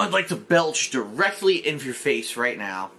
I'd like to belch directly into your face right now.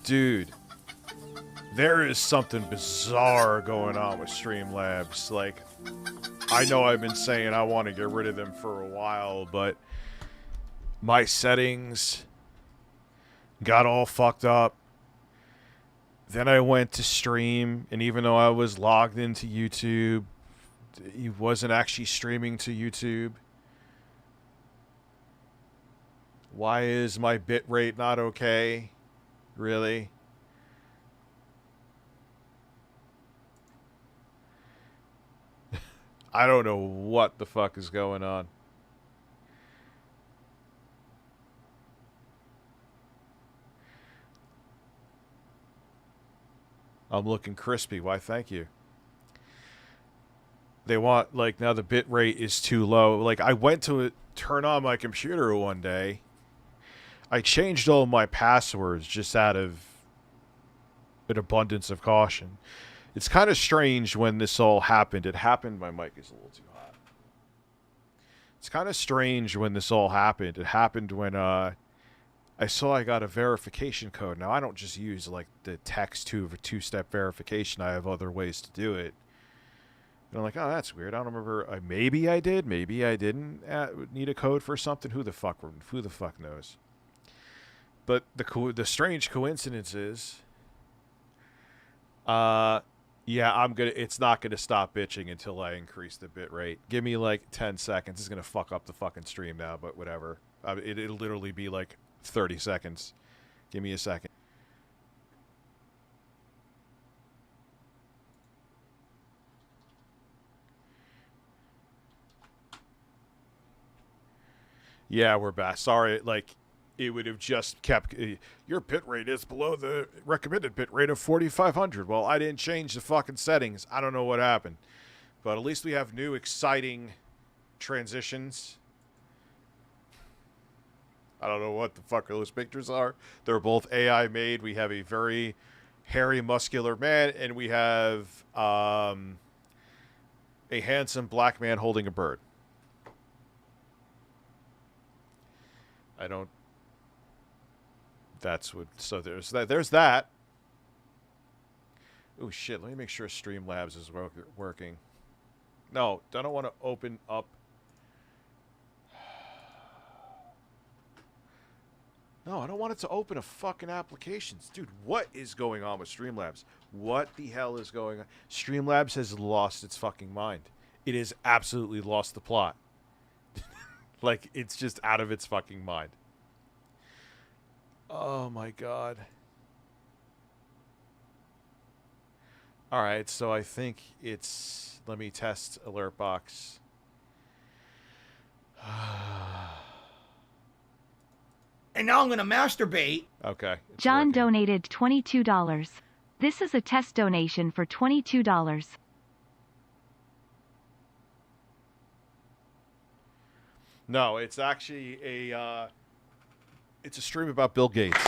Dude, there is something bizarre going on with Streamlabs. Like, I know I've been saying I want to get rid of them for a while, but my settings got all fucked up. Then I went to stream, and even though I was logged into YouTube, it wasn't actually streaming to YouTube. Why is my bitrate not okay? Really? I don't know what the fuck is going on. I'm looking crispy. Why, thank you. They want, like, now the bit rate is too low. Like, I went to turn on my computer one day. I changed all my passwords just out of an abundance of caution. It's kind of strange when this all happened. It happened... My mic is a little too hot. It's kind of strange when this all happened. It happened when I saw I got a verification code. Now, I don't just use, like, the text two-step verification. I have other ways to do it. And I'm like, oh, that's weird. I don't remember. Maybe I did. Maybe I didn't need a code for something. Who the fuck knows? But the strange coincidence is, yeah, it's not gonna stop bitching until I increase the bit rate. Give me like 10 seconds. It's gonna fuck up the fucking stream now, but whatever. It'll literally be like 30 seconds. Give me a second. Yeah, we're back. Sorry, like, it would have just kept... your bit rate is below the recommended bit rate of 4,500. Well, I didn't change the fucking settings. I don't know what happened. But at least we have new, exciting transitions. I don't know what the fuck those pictures are. They're both AI made. We have a very hairy, muscular man, and we have a handsome black man holding a bird. I don't... That's what... So there's that. There's that. Oh, shit. Let me make sure Streamlabs is working. No, I don't want to open up... No, I don't want it to open a fucking applications. Dude, what is going on with Streamlabs? What the hell is going on? Streamlabs has lost its fucking mind. It has absolutely lost the plot. Like, it's just out of its fucking mind. Oh my god. Alright, so I think it's... Let me test alert box. And now I'm going to masturbate. Okay. John working. donated $22. This is a test donation for $22. No, it's actually a... it's a stream about Bill Gates.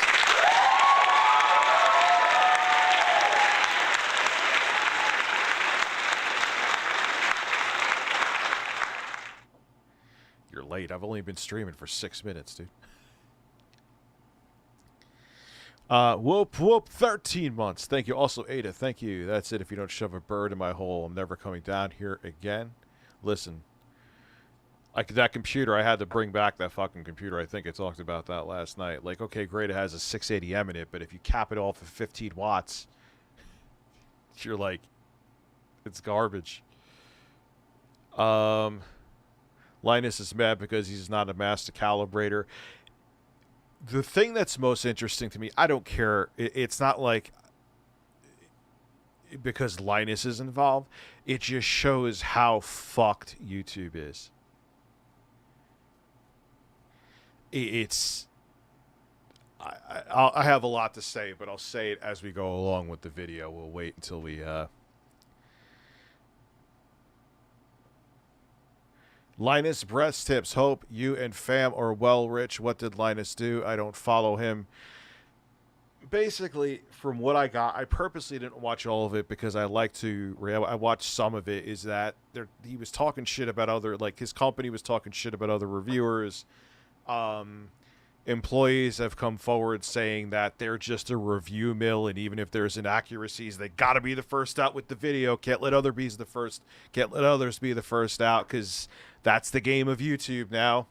You're late. I've only been streaming for 6 minutes, dude. Whoop, whoop, 13 months. Thank you. Also, Ada, thank you. That's it. If you don't shove a bird in my hole, I'm never coming down here again. Listen, like that computer, I had to bring back that fucking computer. I think I talked about that last night. Like, okay, great, it has a 680M in it, but if you cap it off at 15 watts, you're like, it's garbage. Linus is mad because he's not a master calibrator. The thing that's most interesting to me, I don't care. It's not like because Linus is involved. It just shows how fucked YouTube is. It's... I have a lot to say, but I'll say it as we go along with the video. We'll wait until we... Linus breast tips. Hope you and fam are well, Rich. What did Linus do? I don't follow him. Basically, from what I got, I purposely didn't watch all of it because I like to... I watched some of it, is that he was talking shit about other... Like, his company was talking shit about other reviewers. Employees have come forward saying that they're just a review mill, and even if there's inaccuracies, they gotta be the first out with the video. Can't let others be the first out, because that's the game of YouTube now.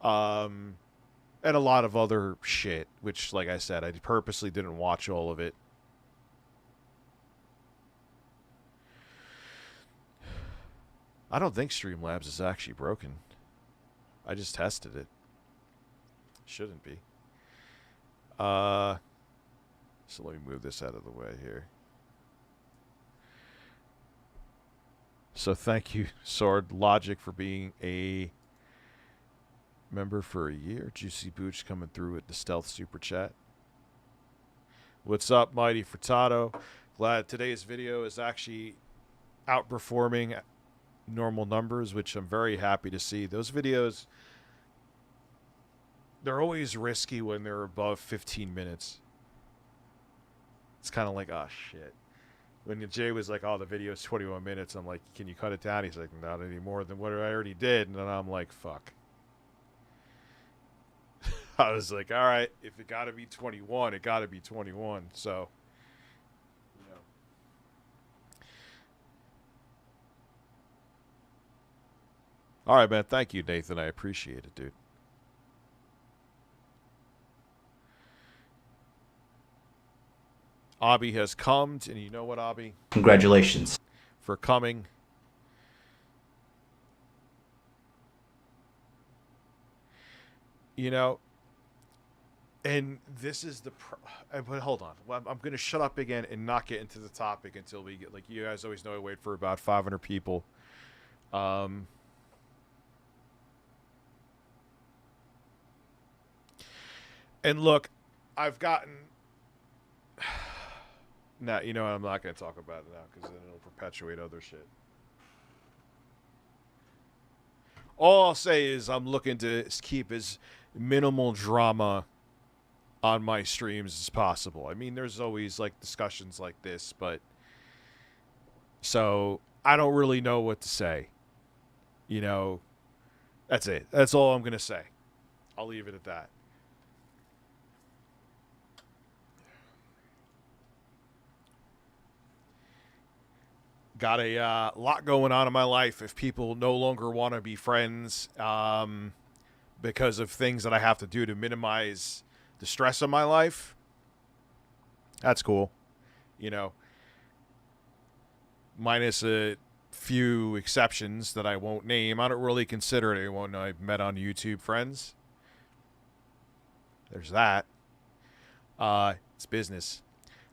And a lot of other shit, which, like I said, I purposely didn't watch all of it. I don't think Streamlabs is actually broken. I just tested it. Shouldn't be. So let me move this out of the way here. So thank you, Sword Logic, for being a member for a year. Juicy Booch coming through with the stealth super chat. What's up, Mighty Furtado? Glad today's video is actually outperforming normal numbers, which I'm very happy to see. Those videos, they're always risky when they're above 15 minutes. It's kind of like, oh, shit. When Jay was like, oh, the video's 21 minutes, I'm like, can you cut it down? He's like, not any more than what I already did. And then I'm like, fuck. I was like, all right, if it got to be 21, it got to be 21. So, you know. All right, man. Thank you, Nathan. I appreciate it, dude. Abby has come, and you know what, Abby? Congratulations. For coming. You know, and this is the... but hold on. I'm going to shut up again and not get into the topic until we get... Like, you guys always know I wait for about 500 people. And look, I've gotten... Now, you know, I'm not going to talk about it now because then it'll perpetuate other shit. All I'll say is I'm looking to keep as minimal drama on my streams as possible. I mean, there's always, like, discussions like this, but... So, I don't really know what to say. You know, that's it. That's all I'm going to say. I'll leave it at that. Got a lot going on in my life. If people no longer want to be friends because of things that I have to do to minimize the stress of my life, that's cool. You know, minus a few exceptions that I won't name. I don't really consider anyone I've met on YouTube friends. There's that. It's business.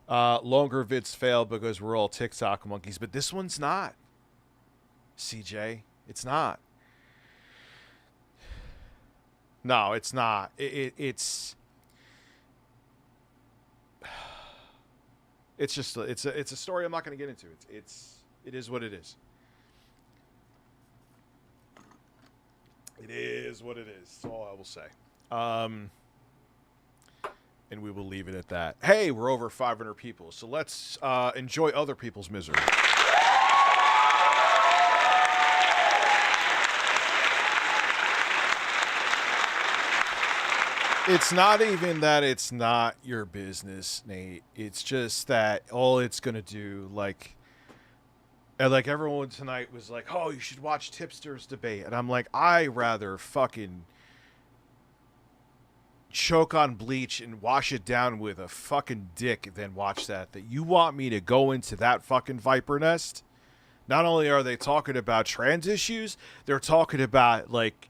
Longer vids fail because we're all TikTok monkeys, but this one's not. CJ, it's not. No, it's not. It's just it's a story I'm not going to get into. It is what it is. It is what it is. That's all I will say. And we will leave it at that. Hey, we're over 500 people, so let's enjoy other people's misery. It's not even that it's not your business, Nate. It's just that all it's going to do, like everyone tonight was like, oh, you should watch Tipster's debate. And I'm like, I rather fucking choke on bleach and wash it down with a fucking dick than watch that. That you want me to go into that fucking viper nest? Not only are they talking about trans issues, they're talking about, like,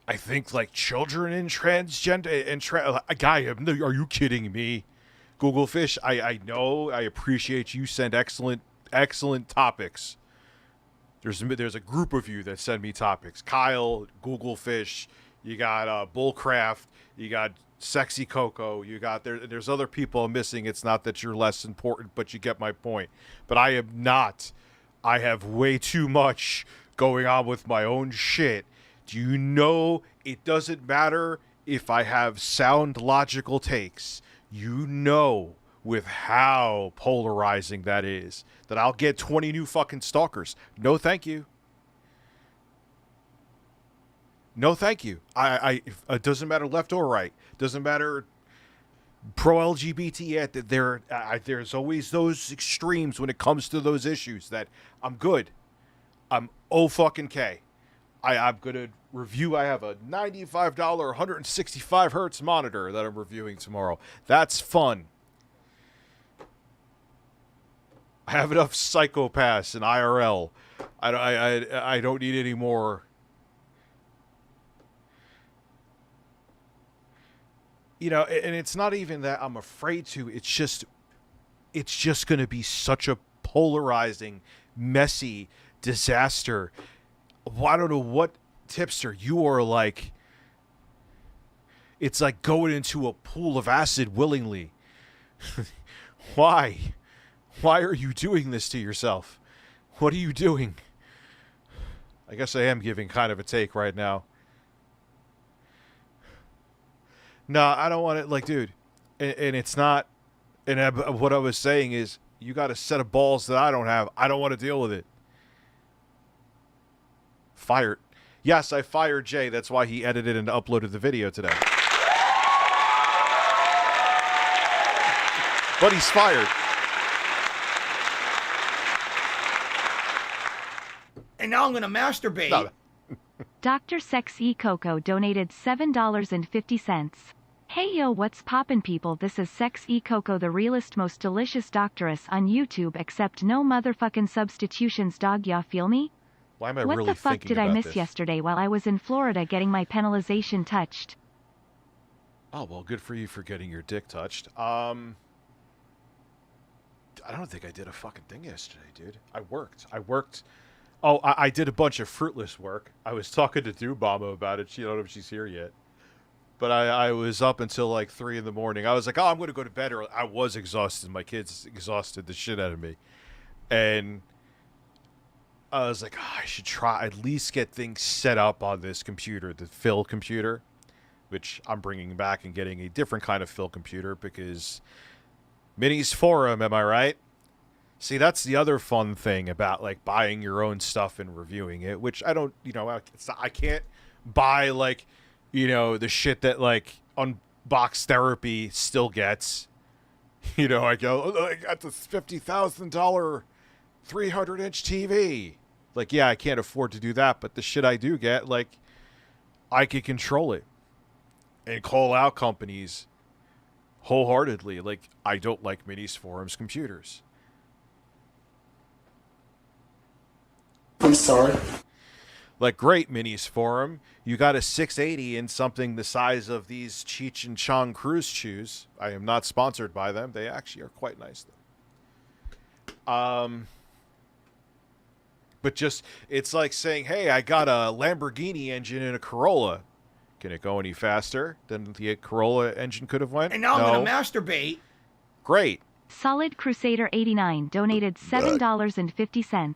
I think, like, children in transgender and guy, are you kidding me? Google Fish, I know, I appreciate you send excellent topics. There's a group of you that send me topics. Kyle, Google Fish, you got Bullcraft, you got Sexy Coco, you got there's other people I'm missing. It's not that you're less important, but you get my point. But I am not. I have way too much going on with my own shit. Do you know it doesn't matter if I have sound logical takes? You know, with how polarizing that is, that I'll get 20 new fucking stalkers. No, thank you. No, thank you. It doesn't matter left or right. Doesn't matter pro LGBT yet. That there's always those extremes when it comes to those issues. That I'm good. I'm fucking K. I'm gonna review. I have a $95 165 hertz monitor that I'm reviewing tomorrow. That's fun. I have enough psychopaths in IRL. I don't need any more. You know, and it's not even that I'm afraid to. It's just going to be such a polarizing, messy disaster. I don't know what, Tipster, you are like. It's like going into a pool of acid willingly. Why? Why are you doing this to yourself? What are you doing? I guess I am giving kind of a take right now. No, I don't want it. Like, dude, and it's not. And what I was saying is, you got a set of balls that I don't have. I don't want to deal with it. Fired. Yes, I fired Jay. That's why he edited and uploaded the video today. But he's fired. And now I'm going to masturbate. No. Dr. Sexy Coco donated $7.50. Hey yo, what's poppin' people? This is Sexy Coco, the realest, most delicious doctoress on YouTube, except no motherfucking substitutions, dog. Ya feel me? Why am I What really the fuck thinking did I about miss this? yesterday while I was in Florida getting my penalization touched? Oh, well, good for you for getting your dick touched. I don't think I did a fucking thing yesterday, dude. I worked. Oh, I did a bunch of fruitless work. I was talking to Dubama about it. She don't know if she's here yet. But I was up until like 3 in the morning. I was like, oh, I'm going to go to bed early. I was exhausted. My kids exhausted the shit out of me. And I was like, oh, I should try at least get things set up on this computer, the Phil computer, which I'm bringing back and getting a different kind of Phil computer because Minis Forum, am I right? See, that's the other fun thing about like buying your own stuff and reviewing it, which I don't, I can't buy like, the shit that like Unbox Therapy still gets. I go, oh, I got this $50,000 300-inch TV. Like, yeah, I can't afford to do that, but the shit I do get, like, I can control it and call out companies wholeheartedly. Like, I don't like Minis Forum's computers. I'm sorry. Like, great minis for him. You got a 680 in something the size of these Cheech and Chong cruise shoes. I am not sponsored by them. They actually are quite nice, though. But just, it's like saying, hey, I got a Lamborghini engine in a Corolla. Can it go any faster than the Corolla engine could have went? And now I'm gonna masturbate. Great. Solid Crusader 89 donated $7.50.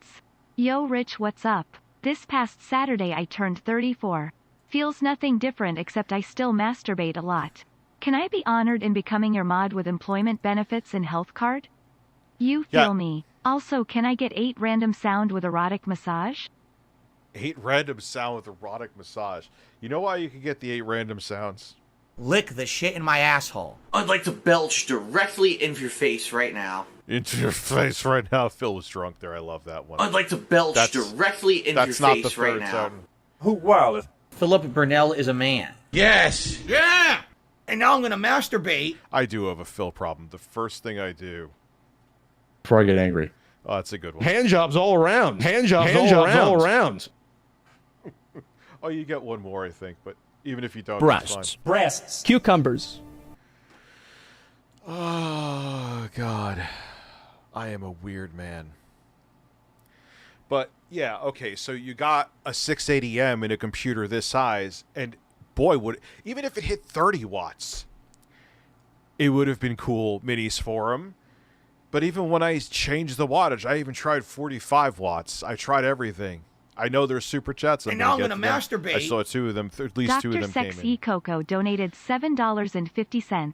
Yo, Rich, what's up? This past Saturday I turned 34. Feels nothing different except I still masturbate a lot. Can I be honored in becoming your mod with employment benefits and health card? You feel me. Also, can I get 8 random sound with erotic massage? 8 random sound with erotic massage. You know why you can get the 8 random sounds? Lick the shit in my asshole. I'd like to belch directly into your face right now. Into your face right now. Phil was drunk there. I love that one. I'd like to belch directly into your face right now. sound. Who wildeth? Philip Burnell is a man. Yes! Yeah! And now I'm gonna masturbate. I do have a Phil problem. The first thing I do... Before I get angry. Oh, that's a good one. Hand jobs all around. Hand jobs all around. Oh, you get one more, I think, but even if you don't, Breasts. Breasts. Cucumbers. Oh, God. I am a weird man. But, yeah, okay, so you got a 680M in a computer this size, and boy, even if it hit 30 watts, it would have been cool minis for him. But even when I changed the wattage, I even tried 45 watts. I tried everything. I know there's super chats. And now I'm gonna masturbate. I saw 2 of them. At least 2 of them came in. Dr. Sexy Coco donated $7.50.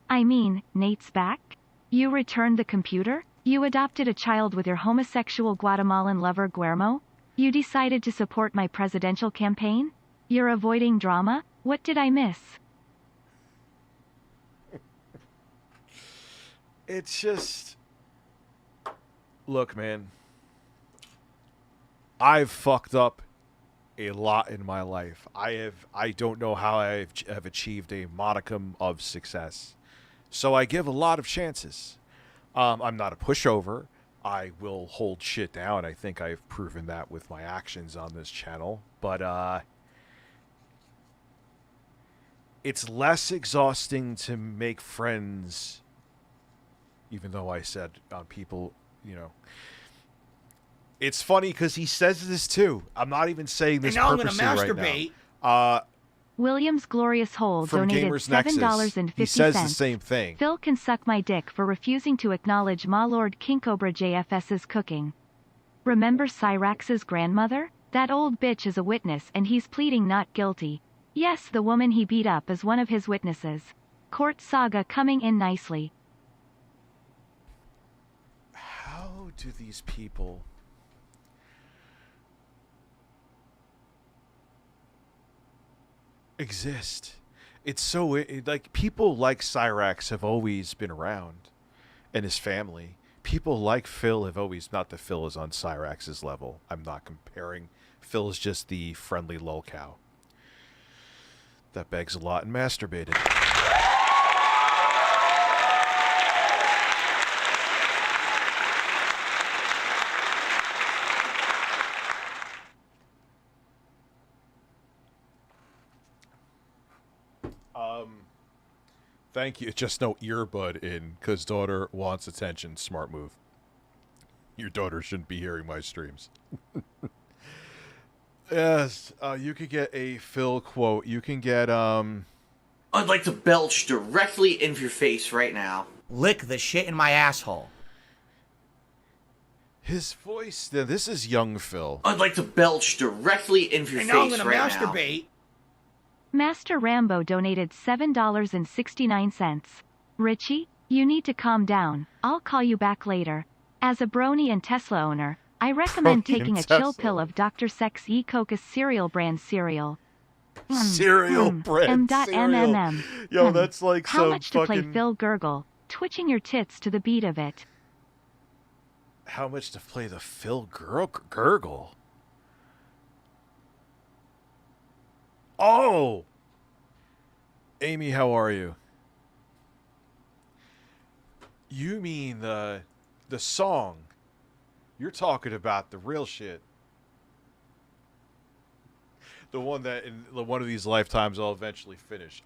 I mean, Nate's back? You returned the computer? You adopted a child with your homosexual Guatemalan lover Guillermo? You decided to support my presidential campaign? You're avoiding drama? What did I miss? It's just... Look, man. I've fucked up a lot in my life. I don't know how I have achieved a modicum of success. So I give a lot of chances. I'm not a pushover. I will hold shit down. I think I've proven that with my actions on this channel. But it's less exhausting to make friends, even though I said people, you know. It's funny because he says this too. I'm not even saying this purposely right now. William's Glorious Hole From donated Gamers Nexus, $7.50. he says the same thing. Phil can suck my dick for refusing to acknowledge Ma Lord Kinkobra JFS's cooking. Remember Cyrax's grandmother? That old bitch is a witness and he's pleading not guilty. Yes, the woman he beat up is one of his witnesses. Court saga coming in nicely. How do these people... exist? It's so like people like Cyrax have always been around, and his family. People like Phil have always, not that Phil is on Cyrax's level. I'm not comparing. Phil is just the friendly lolcow. That begs a lot and masturbated. Thank you. Just no earbud in, because daughter wants attention. Smart move. Your daughter shouldn't be hearing my streams. Yes, you could get a Phil quote. You can get, I'd like to belch directly into your face right now. Lick the shit in my asshole. His voice, this is young Phil. I'd like to belch directly into your And face now I'm gonna right masturbate. Master Rambo donated $7.69. Richie, you need to calm down. I'll call you back later. As a Brony and Tesla owner, I recommend taking a chill pill of Dr. Sexy Coca's cereal brand cereal. Cereal brand cereal. M. Yo, that's like How some much to play fucking... Phil Gurgle, twitching your tits to the beat of it. How much to play the Phil Gurgle? Oh! Amy, how are you? You mean the song. You're talking about the real shit. The one that in one of these lifetimes I'll eventually finish.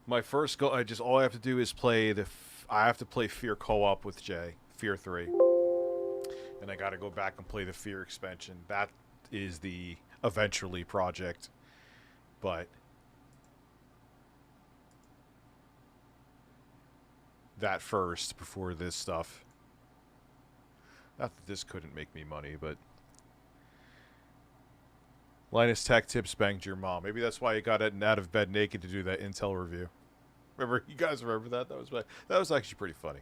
My first goal, all I have to do is play I have to play Fear co-op with Jay, Fear 3. And I got to go back and play the Fear expansion. That is the eventually project. But that first before this stuff. Not that this couldn't make me money, but Linus Tech tips banged your mom. Maybe that's why you got out of bed naked to do that Intel review. Remember, you guys remember that? That was actually pretty funny.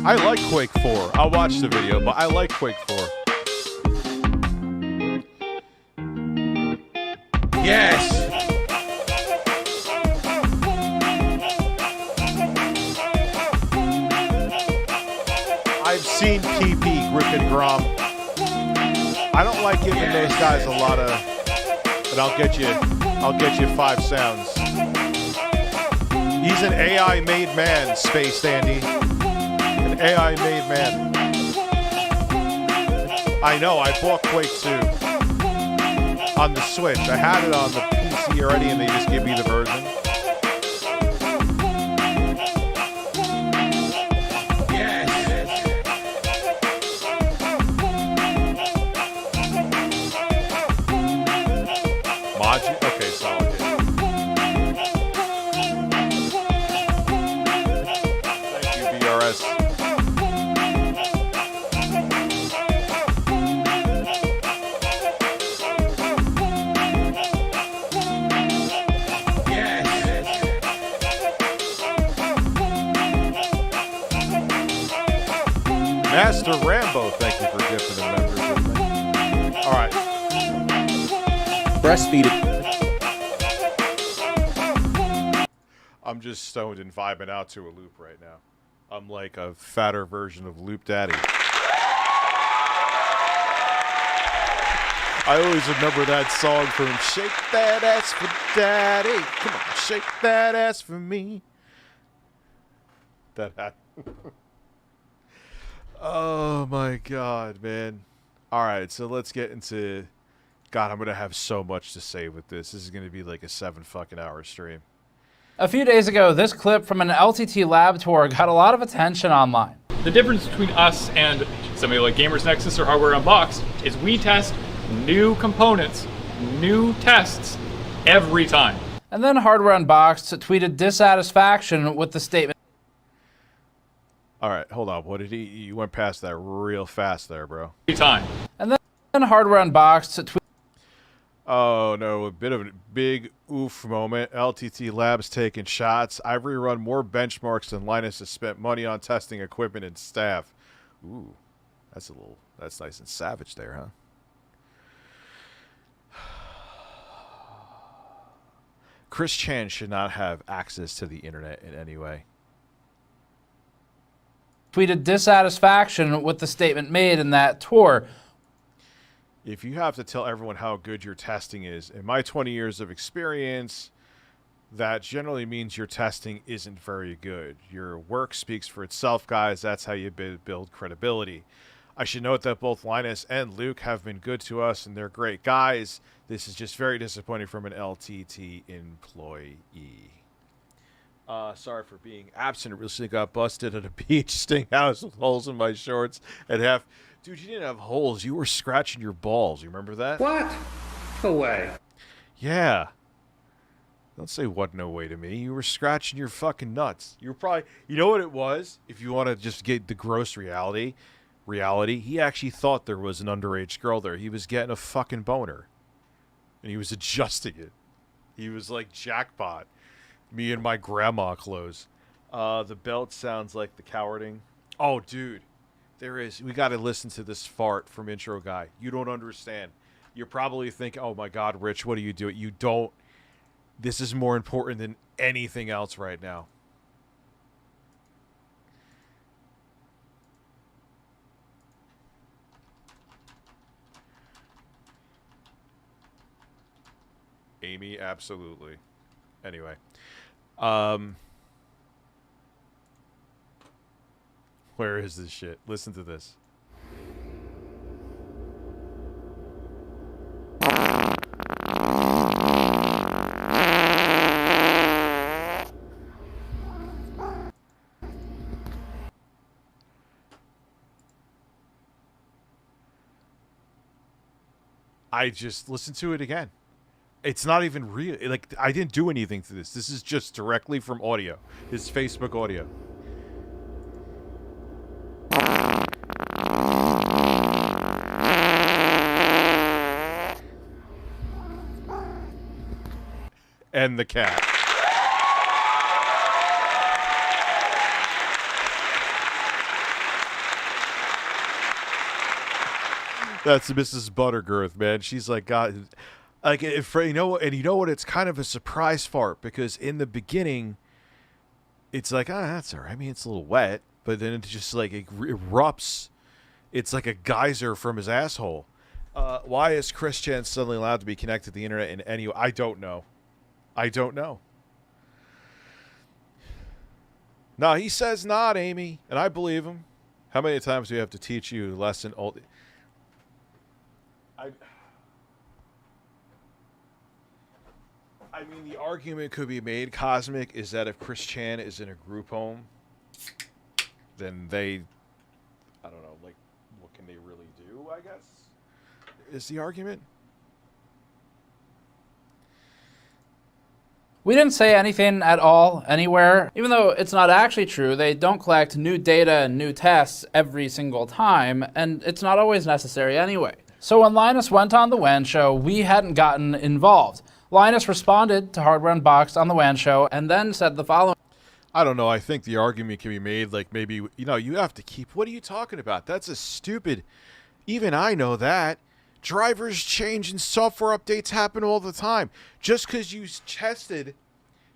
I like Quake 4. I'll watch the video, but I like Quake 4. Yes! I've seen PP, Griffin Grom. I don't like giving those guys a lot of... But I'll get you 5 sounds. He's an AI-made man, Space Dandy. An AI-made man. I know, I bought Quake 2 on the Switch. I had it on the PC already, and they just gave me the version. Okay, solid hit. Thank you, BRS. Master Rambo, thank you for gifting the membership. All right. Breastfeed it. I'm just stoned and vibing out to a loop right now. I'm like a fatter version of Loop Daddy. I always remember that song from Shake That Ass for Daddy. Come on, shake that ass for me. That Oh my god, man. Alright, so let's get into... God, I'm going to have so much to say with this. This is going to be like a 7 fucking hour stream. A few days ago, this clip from an LTT lab tour got a lot of attention online. The difference between us and somebody like Gamers Nexus or Hardware Unboxed is we test new components, new tests every time. And then Hardware Unboxed tweeted dissatisfaction with the statement. All right, hold on. What did he? You went past that real fast there, bro. Every time. And then Hardware Unboxed tweeted. Oh no, a bit of a big oof moment. LTT Labs taking shots. I've rerun more benchmarks than Linus has spent money on testing equipment and staff. Ooh, that's nice and savage there, huh? Chris Chan should not have access to the internet in any way. Tweeted dissatisfaction with the statement made in that tour. If you have to tell everyone how good your testing is, in my 20 years of experience, that generally means your testing isn't very good. Your work speaks for itself, guys. That's how you build credibility. I should note that both Linus and Luke have been good to us, and they're great guys. This is just very disappointing from an LTT employee. Sorry for being absent. Recently got busted at a beach sting house with holes in my shorts and half... Dude, you didn't have holes. You were scratching your balls. You remember that? What? No way. Yeah. Don't say what no way to me. You were scratching your fucking nuts. You were probably... You know what it was? If you want to just get the gross reality, he actually thought there was an underage girl there. He was getting a fucking boner. And he was adjusting it. He was like, jackpot. Me in my grandma clothes. The belt sounds like the cowarding. Oh, dude. There is. We got to listen to this fart from Intro Guy. You don't understand. You're probably thinking, oh my God, Rich, what are you doing? You don't. This is more important than anything else right now. Amy, absolutely. Anyway. Where is this shit? Listen to this. I just listened to it again. It's not even real. Like, I didn't do anything to this. This is just directly from audio. His Facebook audio. And the cat. That's Mrs. Buttergirth, man. She's like, God, like, if you know, and you know what? It's kind of a surprise fart because in the beginning, it's like, that's all right. I mean, it's a little wet, but then it just like it erupts. It's like a geyser from his asshole. Why is Chris Chan suddenly allowed to be connected to the internet in any way? I don't know. I don't know. No, he says not, Amy, and I believe him. How many times do you have to teach you a lesson? I mean, the argument could be made, Cosmic, is that if Chris Chan is in a group home, then they, I don't know, like, what can they really do, I guess, is the argument. We didn't say anything at all anywhere. Even though it's not actually true, they don't collect new data and new tests every single time, and it's not always necessary anyway. So when Linus went on the WAN show, we hadn't gotten involved. Linus responded to Hardware Unboxed on the WAN show and then said the following. I don't know. I think the argument can be made, like, maybe, you know, you have to keep, what are you talking about? That's a stupid, even I know that. Drivers change and software updates happen all the time. Just because you tested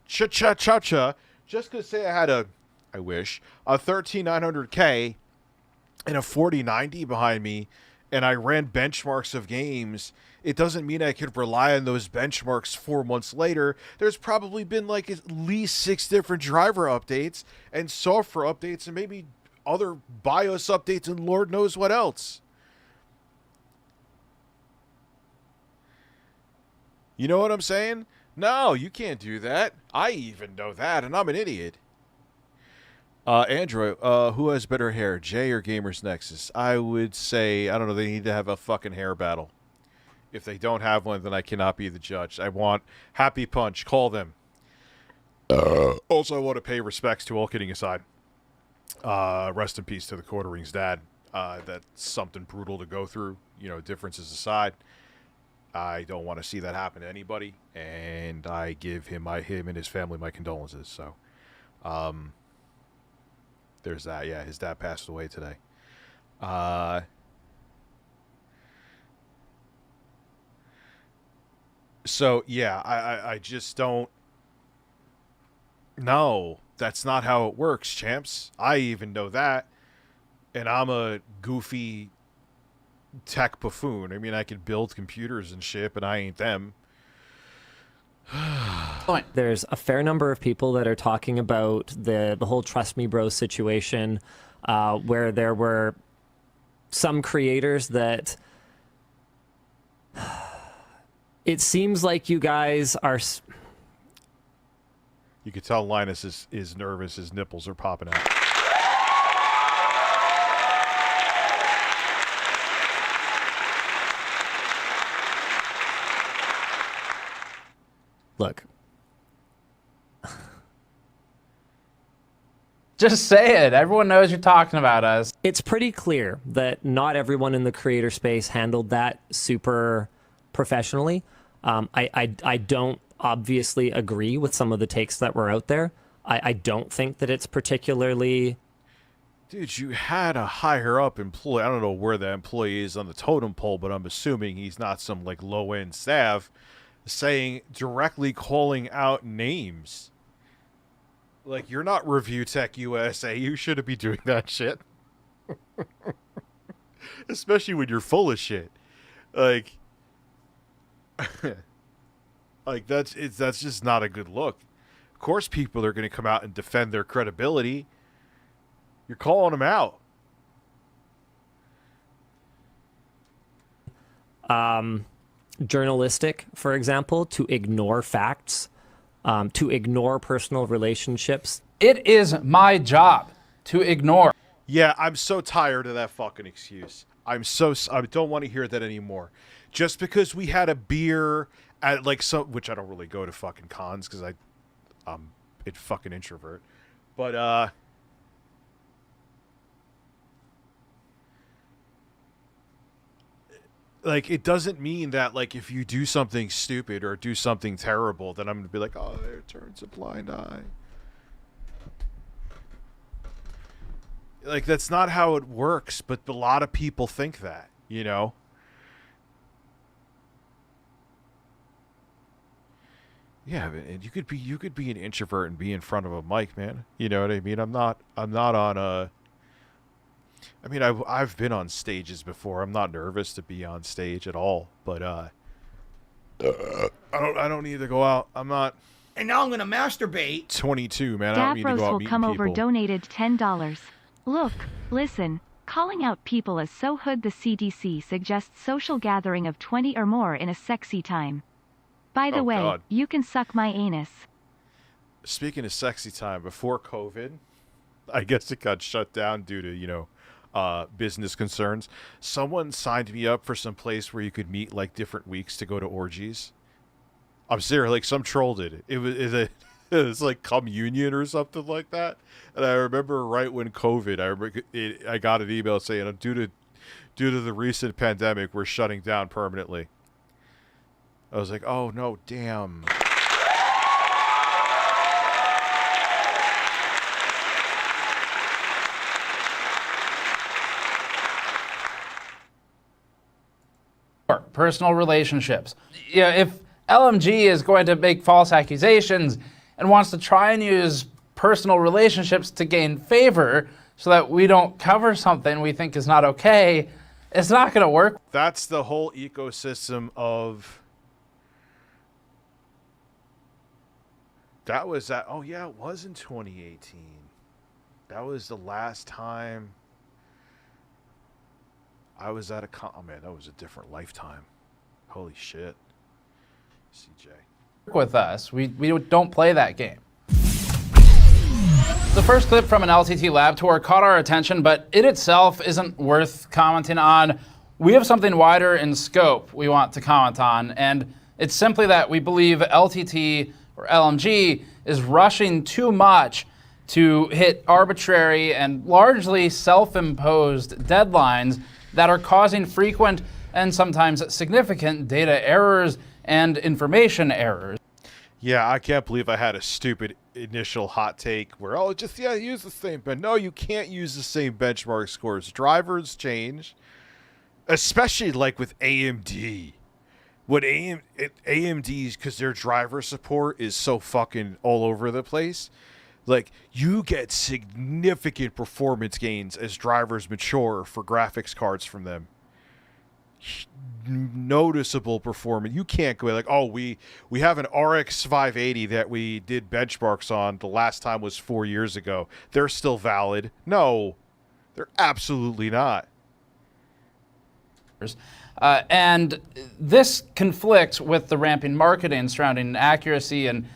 just because, say, I had a 13900K and a 4090 behind me, and I ran benchmarks of games, it doesn't mean I could rely on those benchmarks 4 months later. There's probably been like at least 6 different driver updates and software updates and maybe other BIOS updates and Lord knows what else. You know what I'm saying? No, you can't do that. I even know that, and I'm an idiot. Android, who has better hair, Jay or Gamers Nexus? I would say, I don't know, they need to have a fucking hair battle. If they don't have one, then I cannot be the judge. I want Happy Punch. Call them. Also, I want to pay respects to all kidding aside. Rest in peace to the Quarter Rings dad. That's something brutal to go through. You know, differences aside. I don't want to see that happen to anybody, and I give him and his family my condolences. So, there's that. Yeah, his dad passed away today. So yeah, I just don't. No, that's not how it works, champs. I even know that, and I'm a goofy tech buffoon. I mean, I can build computers and shit, but I ain't them. There's a fair number of people that are talking about the whole Trust Me Bro situation, where there were some creators that it seems like you guys are. You could tell Linus is nervous. His nipples are popping out. Look. Just say it. Everyone knows you're talking about us. It's pretty clear that not everyone in the creator space handled that super professionally. I don't obviously agree with some of the takes that were out there. I don't think that it's particularly... Dude, you had a higher up employee. I don't know where that employee is on the totem pole, but I'm assuming he's not some like low-end staff saying, directly calling out names. Like, you're not ReviewTechUSA. You shouldn't be doing that shit. Especially when you're full of shit. Like... Like, that's just not a good look. Of course people are going to come out and defend their credibility. You're calling them out. Journalistic, for example, to ignore facts, to ignore personal relationships. It is my job to ignore. Yeah, I'm so tired of that fucking excuse. I don't want to hear that anymore. Just because we had a beer at like some, which I don't really go to fucking cons because I'm a fucking introvert. But like, it doesn't mean that, like, if you do something stupid or do something terrible, then I'm going to be like, oh, there turns a blind eye. Like, that's not how it works, but a lot of people think that, you know? Yeah, and you could be an introvert and be in front of a mic, man. You know what I mean? I'm not on a... I mean, I've been on stages before. I'm not nervous to be on stage at all, but I don't need to go out. I'm not. And now I'm gonna masturbate. 22, man. I don't need to go Davros out will meeting come people. over donated $10. Look, listen, calling out people is so hood. The CDC suggests social gathering of 20 or more in a sexy time. By the way, God. you can suck my anus. Speaking of sexy time, before COVID, I guess it got shut down due to, you know, business concerns. Someone signed me up for some place where you could meet like different weeks to go to orgies. I'm serious, like some troll did it. It was like communion or something like that. And I remember right when COVID, I got an email saying due to the recent pandemic, we're shutting down permanently. I was like, oh no, damn. Personal relationships. Yeah, if LMG is going to make false accusations and wants to try and use personal relationships to gain favor so that we don't cover something we think is not okay, it's not going to work. That's the whole ecosystem of... That was that. Oh, yeah, it was in 2018. That was the last time I was at a con. Oh, man, that was a different lifetime. Holy shit. CJ. With us, we don't play that game. The first clip from an LTT lab tour caught our attention, but it itself isn't worth commenting on. We have something wider in scope we want to comment on, and it's simply that we believe LTT or LMG is rushing too much to hit arbitrary and largely self-imposed deadlines that are causing frequent and sometimes significant data errors and information errors. Yeah, I can't believe I had a stupid initial hot take where, oh, just, yeah, use the same bench. No, you can't use the same benchmark scores. Drivers change, especially like with AMD. What AMD's, because their driver support is so fucking all over the place, like, you get significant performance gains as drivers mature for graphics cards from them. Noticeable performance. You can't go like, oh, we have an RX 580 that we did benchmarks on. The last time was 4 years ago. They're still valid. No, they're absolutely not. And this conflicts with the ramping marketing surrounding accuracy and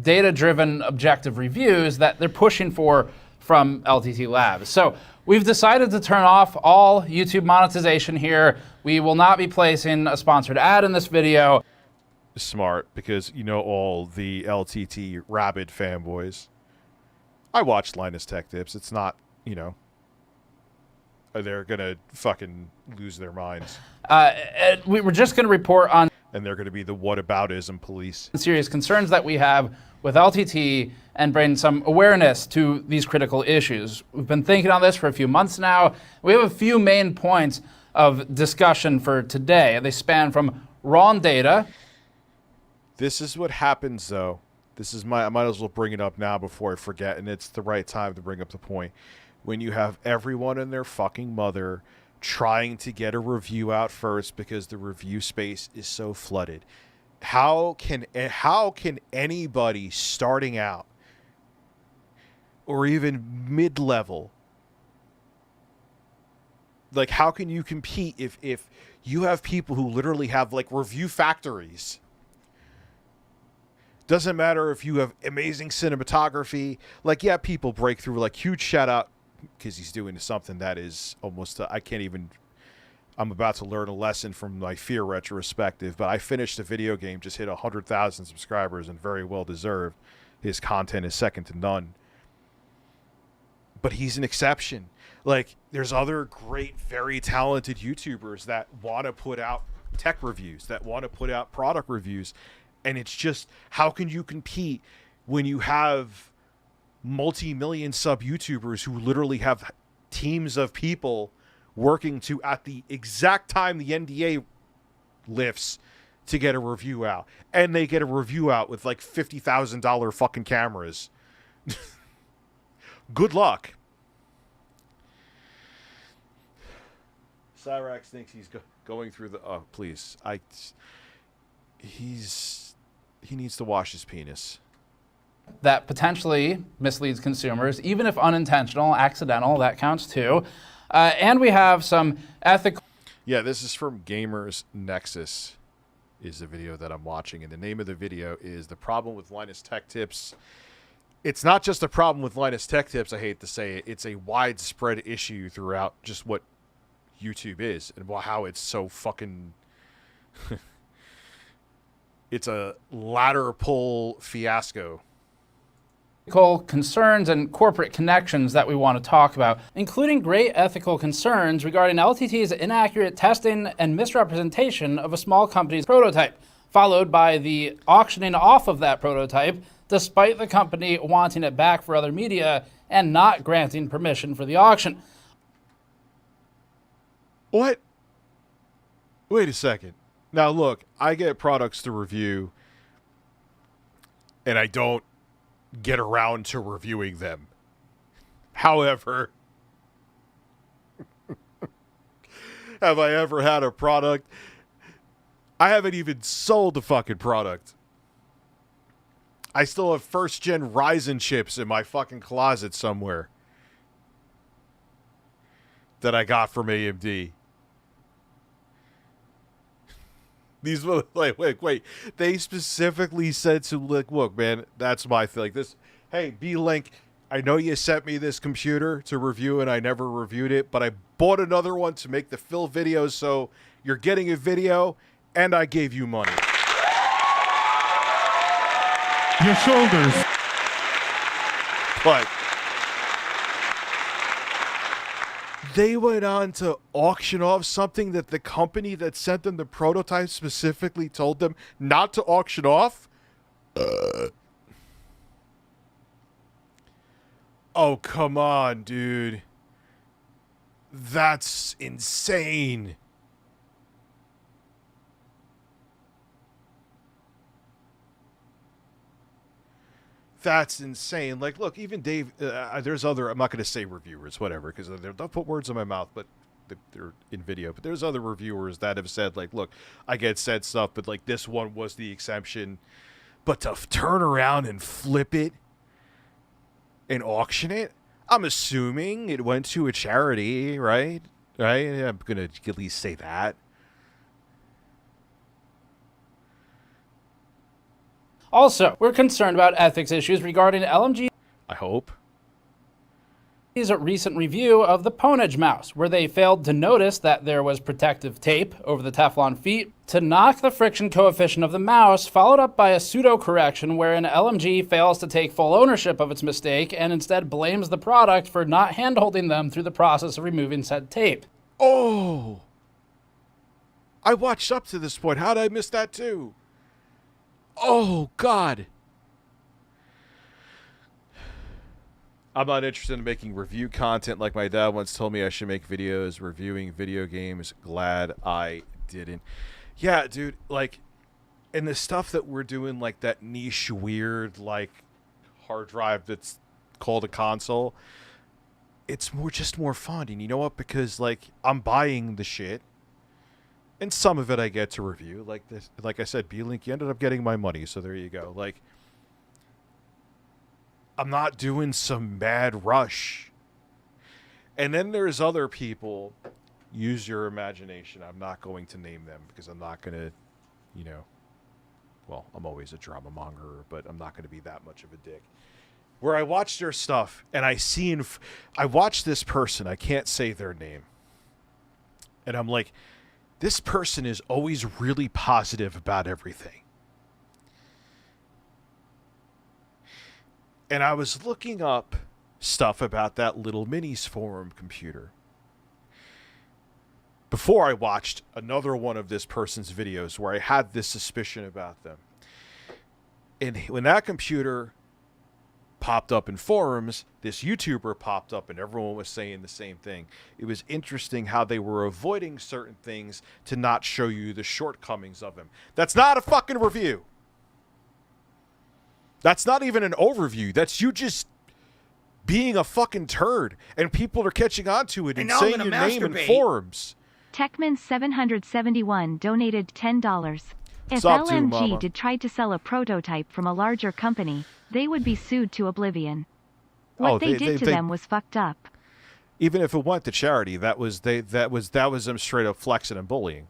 data-driven objective reviews that they're pushing for from LTT Labs. So we've decided to turn off all YouTube monetization here. We will not be placing a sponsored ad in this video. Smart, because you know all the LTT rabid fanboys. I watched Linus Tech Tips. It's not, you know, they're gonna fucking lose their minds. We were just going to report on, and they're going to be the whataboutism police. Serious concerns that we have with LTT and bring some awareness to these critical issues. We've been thinking on this for a few months now. We have a few main points of discussion for today. They span from raw data. This is what happens, though. This is I might as well bring it up now before I forget, and it's the right time to bring up the point. When you have everyone and their fucking mother trying to get a review out first because the review space is so flooded. how can anybody starting out or even mid-level, like, how can you compete if you have people who literally have, like, review factories? Doesn't matter if you have amazing cinematography. Like, yeah, people break through. Like, huge shout out because he's doing something that is almost, I can't even, I'm about to learn a lesson from my Fear retrospective, but I finished a video game, just hit 100,000 subscribers, and very well deserved. His content is second to none. But he's an exception. Like, there's other great, very talented YouTubers that want to put out tech reviews, that want to put out product reviews. And it's just, how can you compete when you have multi-million sub YouTubers who literally have teams of people working to, at the exact time the NDA lifts, to get a review out. And they get a review out with like $50,000 fucking cameras. Good luck. Cyrax thinks he's going through the... Oh, please. He needs to wash his penis. That potentially misleads consumers, even if unintentional, accidental, that counts too. And we have some ethical... Yeah, this is from Gamers Nexus, is the video that I'm watching. And the name of the video is The Problem with Linus Tech Tips. It's not just a problem with Linus Tech Tips, I hate to say it. It's a widespread issue throughout just what YouTube is and how it's so fucking... It's a ladder pull fiasco. Concerns and corporate connections that we want to talk about, including great ethical concerns regarding LTT's inaccurate testing and misrepresentation of a small company's prototype, followed by the auctioning off of that prototype, despite the company wanting it back for other media and not granting permission for the auction. What? Wait a second. Now, look, I get products to review, and I don't get around to reviewing them. However, have I ever had a product? I haven't even sold the fucking product. I still have first-gen Ryzen chips in my fucking closet somewhere that I got from AMD. These were like, wait. They specifically said to look, man, that's my thing. Like this, hey, B-Link, I know you sent me this computer to review and I never reviewed it, but I bought another one to make the fill videos, so you're getting a video and I gave you money. Your shoulders. But they went on to auction off something that the company that sent them the prototype specifically told them not to auction off? Oh, come on, dude. That's insane. That's insane. Like, look, even Dave, there's other, I'm not going to say reviewers, whatever, because they'll put words in my mouth, but they're in video. But there's other reviewers that have said, like, look, I get said stuff, but, like, this one was the exception. But to turn around and flip it and auction it, I'm assuming it went to a charity, right? Right? I'm going to at least say that. Also, we're concerned about ethics issues regarding LMG's I hope. recent review of the Ponage mouse, where they failed to notice that there was protective tape over the Teflon feet to knock the friction coefficient of the mouse, followed up by a pseudo-correction wherein LMG fails to take full ownership of its mistake and instead blames the product for not hand-holding them through the process of removing said tape. Oh! I watched up to this point. How did I miss that too? Oh, God. I'm not interested in making review content like my dad once told me I should make videos reviewing video games. Glad I didn't. Yeah, dude, like, and the stuff that we're doing, like that niche, weird, like, hard drive that's called a console, it's just more fun. And you know what? Because, like, I'm buying the shit. And some of it I get to review. Like this, like I said, B-Link, you ended up getting my money, so there you go. Like, I'm not doing some mad rush. And then there's other people, use your imagination. I'm not going to name them because I'm not going to, you know, well, I'm always a drama monger, but I'm not going to be that much of a dick. Where I watch their stuff and I watch this person, I can't say their name. And I'm like, this person is always really positive about everything. And I was looking up stuff about that Little Minis forum computer before I watched another one of this person's videos where I had this suspicion about them. And when that computer popped up in forums, this YouTuber popped up and everyone was saying the same thing. It was interesting how they were avoiding certain things to not show you the shortcomings of him. That's not a fucking review. That's not even an overview. That's you just being a fucking turd, and people are catching on to it and saying your name in forums. Techman771 donated $10. If LMG did try to sell a prototype from a larger company, they would be sued to oblivion. What they did to them was fucked up. Even if it went to charity, that was them straight up flexing and bullying.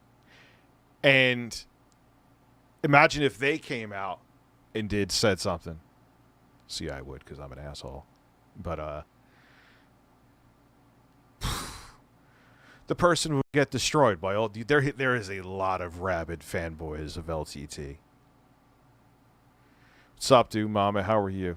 And imagine if they came out and said something. See, I would, because I'm an asshole. But the person would get destroyed by all. There is a lot of rabid fanboys of LTT. What's up, dude, Mama? How are you?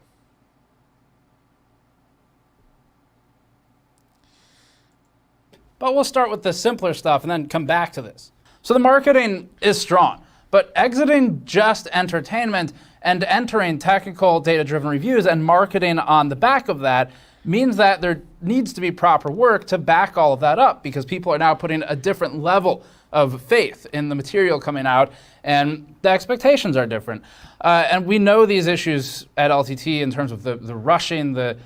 But we'll start with the simpler stuff and then come back to this. So the marketing is strong, but exiting just entertainment and entering technical data-driven reviews and marketing on the back of that means that there needs to be proper work to back all of that up, because people are now putting a different level of faith in the material coming out, and the expectations are different. And we know these issues at LTT in terms of the rushing, the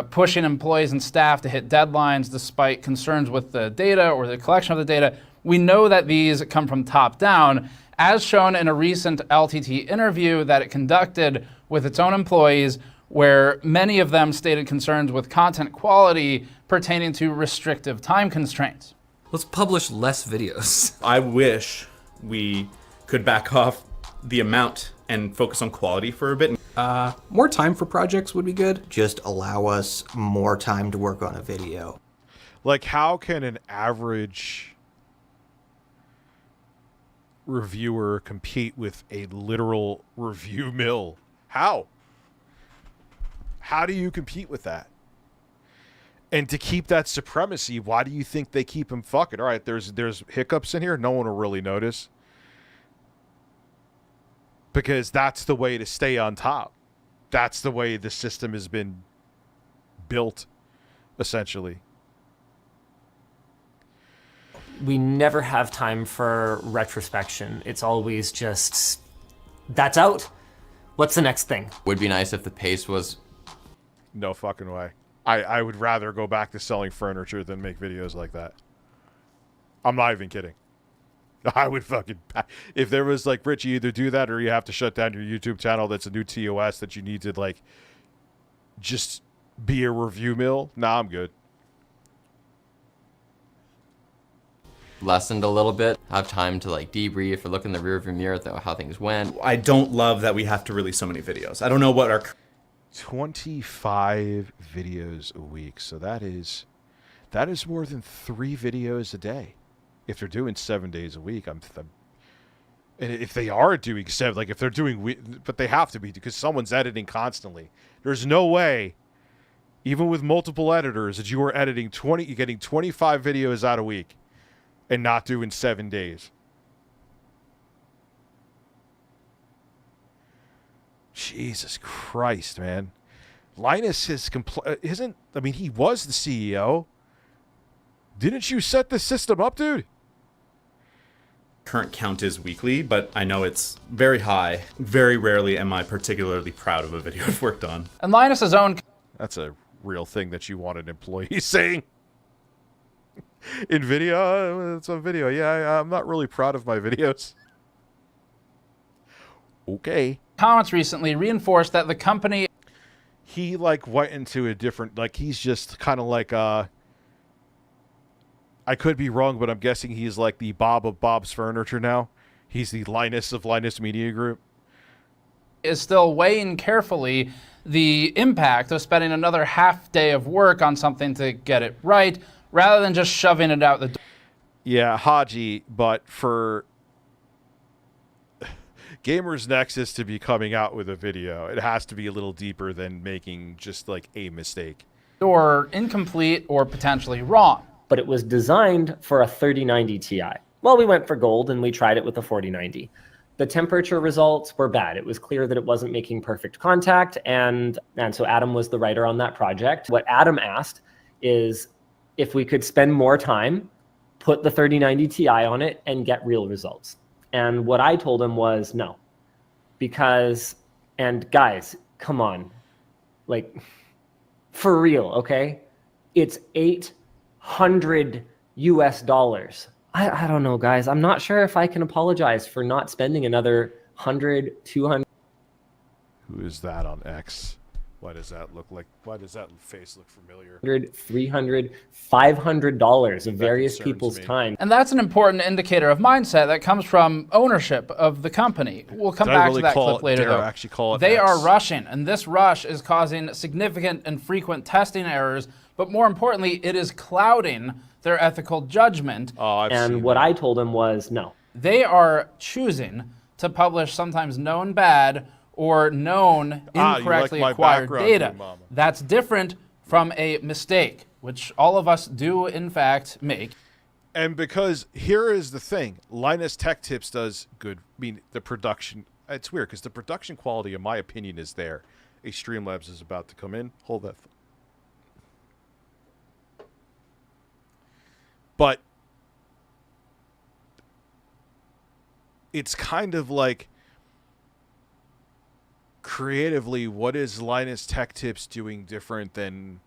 pushing employees and staff to hit deadlines despite concerns with the data or the collection of the data. We know that these come from top down, as shown in a recent LTT interview that it conducted with its own employees, where many of them stated concerns with content quality pertaining to restrictive time constraints. Let's publish less videos. I wish we could back off the amount and focus on quality for a bit. More time for projects would be good. Just allow us more time to work on a video. Like, how can an average reviewer compete with a literal review mill? How? How do you compete with that? And to keep that supremacy, why do you think they keep him fucking? All right, there's hiccups in here. No one will really notice. Because that's the way to stay on top. That's the way the system has been built, essentially. We never have time for retrospection. It's always just, that's out. What's the next thing? Would be nice if the pace was... No fucking way. I would rather go back to selling furniture than make videos like that. I'm not even kidding. I would fucking... If there was like, Rich, you either do that or you have to shut down your YouTube channel that's a new TOS that you need to like just be a review mill. Nah, I'm good. Lessened a little bit, have time to like debrief or look in the rearview mirror at how things went. I don't love that we have to release so many videos. I don't know what our... 25 videos a week. So that is more than 3 videos a day. If they're doing 7 days a week, and if they are doing 7, like if they're doing, but they have to be because someone's editing constantly. There's no way, even with multiple editors, that you are editing you're getting 25 videos out a week and not doing 7 days. Jesus Christ, man. Linus he was the CEO. Didn't you set the system up, dude? Current count is weekly, but I know it's very high. Very rarely am I particularly proud of a video I've worked on. And Linus's own... That's a real thing that you want an employee saying. In video, it's on video. Yeah, I'm not really proud of my videos. Okay. Comments recently reinforced that the company... He, like, went into a different... Like, he's just kind of like, I could be wrong, but I'm guessing he's like the Bob of Bob's Furniture now. He's the Linus of Linus Media Group. Is still weighing carefully the impact of spending another half day of work on something to get it right, rather than just shoving it out the door. Yeah, Haji, but for Gamers Nexus to be coming out with a video, it has to be a little deeper than making just like a mistake. Or incomplete or potentially wrong. But it was designed for a 3090 Ti. Well, we went for gold and we tried it with a 4090. The temperature results were bad. It was clear that it wasn't making perfect contact, and so Adam was the writer on that project. What Adam asked is if we could spend more time, put the 3090 Ti on it, and get real results. And what I told him was no. Because, and guys, come on. Like, for real, okay? It's $800 US. I don't know, guys. I'm not sure if I can apologize for not spending another 100, 200. Who is that on X? Why does that look like? Why does that face look familiar? $300, $500 of various people's time. And that's an important indicator of mindset that comes from ownership of the company. We'll come back to that clip later, though. Actually call it they X. are rushing, and this rush is causing significant and frequent testing errors, but more importantly, it is clouding their ethical judgment. And what I told him was no. They are choosing to publish sometimes known bad or known incorrectly acquired data. That's different from a mistake, which all of us do in fact make. And because here is the thing, Linus Tech Tips does good. I mean, the production, it's weird because the production quality, in my opinion, is there. A Streamlabs is about to come in. Hold that. But it's kind of like creatively, what is Linus Tech Tips doing different than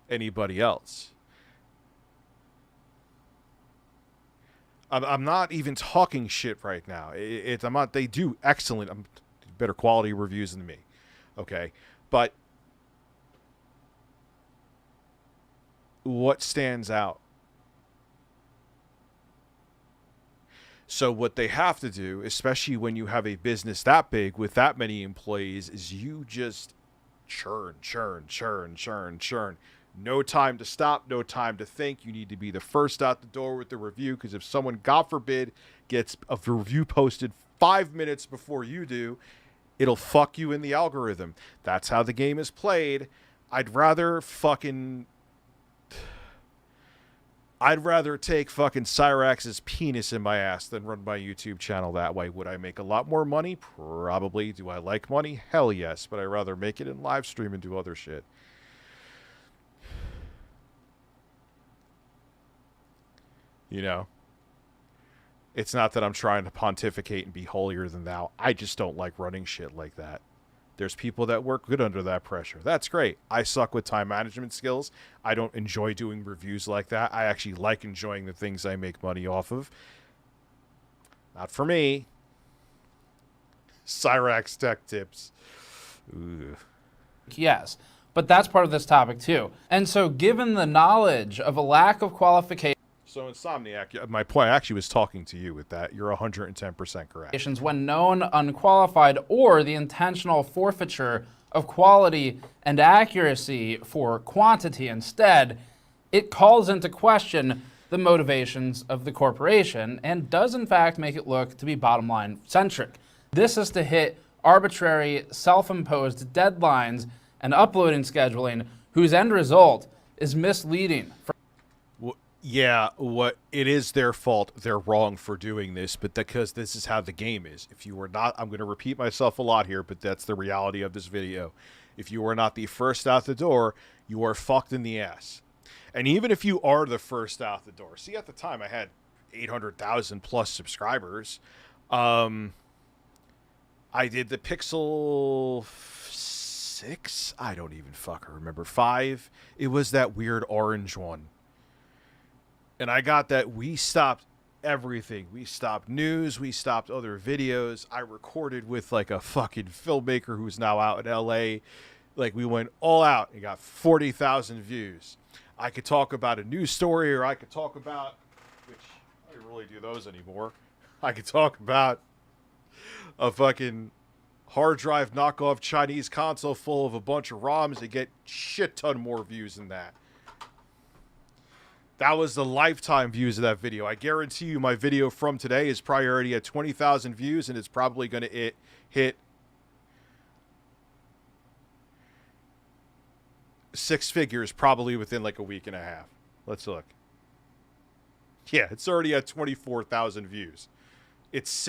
anybody else? I'm not even talking shit right now. I'm not. They do excellent, better quality reviews than me. Okay, but what stands out? So what they have to do, especially when you have a business that big with that many employees, is you just churn. No time to stop, no time to think. You need to be the first out the door with the review, because if someone, God forbid, gets a review posted 5 minutes before you do, it'll fuck you in the algorithm. That's how the game is played. I'd rather take fucking Cyrax's penis in my ass than run my YouTube channel that way. Would I make a lot more money? Probably. Do I like money? Hell yes. But I'd rather make it in live stream and do other shit. You know? It's not that I'm trying to pontificate and be holier than thou. I just don't like running shit like that. There's people that work good under that pressure. That's great. I suck with time management skills. I don't enjoy doing reviews like that. I actually like enjoying the things I make money off of. Not for me. Cyrax Tech Tips. Ooh. Yes, but that's part of this topic too. And so given the knowledge of a lack of qualification, so Insomniac, my point, I actually was talking to you with that. You're 110% correct. When known unqualified or the intentional forfeiture of quality and accuracy for quantity instead, it calls into question the motivations of the corporation and does in fact make it look to be bottom line centric. This is to hit arbitrary self-imposed deadlines and uploading scheduling whose end result is misleading. Yeah, it is their fault. They're wrong for doing this, but because this is how the game is. If you were not, I'm going to repeat myself a lot here, but that's the reality of this video. If you are not the first out the door, you are fucked in the ass. And even if you are the first out the door, see, at the time I had 800,000 plus subscribers. I did the Pixel 6. I don't even fucking remember. 5. It was that weird orange one. And I got that we stopped everything. We stopped news. We stopped other videos. I recorded with like a fucking filmmaker who's now out in LA. Like we went all out and got 40,000 views. I could talk about a news story, or I could talk about, which I don't really do those anymore. I could talk about a fucking hard drive knockoff Chinese console full of a bunch of ROMs and get shit ton more views than that. That was the lifetime views of that video. I guarantee you my video from today is probably already at 20,000 views, and it's probably going to hit 6 figures probably within like a week and a half. Let's look. Yeah, it's already at 24,000 views. It's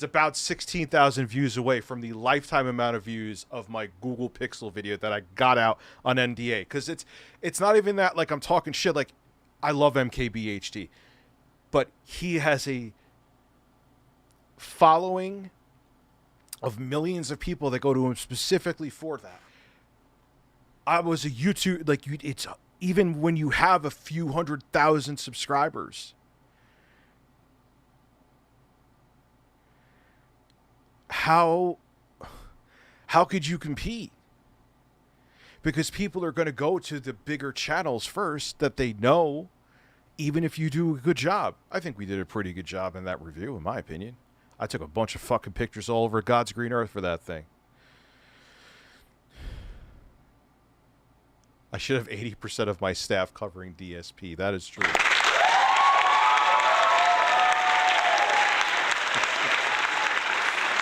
about 16,000 views away from the lifetime amount of views of my Google Pixel video that I got out on NDA. Because it's not even that like I'm talking shit. Like, I love MKBHD, but he has a following of millions of people that go to him specifically for that. I was a YouTube, like, it's even when you have a few 100,000 subscribers. How could you compete? Because people are going to go to the bigger channels first that they know, even if you do a good job. I think we did a pretty good job in that review, in my opinion. I took a bunch of fucking pictures all over God's green earth for that thing. I should have 80% of my staff covering DSP. That is true.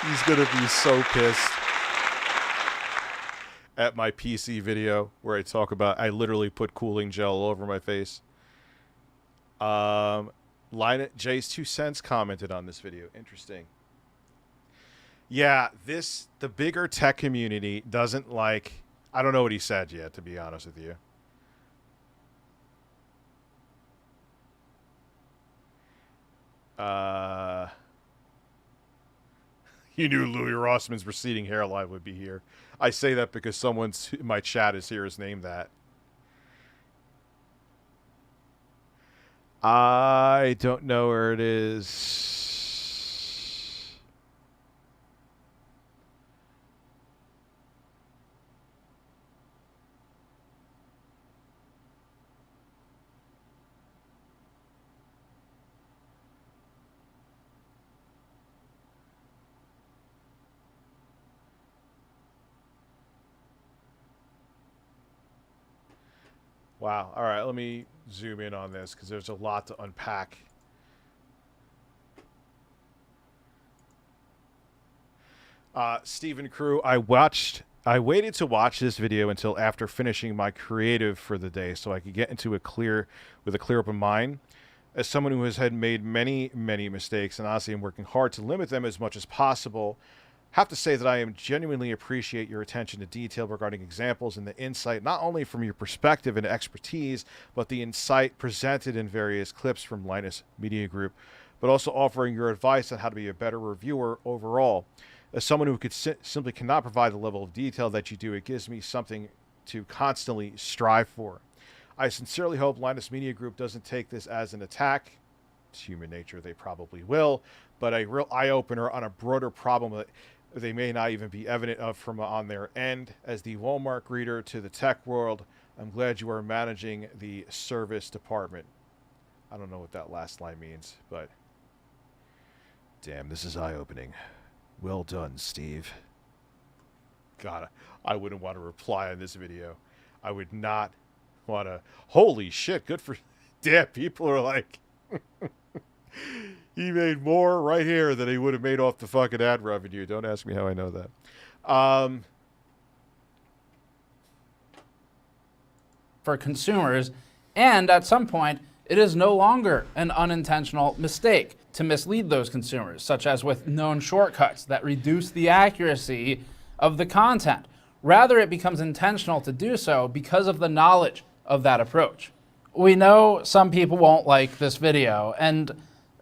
He's going to be so pissed at my PC video where I talk about, I literally put cooling gel all over my face. Linus, Jay's 2 cents commented on this video. Interesting. Yeah, the bigger tech community doesn't like, I don't know what he said yet, to be honest with you. You knew Louis Rossman's receding hairline would be here. I say that because someone in my chat is here is named that. I don't know where it is. Wow. All right, let me zoom in on this because there's a lot to unpack. Stephen Crew, I waited to watch this video until after finishing my creative for the day so I could get into with a clear open mind. As someone who has made many mistakes, and honestly I'm working hard to limit them as much as possible, have to say that I genuinely appreciate your attention to detail regarding examples and the insight, not only from your perspective and expertise, but the insight presented in various clips from Linus Media Group, but also offering your advice on how to be a better reviewer overall. As someone who simply cannot provide the level of detail that you do, it gives me something to constantly strive for. I sincerely hope Linus Media Group doesn't take this as an attack. It's human nature, they probably will, but a real eye-opener on a broader problem that they may not even be evident of from on their end. As the Walmart greeter to the tech world, I'm glad you are managing the service department. I don't know what that last line means, but damn, this is eye-opening. Well done, Steve. God, I wouldn't want to reply on this video. I would not want to. Holy shit, good for. Damn, people are like. He made more right here than he would have made off the fucking ad revenue. Don't ask me how I know that. For consumers, and at some point, it is no longer an unintentional mistake to mislead those consumers, such as with known shortcuts that reduce the accuracy of the content. Rather, it becomes intentional to do so because of the knowledge of that approach. We know some people won't like this video, and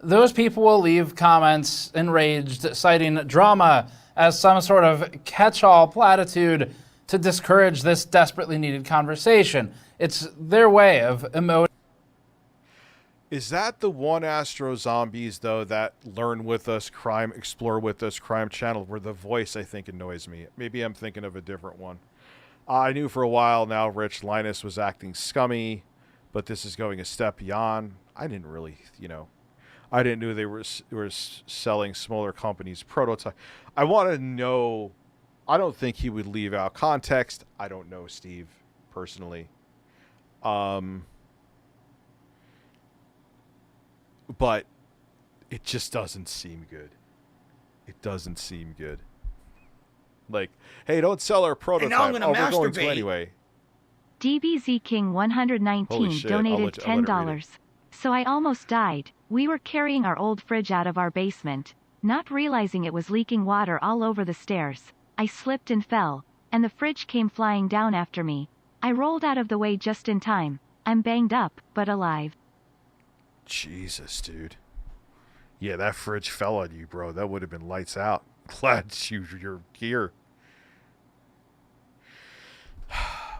those people will leave comments enraged, citing drama as some sort of catch-all platitude to discourage this desperately needed conversation. It's their way of emoting. Is that the one Astro Zombies, though, that Learn With Us, Crime, Explore With Us, Crime Channel, where the voice, I think, annoys me? Maybe I'm thinking of a different one. I knew for a while now, Rich, Linus was acting scummy, but this is going a step beyond. I didn't really, I didn't know they were selling smaller companies' prototype. I want to know. I don't think he would leave out context. I don't know Steve personally. But it just doesn't seem good. It doesn't seem good. Like, hey, don't sell our prototype. And now I'm gonna we're going to masturbate. anyway. DBZ King 119 Holy shit, donated I'll let it read $10. So I almost died. We were carrying our old fridge out of our basement, not realizing it was leaking water all over the stairs. I slipped and fell, and the fridge came flying down after me. I rolled out of the way just in time. I'm banged up, but alive. Jesus, dude. Yeah, that fridge fell on you, bro. That would have been lights out. Glad you're here.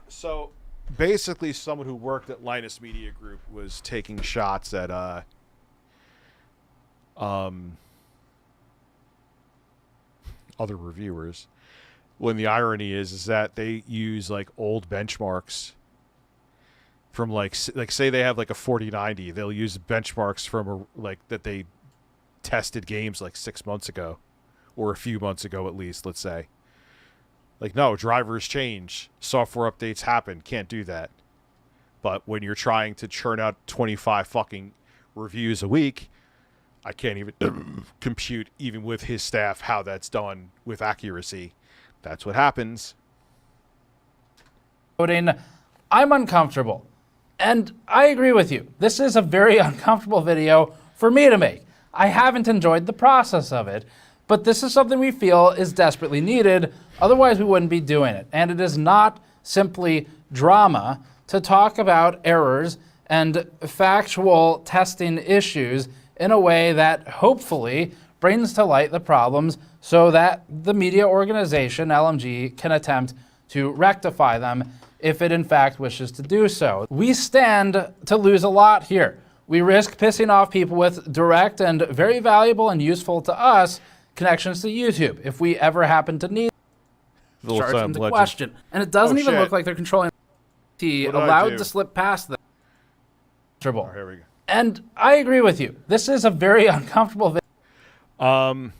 So, basically, someone who worked at Linus Media Group was taking shots at other reviewers. When the irony is that they use like old benchmarks from like say they have like a 4090, they'll use benchmarks from that they tested games like 6 months ago, or a few months ago at least. Let's say, like, no, drivers change, software updates happen, can't do that. But when you're trying to churn out 25 fucking reviews a week, I can't even compute, even with his staff, how that's done with accuracy. That's what happens. I'm uncomfortable. And I agree with you. This is a very uncomfortable video for me to make. I haven't enjoyed the process of it, but this is something we feel is desperately needed. Otherwise, we wouldn't be doing it. And it is not simply drama to talk about errors and factual testing issues in a way that hopefully brings to light the problems so that the media organization, LMG, can attempt to rectify them if it in fact wishes to do so. We stand to lose a lot here. We risk pissing off people with direct and very valuable and useful to us connections to YouTube if we ever happen to need charge into question. And it doesn't even look like they're controlling allowed to slip past them. Oh, here we go. And I agree with you. This is a very uncomfortable video.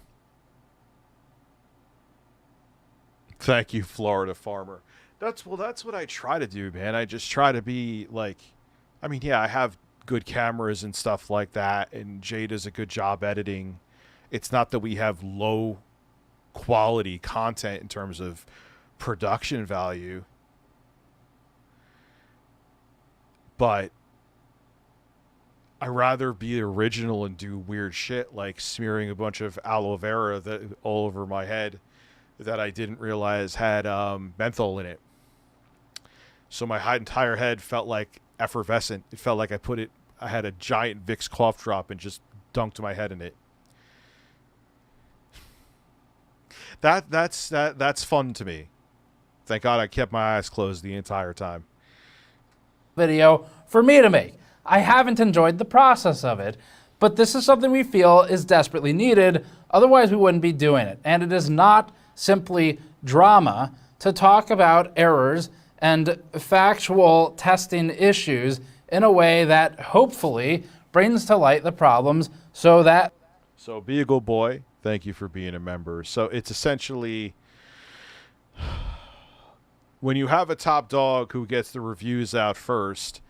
Thank you, Florida Farmer. That's what I try to do, man. I just try to be like, I mean, yeah, I have good cameras and stuff like that, and Jay does a good job editing. It's not that we have low quality content in terms of production value, but I'd rather be original and do weird shit like smearing a bunch of aloe vera all over my head that I didn't realize had menthol in it. So my entire head felt like effervescent. It felt like I had a giant Vicks cough drop and just dunked my head in it. That's fun to me. Thank God I kept my eyes closed the entire time. Video for me to make. I haven't enjoyed the process of it, but this is something we feel is desperately needed. Otherwise, we wouldn't be doing it. And it is not simply drama to talk about errors and factual testing issues in a way that hopefully brings to light the problems so that... So be a good boy. Thank you for being a member. So it's essentially... when you have a top dog who gets the reviews out first,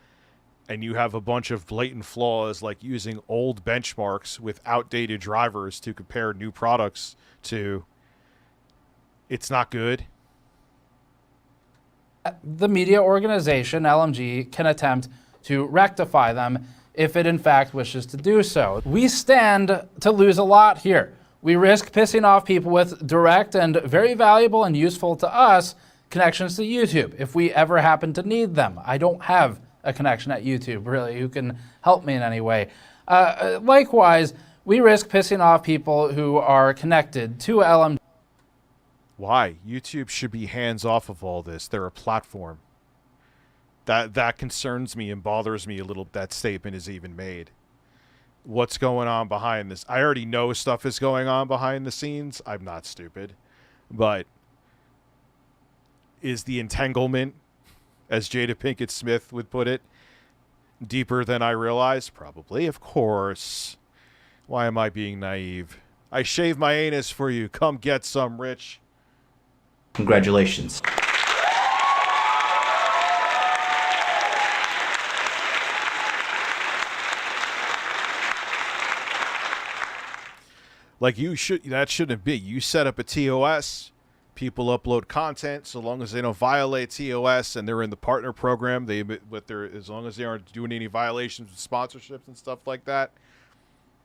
and you have a bunch of blatant flaws like using old benchmarks with outdated drivers to compare new products to, it's not good. The media organization, LMG, can attempt to rectify them if it in fact wishes to do so. We stand to lose a lot here. We risk pissing off people with direct and very valuable and useful to us connections to YouTube if we ever happen to need them. I don't have a connection at YouTube, really, who can help me in any way. Likewise, we risk pissing off people who are connected to LMG. Why? YouTube should be hands off of all this. They're a platform. That concerns me and bothers me a little. That statement is even made. what's going on behind this. I already know stuff is going on behind the scenes. I'm not stupid. But is the entanglement, as Jada Pinkett Smith would put it, deeper than I realized? Probably, of course. Why am I being naive? I shave my anus for you. Come get some, Rich. Congratulations. Like that shouldn't be. You set up a TOS, people upload content, so long as they don't violate TOS and they're in the partner program, as long as they aren't doing any violations with sponsorships and stuff like that,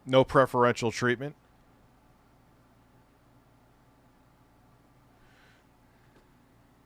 no preferential treatment.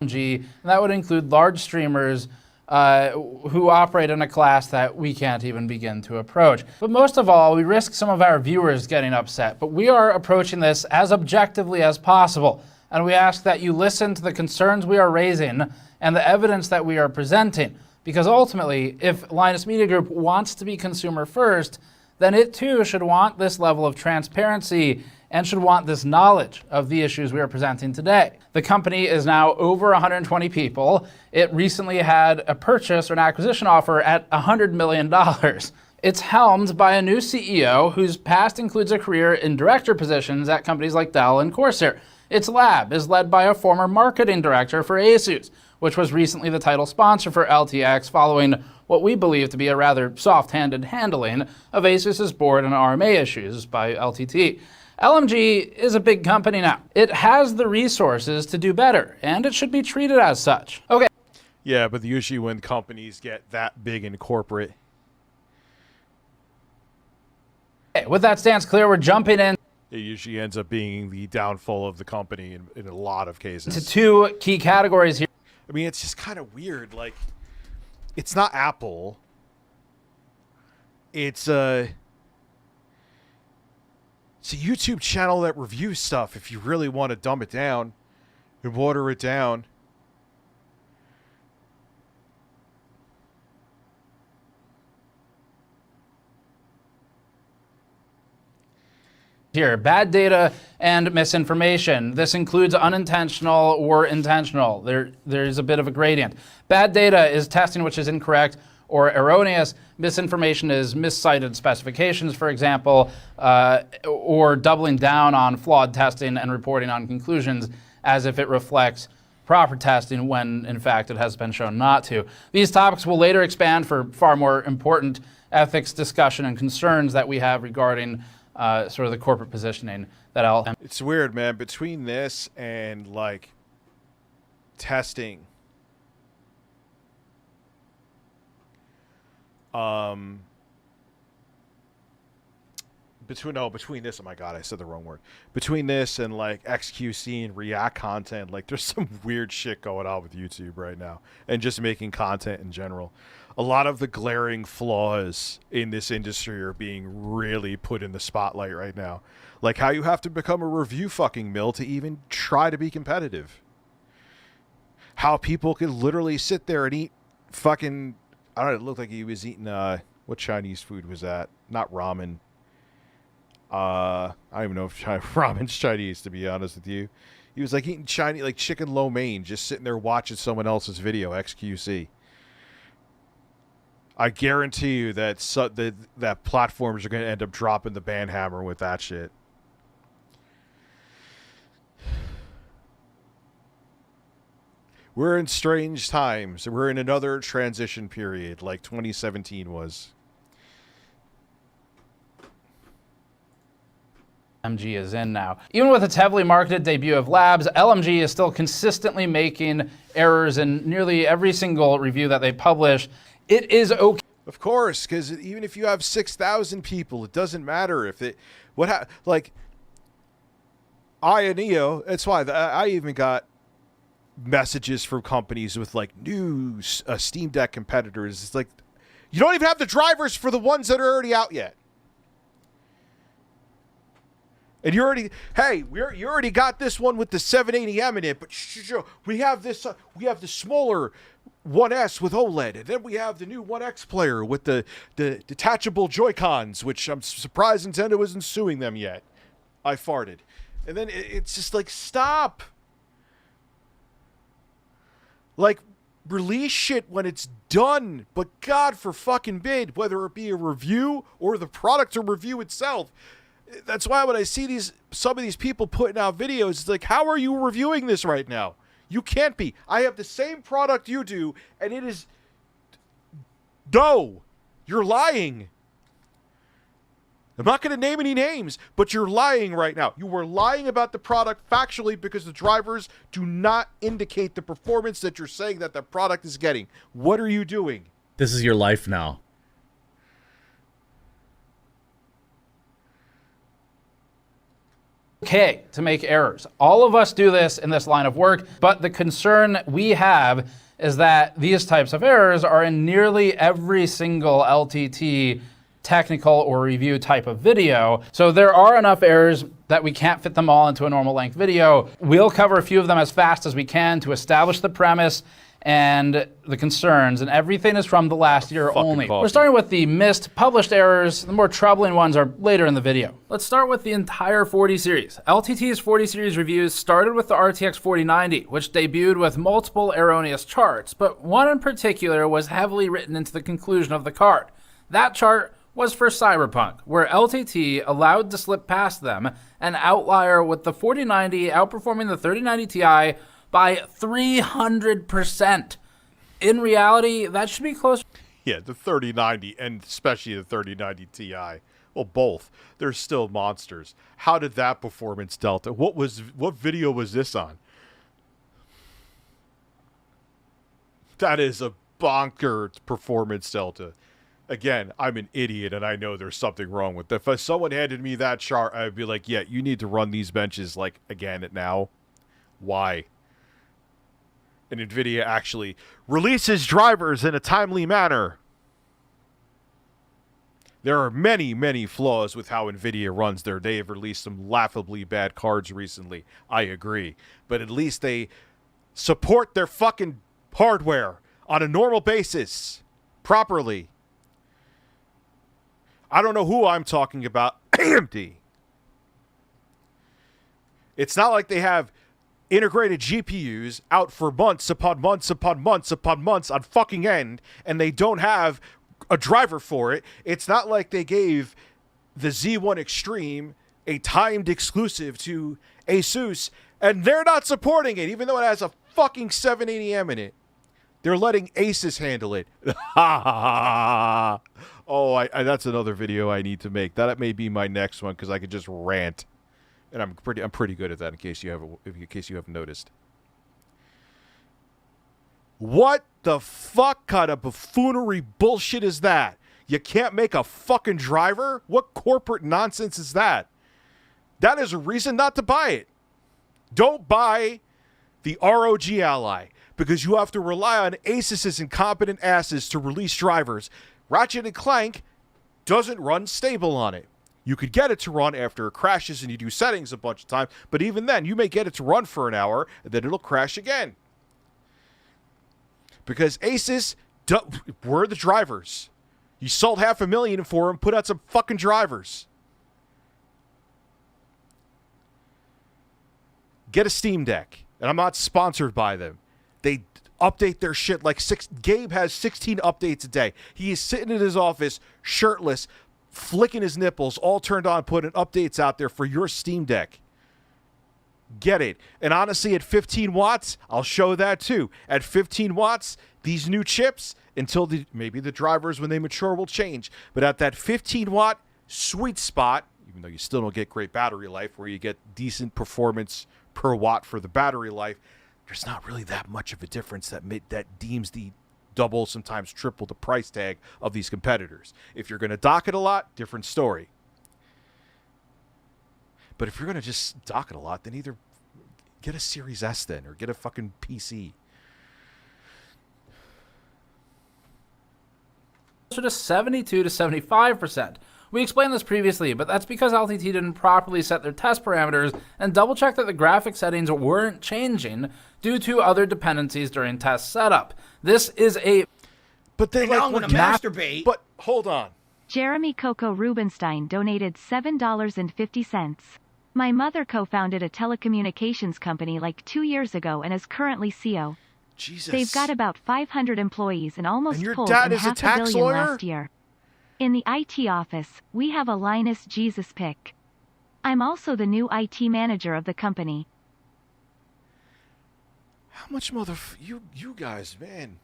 And that would include large streamers who operate in a class that we can't even begin to approach. But most of all, we risk some of our viewers getting upset, but we are approaching this as objectively as possible. And we ask that you listen to the concerns we are raising and the evidence that we are presenting. Because ultimately, if Linus Media Group wants to be consumer first, then it too should want this level of transparency and should want this knowledge of the issues we are presenting today. The company is now over 120 people. It recently had a purchase or an acquisition offer at $100 million. It's helmed by a new CEO whose past includes a career in director positions at companies like Dell and Corsair. Its lab is led by a former marketing director for Asus, which was recently the title sponsor for LTX following what we believe to be a rather soft-handed handling of Asus's board and RMA issues by LTT. LMG is a big company now. It has the resources to do better, and it should be treated as such. Okay. Yeah, but usually when companies get that big in corporate. Okay, with that stance clear, we're jumping in. It usually ends up being the downfall of the company in a lot of cases. To two key categories here. I mean, it's just kind of weird. Like, it's not Apple. It's a YouTube channel that reviews stuff if you really want to dumb it down and water it down. Here, bad data and misinformation. This includes unintentional or intentional. There's a bit of a gradient. Bad data is testing which is incorrect or erroneous. Misinformation is miscited specifications, for example, or doubling down on flawed testing and reporting on conclusions as if it reflects proper testing when, in fact, it has been shown not to. These topics will later expand for far more important ethics discussion and concerns that we have regarding sort of the corporate positioning that It's weird, man. Between this and, like, testing, between this, oh my god, I said the wrong word. Between this and, like, XQC and React content, like, there's some weird shit going on with YouTube right now. And just making content in general. A lot of the glaring flaws in this industry are being really put in the spotlight right now. Like how you have to become a review fucking mill to even try to be competitive. How people can literally sit there and eat fucking, I don't know, it looked like he was eating, what Chinese food was that? Not ramen. I don't even know if ramen's Chinese, to be honest with you. He was like eating Chinese, like chicken lo mein, just sitting there watching someone else's video, XQC. I guarantee you that that platforms are going to end up dropping the ban hammer with that shit. We're in strange times. We're in another transition period like 2017 was. LMG is in now. Even with its heavily marketed debut of Labs, LMG is still consistently making errors in nearly every single review that they publish. It is okay. Of course, because even if you have 6,000 people, it doesn't matter if it... like, INEO, that's why I even got messages from companies with, like, new Steam Deck competitors. It's like, you don't even have the drivers for the ones that are already out yet. And you already, hey, you already got this one with the 780M in it, but we have this, we have the smaller 1S with OLED, and then we have the new 1X player with the detachable Joy-Cons, which I'm surprised Nintendo isn't suing them yet. I farted. And then it's just like, stop. Like, release shit when it's done, but God for fucking bid, whether it be a review or the product or review itself. That's why when I see some of these people putting out videos, it's like, how are you reviewing this right now? You can't be. I have the same product you do, and it is... No! You're lying. I'm not going to name any names, but you're lying right now. You were lying about the product factually because the drivers do not indicate the performance that you're saying that the product is getting. What are you doing? This is your life now. Okay to make errors. All of us do this in this line of work, but the concern we have is that these types of errors are in nearly every single LTT technical or review type of video. So there are enough errors that we can't fit them all into a normal length video. We'll cover a few of them as fast as we can to establish the premise and the concerns, and everything is from the last year only. We're starting with the missed published errors. The more troubling ones are later in the video. Let's start with the entire 40 series. LTT's 40 series reviews started with the RTX 4090, which debuted with multiple erroneous charts, but one in particular was heavily written into the conclusion of the card. That chart was for Cyberpunk, where LTT allowed to slip past them, an outlier with the 4090 outperforming the 3090 Ti by 300%. In reality, that should be close. Yeah, the 3090 and especially the 3090 Ti. Well, both. They're still monsters. How did that performance delta? What video was this on? That is a bonkers performance delta. Again, I'm an idiot and I know there's something wrong with that. If someone handed me that chart, I'd be like, yeah, you need to run these benches like again now. Why? And NVIDIA actually releases drivers in a timely manner. There are many, many flaws with how NVIDIA runs there. They have released some laughably bad cards recently. I agree. But at least they support their fucking hardware on a normal basis. Properly. I don't know who I'm talking about. AMD. It's not like they have integrated GPUs out for months upon months upon months upon months on fucking end, and they don't have a driver for it. It's not like they gave the Z1 Extreme a timed exclusive to Asus, and they're not supporting it, even though it has a fucking 780M in it. They're letting Asus handle it. Oh, that's another video I need to make. That may be my next one because I could just rant. And I'm pretty good at that in case you haven't noticed. What the fuck kind of buffoonery bullshit is that? You can't make a fucking driver? What corporate nonsense is that? That is a reason not to buy it. Don't buy the ROG Ally because you have to rely on Asus's incompetent asses to release drivers. Ratchet & Clank doesn't run stable on it. You could get it to run after it crashes and you do settings a bunch of times, but even then, you may get it to run for an hour, and then it'll crash again. Because Asus, were the drivers. You sold $500,000 for them, put out some fucking drivers. Get a Steam Deck, and I'm not sponsored by them. They update their shit like Gabe has 16 updates a day. He is sitting in his office, shirtless, flicking his nipples, all turned on, putting updates out there for your Steam Deck. Get it. And honestly, at 15 watts, I'll show that too. At 15 watts, these new chips, until maybe the drivers, when they mature, will change. But at that 15 watt sweet spot, even though you still don't get great battery life, where you get decent performance per watt for the battery life, there's not really that much of a difference that deems the double, sometimes triple the price tag of these competitors. If you're going to dock it a lot, different story. But if you're going to just dock it a lot, then either get a Series S then, or get a fucking PC. To 72 to 75%. We explained this previously, but that's because LTT didn't properly set their test parameters and double-check that the graphic settings weren't changing due to other dependencies during test setup. This is a... But they now I'm gonna masturbate. But hold on. Jeremy Coco Rubenstein donated $7.50. My mother co-founded a telecommunications company like 2 years ago and is currently CEO. Jesus. They've got about 500 employees and almost your pulled dad in is a half tax $1 billion lawyer? last year. In the IT office, we have a Linus Jesus pick. I'm also the new IT manager of the company. How much you guys, man.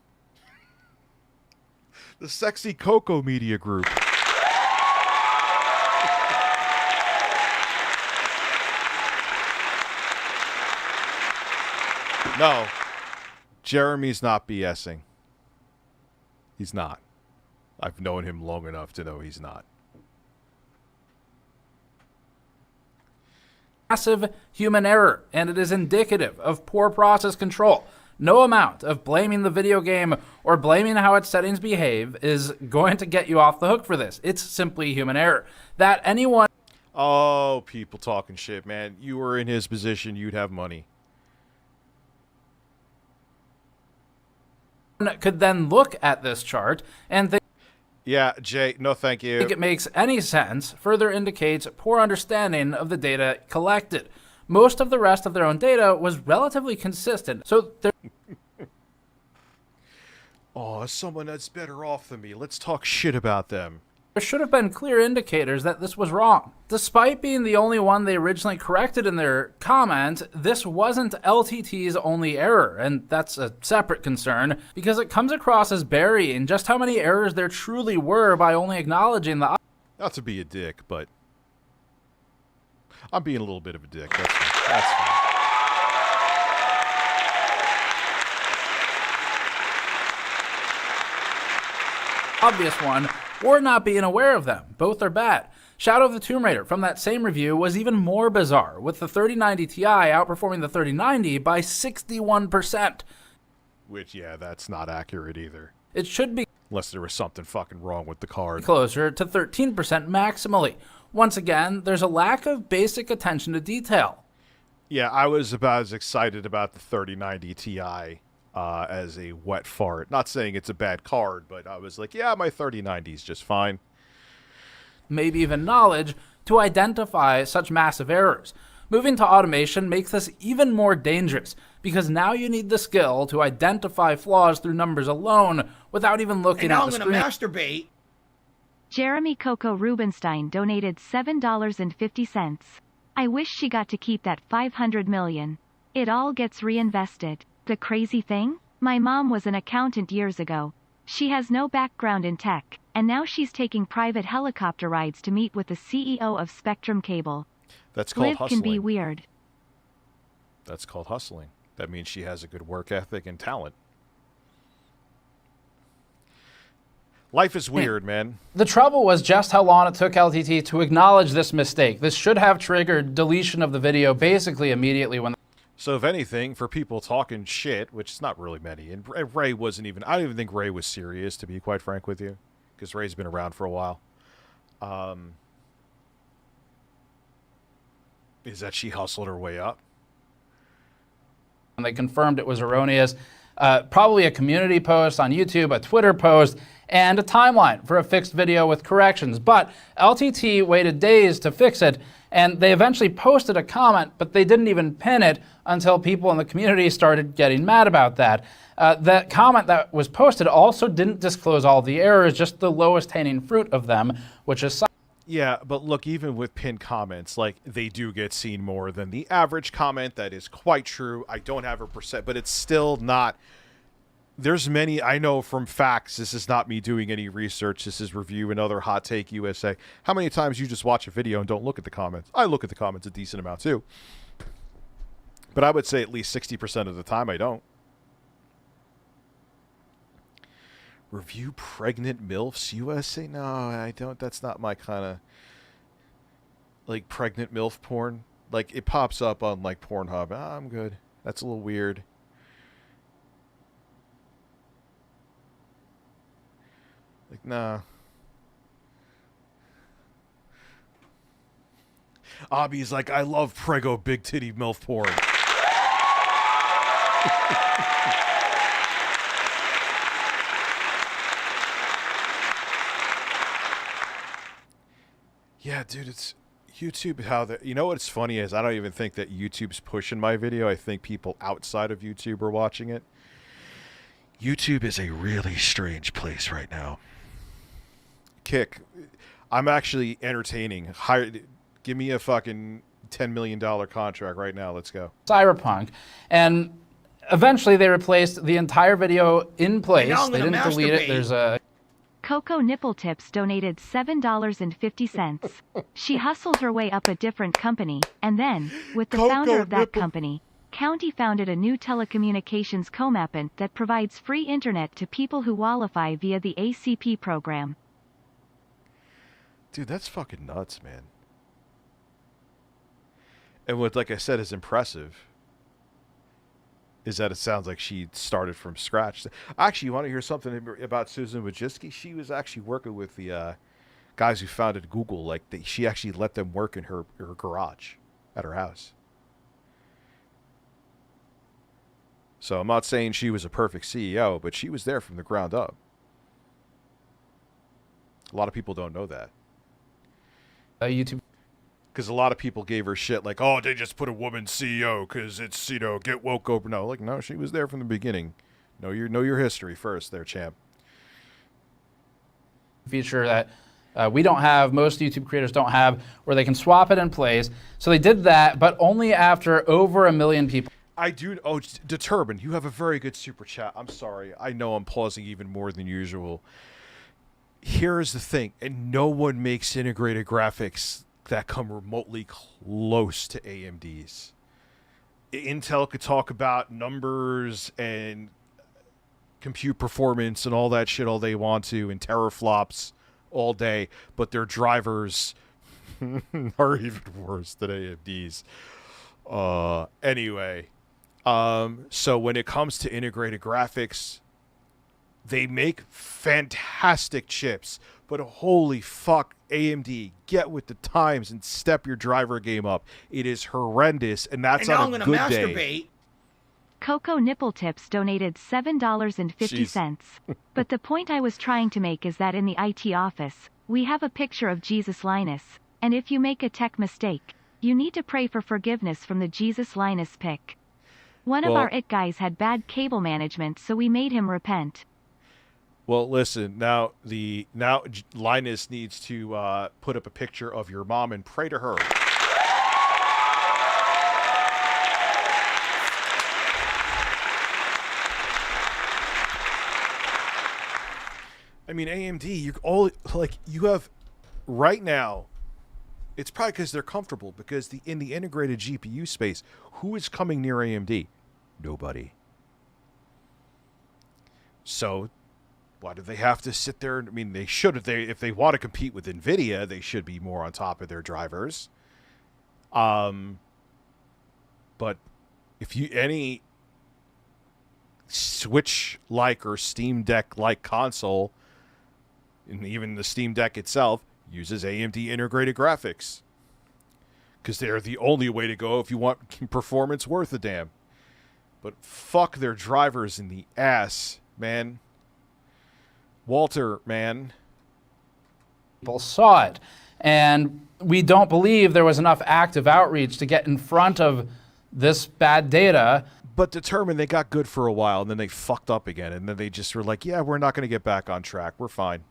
The Sexy Coco Media Group. No. Jeremy's not BSing. He's not. I've known him long enough to know he's not. Massive human error, and it is indicative of poor process control. No amount of blaming the video game or blaming how its settings behave is going to get you off the hook for this. It's simply human error. That anyone... Oh, people talking shit, man. You were in his position, you'd have money. Could then look at this chart and think... Yeah, Jay, no thank you. Think it makes any sense further indicates poor understanding of the data collected. Most of the rest of their own data was relatively consistent, so there... Oh, someone that's better off than me. Let's talk shit about them. There should have been clear indicators that this was wrong. Despite being the only one they originally corrected in their comment, this wasn't LTT's only error, and that's a separate concern, because it comes across as burying just how many errors there truly were by only acknowledging the... Not to be a dick, but I'm being a little bit of a dick. That's fine. That's fine. Obvious one, or not being aware of them. Both are bad. Shadow of the Tomb Raider from that same review was even more bizarre, with the 3090 Ti outperforming the 3090 by 61%. Which, yeah, that's not accurate either. It should be... Unless there was something fucking wrong with the card. Closer to 13% maximally. Once again, there's a lack of basic attention to detail. Yeah, I was about as excited about the 3090 Ti as a wet fart. Not saying it's a bad card, but I was like, yeah, my 3090 is just fine. Maybe even knowledge to identify such massive errors. Moving to automation makes this even more dangerous, because now you need the skill to identify flaws through numbers alone without even looking at the screen. And now I'm gonna masturbate. Jeremy Coco Rubenstein donated $7.50. I wish she got to keep that $500 million. It all gets reinvested. The crazy thing? My mom was an accountant years ago. She has no background in tech, and now she's taking private helicopter rides to meet with the CEO of Spectrum Cable. That's called Live hustling. can be weird. That's called hustling. That means she has a good work ethic and talent. Life is weird, man. The trouble was just how long it took LTT to acknowledge this mistake. This should have triggered deletion of the video basically immediately when... So if anything, for people talking shit, which is not really many, and Ray wasn't even... I don't even think Ray was serious, to be quite frank with you, because Ray's been around for a while. Is that she hustled her way up? And they confirmed it was erroneous. Probably a community post on YouTube, a Twitter post, and a timeline for a fixed video with corrections. But LTT waited days to fix it, and they eventually posted a comment, but they didn't even pin it until people in the community started getting mad about that. That comment that was posted also didn't disclose all the errors, just the lowest hanging fruit of them, which is... Yeah, but look, even with pinned comments, like, they do get seen more than the average comment. That is quite true. I don't have a percent, but it's still not... There's many, I know from facts, this is not me doing any research, this is Review and other Hot Take USA. How many times you just watch a video and don't look at the comments? I look at the comments a decent amount too. But I would say at least 60% of the time I don't. Review Pregnant MILFs USA? No, I don't. That's not my kind of, like, pregnant MILF porn. Like, it pops up on, like, Pornhub. I'm good. That's a little weird. Like, nah. Abby's like, I love Prego big titty MILF porn. Yeah, dude, it's YouTube. You know what's funny is I don't even think that YouTube's pushing my video. I think people outside of YouTube are watching it. YouTube is a really strange place right now. Kick, I'm actually entertaining. Give me a fucking $10 million contract right now. Let's go. Cyberpunk, and eventually they replaced the entire video in place. They didn't delete it. There's a Coco Nipple Tips donated $7.50. She hustled her way up a different company, and then, with the founder of that company, County founded a new telecommunications comapant that provides free internet to people who qualify via the ACP program. Dude, that's fucking nuts, man. And what, like I said, is impressive is that it sounds like she started from scratch. Actually, you want to hear something about Susan Wojcicki? She was actually working with the guys who founded Google. Like, she actually let them work in her garage at her house. So I'm not saying she was a perfect CEO, but she was there from the ground up. A lot of people don't know that. YouTube. Because a lot of people gave her shit like, oh, they just put a woman CEO because it's, you know, get woke over. No, like, no, she was there from the beginning. Know your history first there, champ. Feature that we don't have, most YouTube creators don't have, where they can swap it in place. So they did that, but only after over 1 million people. I do. Oh, Determined, you have a very good super chat. I'm sorry. I know I'm pausing even more than usual. Here is the thing, and no one makes integrated graphics that come remotely close to AMD's. Intel could talk about numbers and compute performance and all that shit all they want to, and teraflops all day, but their drivers are even worse than AMD's. Anyway, so when it comes to integrated graphics, they make fantastic chips, but holy fuck, AMD, get with the times and step your driver game up. It is horrendous, and that's on a good day. Coco Nipple Tips donated $7.50. But the point I was trying to make is that in the IT office, we have a picture of Jesus Linus, and if you make a tech mistake, you need to pray for forgiveness from the Jesus Linus pic. One of our IT guys had bad cable management, so we made him repent. Well, listen, now Linus needs to put up a picture of your mom and pray to her. I mean, AMD, you have right now, it's probably because they're comfortable, because in the integrated GPU space, who is coming near AMD? Nobody. So why do they have to sit there? I mean, they should, if they want to compete with NVIDIA, they should be more on top of their drivers. But if any Switch-like or Steam Deck-like console, and even the Steam Deck itself, uses AMD integrated graphics. Because they're the only way to go if you want performance worth a damn. But fuck their drivers in the ass, man. Walter, man. People saw it. And we don't believe there was enough active outreach to get in front of this bad data. But Determined, they got good for a while, and then they fucked up again. And then they just were like, yeah, we're not going to get back on track. We're fine.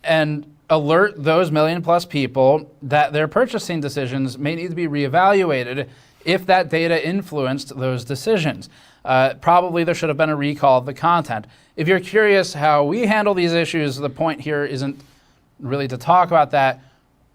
And alert those million-plus people that their purchasing decisions may need to be reevaluated if that data influenced those decisions. Probably there should have been a recall of the content. If you're curious how we handle these issues, the point here isn't really to talk about that.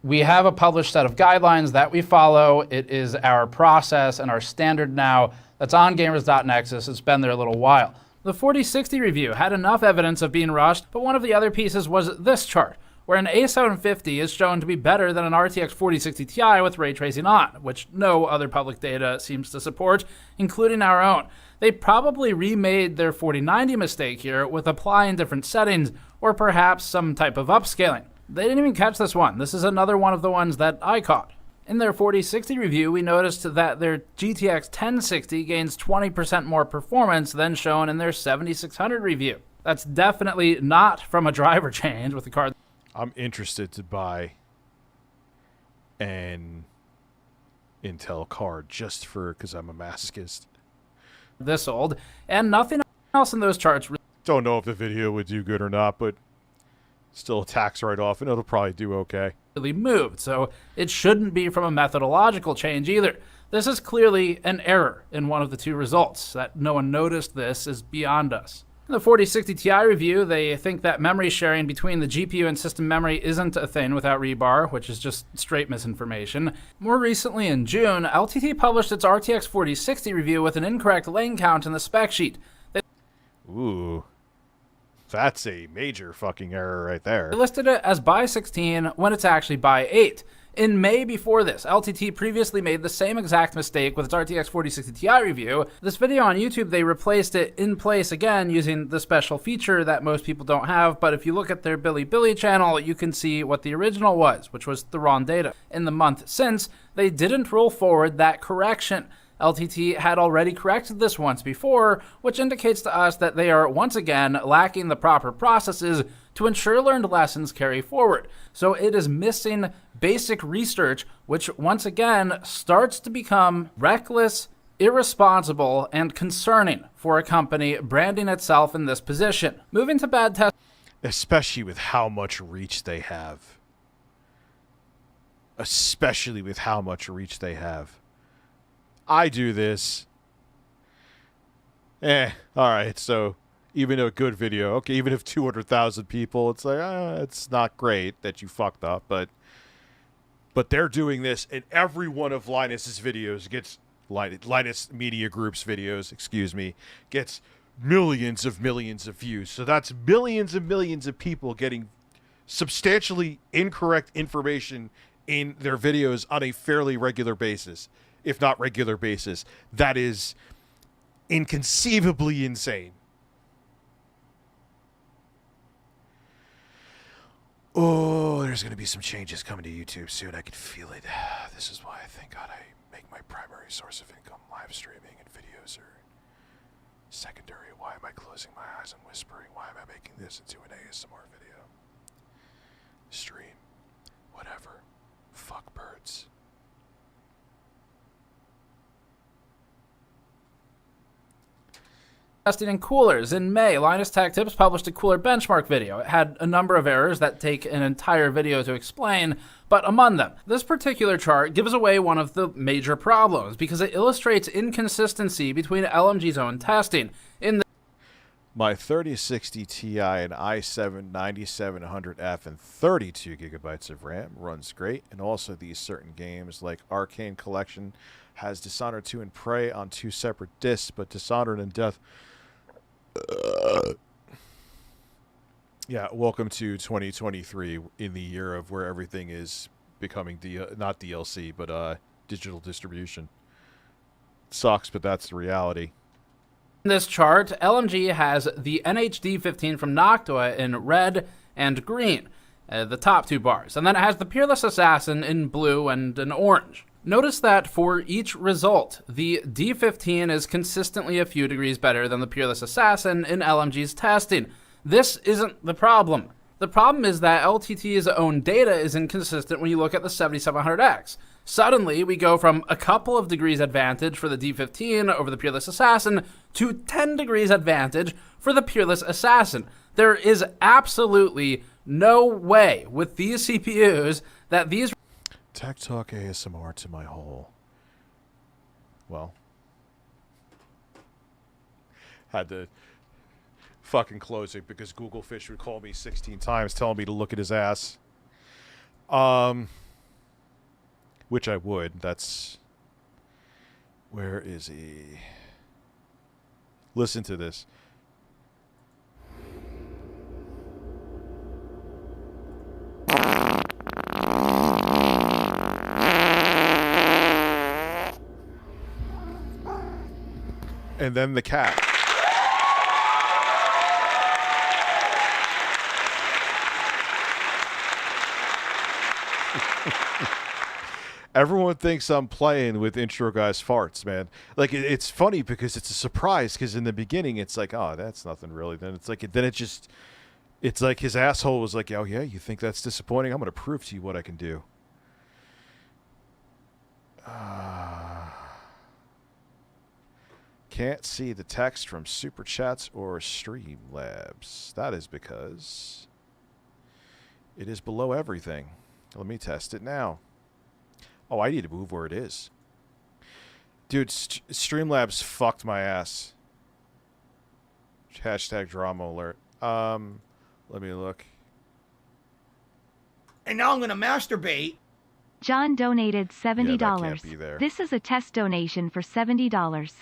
We have a published set of guidelines that we follow. It is our process and our standard now. That's on gamers.nexus. It's been there a little while. The 4060 review had enough evidence of being rushed, but one of the other pieces was this chart, where an A750 is shown to be better than an RTX 4060 Ti with ray tracing on, which no other public data seems to support, including our own. They probably remade their 4090 mistake here with applying different settings, or perhaps some type of upscaling. They didn't even catch this one. This is another one of the ones that I caught. In their 4060 review, we noticed that their GTX 1060 gains 20% more performance than shown in their 7600 review. That's definitely not from a driver change with the card. I'm interested to buy an Intel card just because I'm a masochist. This old, and nothing else in those charts. Don't know if the video would do good or not, but still a tax write-off, and it'll probably do okay. Really moved, so it shouldn't be from a methodological change either. This is clearly an error in one of the two results. That no one noticed this is beyond us. In the 4060 Ti review, they think that memory sharing between the GPU and system memory isn't a thing without rebar, which is just straight misinformation. More recently in June, LTT published its RTX 4060 review with an incorrect lane count in the spec sheet. Ooh. That's a major fucking error right there. They listed it as by 16 when it's actually by 8. In May before this, LTT previously made the same exact mistake with its RTX 4060 Ti review. This video on YouTube, they replaced it in place again using the special feature that most people don't have, but if you look at their Billy channel, you can see what the original was, which was the wrong data. In the month since, they didn't roll forward that correction. LTT had already corrected this once before, which indicates to us that they are once again lacking the proper processes to ensure learned lessons carry forward. So it is missing basic research, which once again starts to become reckless, irresponsible, and concerning for a company branding itself in this position. Moving to bad test. Especially with how much reach they have. I do this. Alright, so even a good video, okay, even if 200,000 people, it's like, it's not great that you fucked up, but they're doing this, and every one of Linus's videos gets, Linus Media Group's videos, gets millions of views. So that's millions and millions of people getting substantially incorrect information in their videos on a fairly regular basis. If not regular basis. That is inconceivably insane. Oh, there's going to be some changes coming to YouTube soon. I can feel it. This is why I thank God I make my primary source of income live streaming, and videos are secondary. Why am I closing my eyes and whispering? Why am I making this into an ASMR video? Stream. Whatever. Fuck birds. Testing in coolers. In May, Linus Tech Tips published a cooler benchmark video. It had a number of errors that take an entire video to explain, but among them, this particular chart gives away one of the major problems because it illustrates inconsistency between LMG's own testing. My 3060 Ti and i7-9700F and 32 gigabytes of RAM runs great, and also these certain games like Arcane Collection has Dishonored 2 and Prey on 2 separate discs, but Dishonored and Death... Yeah, welcome to 2023 in the year of where everything is becoming not DLC, but digital distribution. Sucks, but that's the reality. In this chart, LMG has the NHD15 from Noctua in red and green, the top two bars, and then it has the Peerless Assassin in blue and an orange. Notice that for each result, the D15 is consistently a few degrees better than the Peerless Assassin in LMG's testing. This isn't the problem. The problem is that LTT's own data is inconsistent when you look at the 7700X. Suddenly, we go from a couple of degrees advantage for the D15 over the Peerless Assassin to 10 degrees advantage for the Peerless Assassin. There is absolutely no way with these CPUs that these... Tech Talk ASMR to my hole. Well, had to fucking close it because Google Fish would call me 16 times telling me to look at his ass. Which I would. That's... Where is he? Listen to this. And then the cat. Everyone thinks I'm playing with intro guys' farts, man. Like, it's funny because it's a surprise, because in the beginning, it's like, oh, that's nothing really. Then it's like, it's like his asshole was like, oh, yeah, you think that's disappointing? I'm going to prove to you what I can do. Can't see the text from Super Chats or Streamlabs. That is because it is below everything. Let me test it now. Oh, I need to move where it is. Dude, Streamlabs fucked my ass. Hashtag drama alert. Let me look. And now I'm going to masturbate. John donated $70. Yeah, that can't be there. This is a test donation for $70.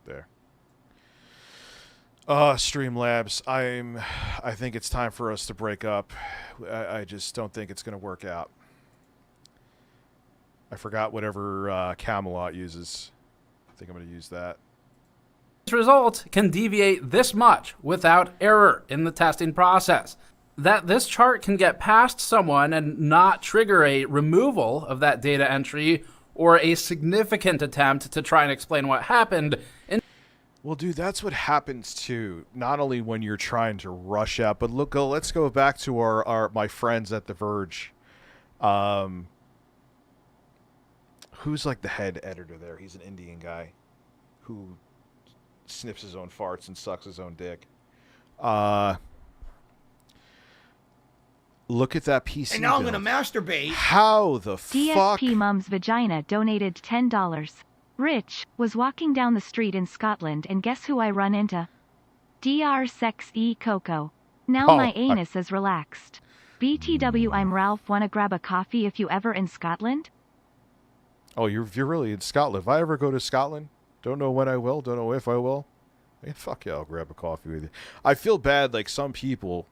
There. Streamlabs, I think it's time for us to break up. I just don't think it's going to work out. I forgot whatever Camelot uses. I think I'm going to use that. This result can deviate this much without error in the testing process. That this chart can get past someone and not trigger a removal of that data entry or a significant attempt to try and explain what happened. Well, dude, that's what happens too. Not only when you're trying to rush out, but look, let's go back to our my friends at The Verge. Who's like the head editor there? He's an Indian guy who sniffs his own farts and sucks his own dick. Look at that PC. And now build. I'm going to masturbate. How the fuck? DSP Mum's Vagina donated $10. Rich was walking down the street in Scotland, and guess who I run into? Dr. Sex E Coco. Now my anus is relaxed. BTW, I'm Ralph. Wanna grab a coffee if you ever in Scotland? Oh, you're really in Scotland. If I ever go to Scotland, don't know when I will, don't know if I will. Man, fuck yeah, I'll grab a coffee with you. I feel bad, like some people,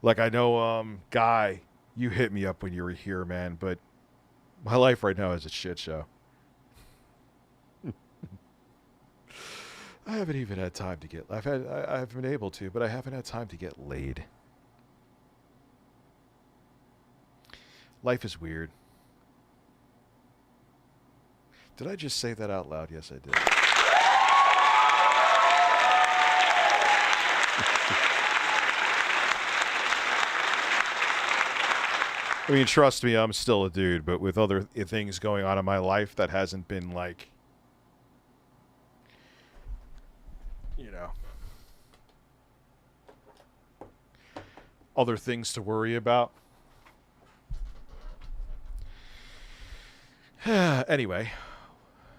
like I know, Guy, you hit me up when you were here, man, but my life right now is a shit show. I haven't even had time to get. I've been able to, but I haven't had time to get laid. Life is weird. Did I just say that out loud? Yes, I did. I mean, trust me, I'm still a dude, but with other things going on in my life, that hasn't been like, you know, other things to worry about. Anyway,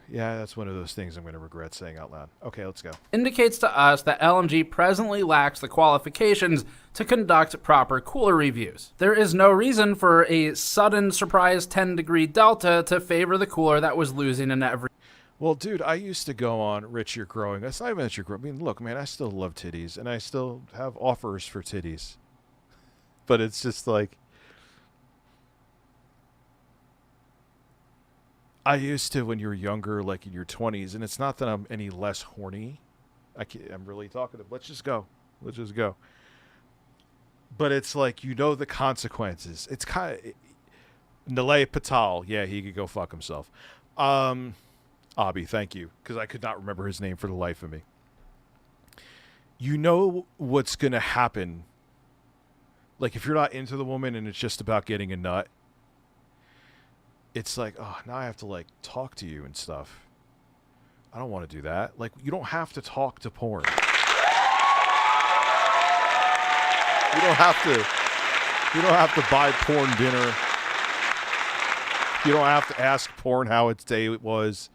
yeah, that's one of those things I'm going to regret saying out loud. Okay, let's go. Indicates to us that LMG presently lacks the qualifications to conduct proper cooler reviews. There is no reason for a sudden surprise 10-degree delta to favor the cooler that was losing in every... Well, dude, I used to go on Rich, You're Growing. That's not even that you're growing. I mean, look, man, I still love titties, and I still have offers for titties. But it's just like... I used to when you were younger, like in your 20s, and it's not that I'm any less horny. I'm really talkative. Let's just go. Let's just go. But it's like, you know the consequences. It's kind of... Nilay Patel. Yeah, he could go fuck himself. Abhi, thank you, because I could not remember his name for the life of me. You know what's going to happen. Like, if you're not into the woman and it's just about getting a nut, it's like, oh, now I have to, like, talk to you and stuff. I don't want to do that. Like, you don't have to talk to porn. You don't have to buy porn dinner. You don't have to ask porn how its day was.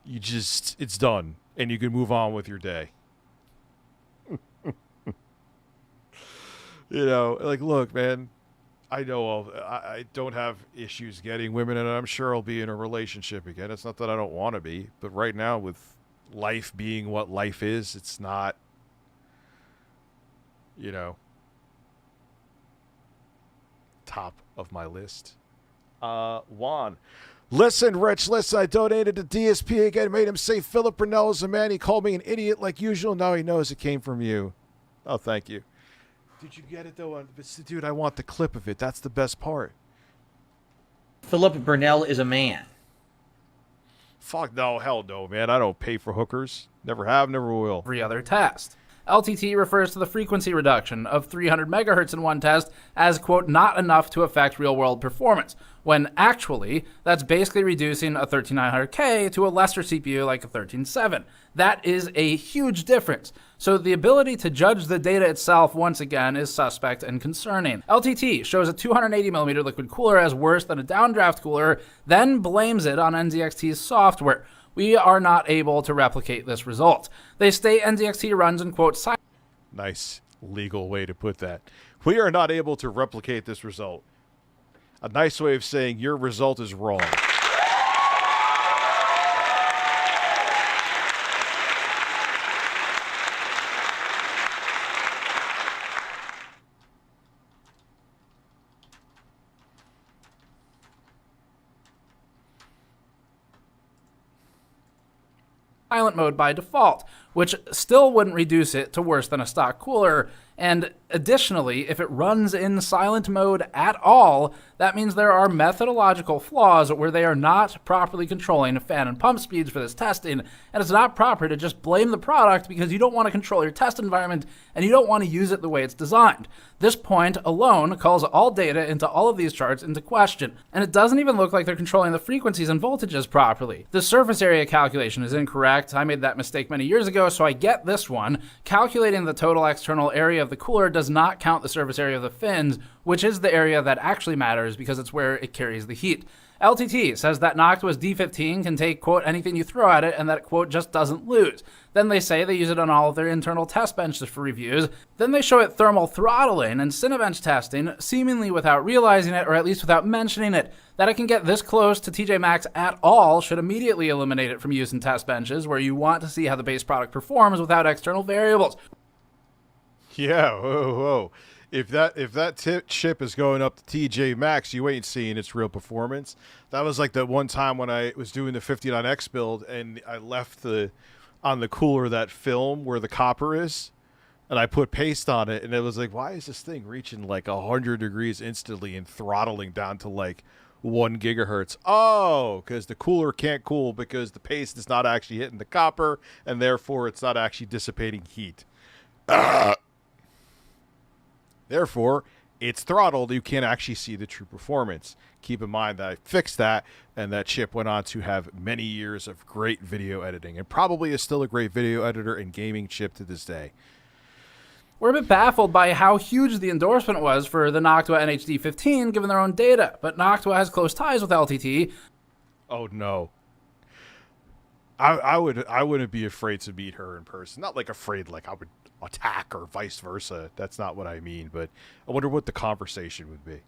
You just, it's done. And you can move on with your day. You know, like, look, man, I know I don't have issues getting women, and I'm sure I'll be in a relationship again. It's not that I don't want to be, but right now, with life being what life is, it's not, you know, top of my list. Juan. Listen, Rich, listen, I donated to DSP again, made him say Philip Burnell is a man. He called me an idiot like usual. Now he knows it came from you. Oh, thank you. Did you get it, though? Dude, I want the clip of it. That's the best part. Philip Burnell is a man. Fuck no, hell no, man. I don't pay for hookers. Never have, never will. Every other test. LTT refers to the frequency reduction of 300 megahertz in one test as, quote, not enough to affect real-world performance, when actually, that's basically reducing a 13900K to a lesser CPU like a 137. That is a huge difference. So the ability to judge the data itself, once again, is suspect and concerning. LTT shows a 280mm liquid cooler as worse than a downdraft cooler, then blames it on NZXT's software. We are not able to replicate this result. They state NZXT runs in, quote, nice legal way to put that. We are not able to replicate this result. A nice way of saying your result is wrong. silent mode by default, which still wouldn't reduce it to worse than a stock cooler. And additionally, if it runs in silent mode at all, that means there are methodological flaws where they are not properly controlling fan and pump speeds for this testing, and it's not proper to just blame the product because you don't want to control your test environment and you don't want to use it the way it's designed. This point alone calls all data into all of these charts into question, and it doesn't even look like they're controlling the frequencies and voltages properly. The surface area calculation is incorrect. I made that mistake many years ago, so I get this one. Calculating the total external area of the cooler does not count the surface area of the fins, which is the area that actually matters because it's where it carries the heat. LTT says that Noctua's D15 can take, quote, anything you throw at it and that, quote, just doesn't lose. Then they say they use it on all of their internal test benches for reviews. Then they show it thermal throttling and Cinebench testing, seemingly without realizing it, or at least without mentioning it. That it can get this close to TJ Maxx at all should immediately eliminate it from use in test benches where you want to see how the base product performs without external variables. Yeah, whoa. If that chip is going up to TJ Maxx, you ain't seeing its real performance. That was like that one time when I was doing the 59X build and I left on the cooler that film where the copper is, and I put paste on it, and it was like, why is this thing reaching like 100 degrees instantly and throttling down to like 1 gigahertz? Oh, because the cooler can't cool because the paste is not actually hitting the copper, and therefore it's not actually dissipating heat. Therefore, it's throttled. You can't actually see the true performance. Keep in mind that I fixed that, and that chip went on to have many years of great video editing, and probably is still a great video editor and gaming chip to this day. We're a bit baffled by how huge the endorsement was for the Noctua NHD15 given their own data, but Noctua has close ties with LTT. Oh no. I wouldn't be afraid to meet her in person. Not like afraid like I would attack or vice versa. That's not what I mean, but I wonder what the conversation would be.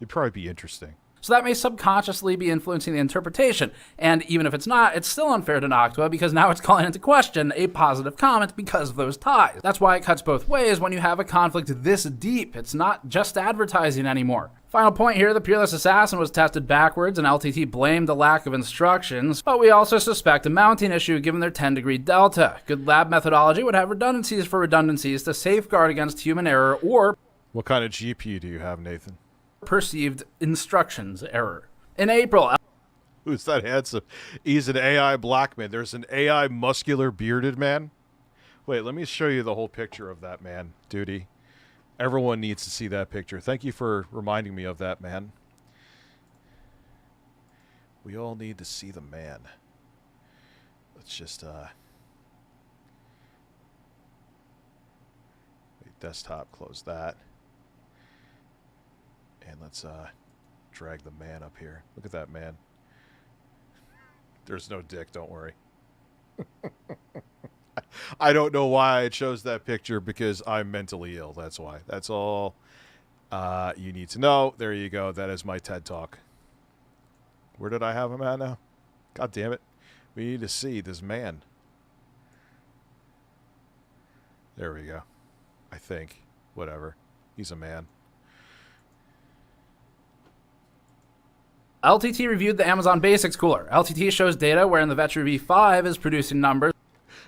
It'd probably be interesting. So that may subconsciously be influencing the interpretation, and even if it's not, it's still unfair to Noctua because now it's calling into question a positive comment because of those ties. That's why it cuts both ways when you have a conflict this deep. It's not just advertising anymore. Final point here, the Peerless Assassin was tested backwards and LTT blamed the lack of instructions, but we also suspect a mounting issue given their 10-degree delta. Good lab methodology would have redundancies for redundancies to safeguard against human error or... What kind of GPU do you have, Nathan? Perceived instructions error. In April... Who's that handsome? He's an AI black man. There's an AI muscular bearded man. Wait, let me show you the whole picture of that man, Duty. Everyone needs to see that picture. Thank you for reminding me of that, man. We all need to see the man. Let's just, wait, desktop, close that. And let's, drag the man up here. Look at that man. There's no dick, don't worry. I don't know why I chose that picture because I'm mentally ill. That's why. That's all you need to know. There you go. That is my TED Talk. Where did I have him at now? God damn it. We need to see this man. There we go. I think. Whatever. He's a man. LTT reviewed the Amazon Basics cooler. LTT shows data wherein the Vetra V5 is producing numbers.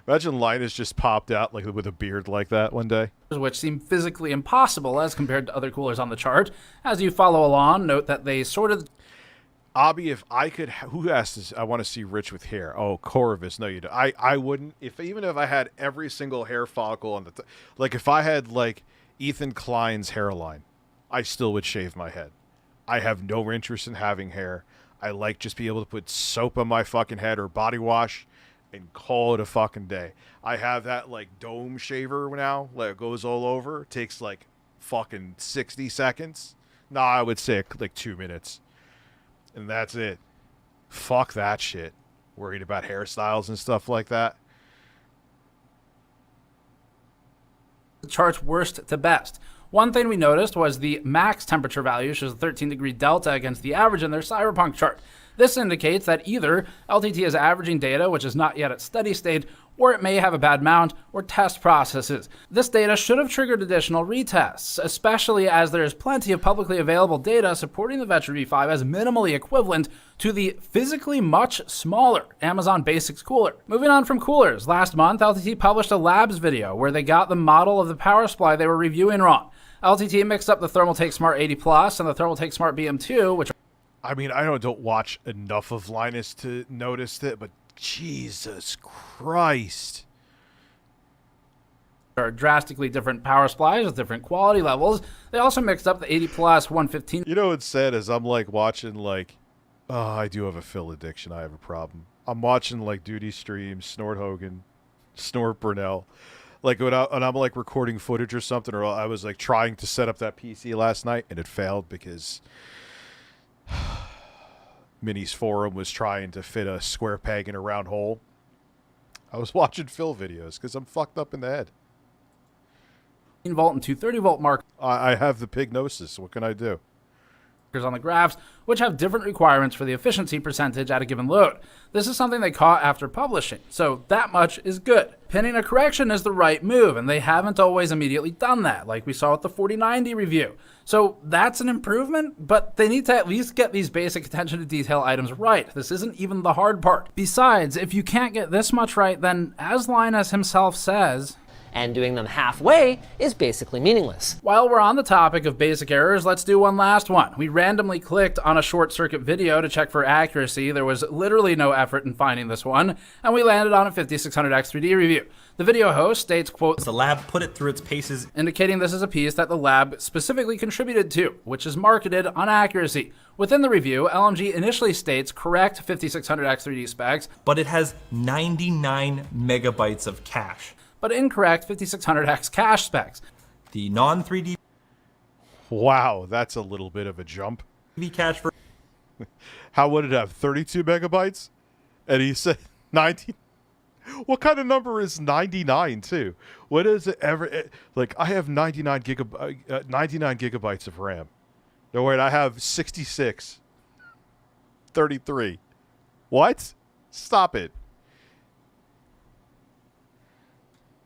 Imagine Linus just popped out like with a beard like that one day. Which seem physically impossible as compared to other coolers on the chart. As you follow along, note that they sorted... Abby, if I could, who asked this? I want to see Rich with hair. Oh, Corvus. No, you don't. I wouldn't. Even if I had every single hair follicle on the, like if I had like Ethan Klein's hairline, I still would shave my head. I have no interest in having hair. I like just be able to put soap on my fucking head or body wash and call it a fucking day. I have that like dome shaver now, like it goes all over. It takes like fucking 60 seconds. Nah, I would say like 2 minutes. And that's it. Fuck that shit. Worried about hairstyles and stuff like that. The chart's worst to best. One thing we noticed was the max temperature value shows a 13-degree delta against the average in their Cyberpunk chart. This indicates that either LTT is averaging data, which is not yet at steady state, or it may have a bad mount or test processes. This data should have triggered additional retests, especially as there is plenty of publicly available data supporting the Vector V5 as minimally equivalent to the physically much smaller Amazon Basics cooler. Moving on from coolers, last month LTT published a labs video where they got the model of the power supply they were reviewing wrong. LTT mixed up the Thermaltake Smart 80 Plus and the Thermaltake Smart BM2, which... I mean, I don't watch enough of Linus to notice that, but Jesus Christ. Are drastically different power supplies with different quality levels. They also mixed up the 80 Plus 115. You know what's sad is I'm like watching like, oh, I do have a fill addiction. I have a problem. I'm watching like Duty Streams, Snort Hogan, Snort Burnell. Like when I'm like recording footage or something, or I was like trying to set up that PC last night and it failed because Mini's forum was trying to fit a square peg in a round hole. I was watching Phil videos because I'm fucked up in the head. 18-volt and 230-volt markers. I have the pignosis. What can I do? On the graphs, which have different requirements for the efficiency percentage at a given load. This is something they caught after publishing, so that much is good. Pinning a correction is the right move, and they haven't always immediately done that, like we saw with the 4090 review. So that's an improvement, but they need to at least get these basic attention to detail items right. This isn't even the hard part. Besides, if you can't get this much right, then as Linus himself says, and doing them halfway is basically meaningless. While we're on the topic of basic errors, let's do one last one. We randomly clicked on a short circuit video to check for accuracy. There was literally no effort in finding this one, and we landed on a 5600X3D review. The video host states, quote, the lab put it through its paces, indicating this is a piece that the lab specifically contributed to, which is marketed on accuracy. Within the review, LMG initially states correct 5600X3D specs, but it has 99 megabytes of cache. But incorrect 5600X cache specs. The non-3D... Wow, that's a little bit of a jump. Cache for... How would it have? 32 megabytes? And he said 90... What kind of number is 99 too? What is it ever... Like, I have 99 gigabytes of RAM. No, wait, I have 66. 33. What? Stop it.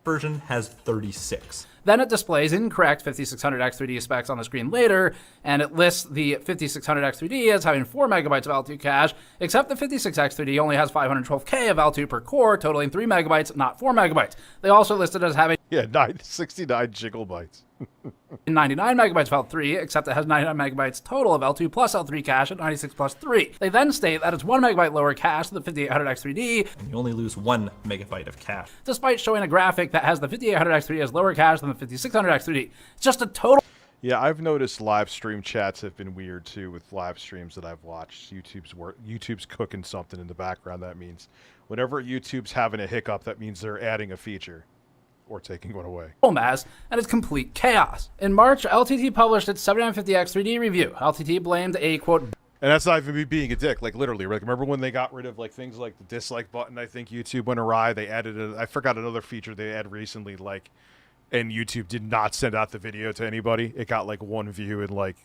Version has 36. Then it displays incorrect 5600X3D specs on the screen later, and it lists the 5600X3D as having 4 megabytes of L2 cache, except the 56X3D only has 512K of L2 per core, totaling 3 megabytes, not 4 megabytes. They also listed as having 69 gigabytes. 99 megabytes of L3, except it has 99 megabytes total of L2 plus L3 cache at 96 plus 3. They then state that it's 1 megabyte lower cache than the 5800X3D. And you only lose 1 megabyte of cache. Despite showing a graphic that has the 5800X3D as lower cache than the 5600X3D. It's just a total... Yeah, I've noticed live stream chats have been weird too with live streams that I've watched. YouTube's cooking something in the background. That means whenever YouTube's having a hiccup, that means they're adding a feature. Or taking one away. Mess, and it's complete chaos. In March, LTT published its 7950X3D review. LTT blamed a, quote... And that's not even me being a dick, like literally. Like, remember when they got rid of like things like the dislike button? I think YouTube went awry. They added I forgot another feature they added recently, like, and YouTube did not send out the video to anybody. It got like 1 view in like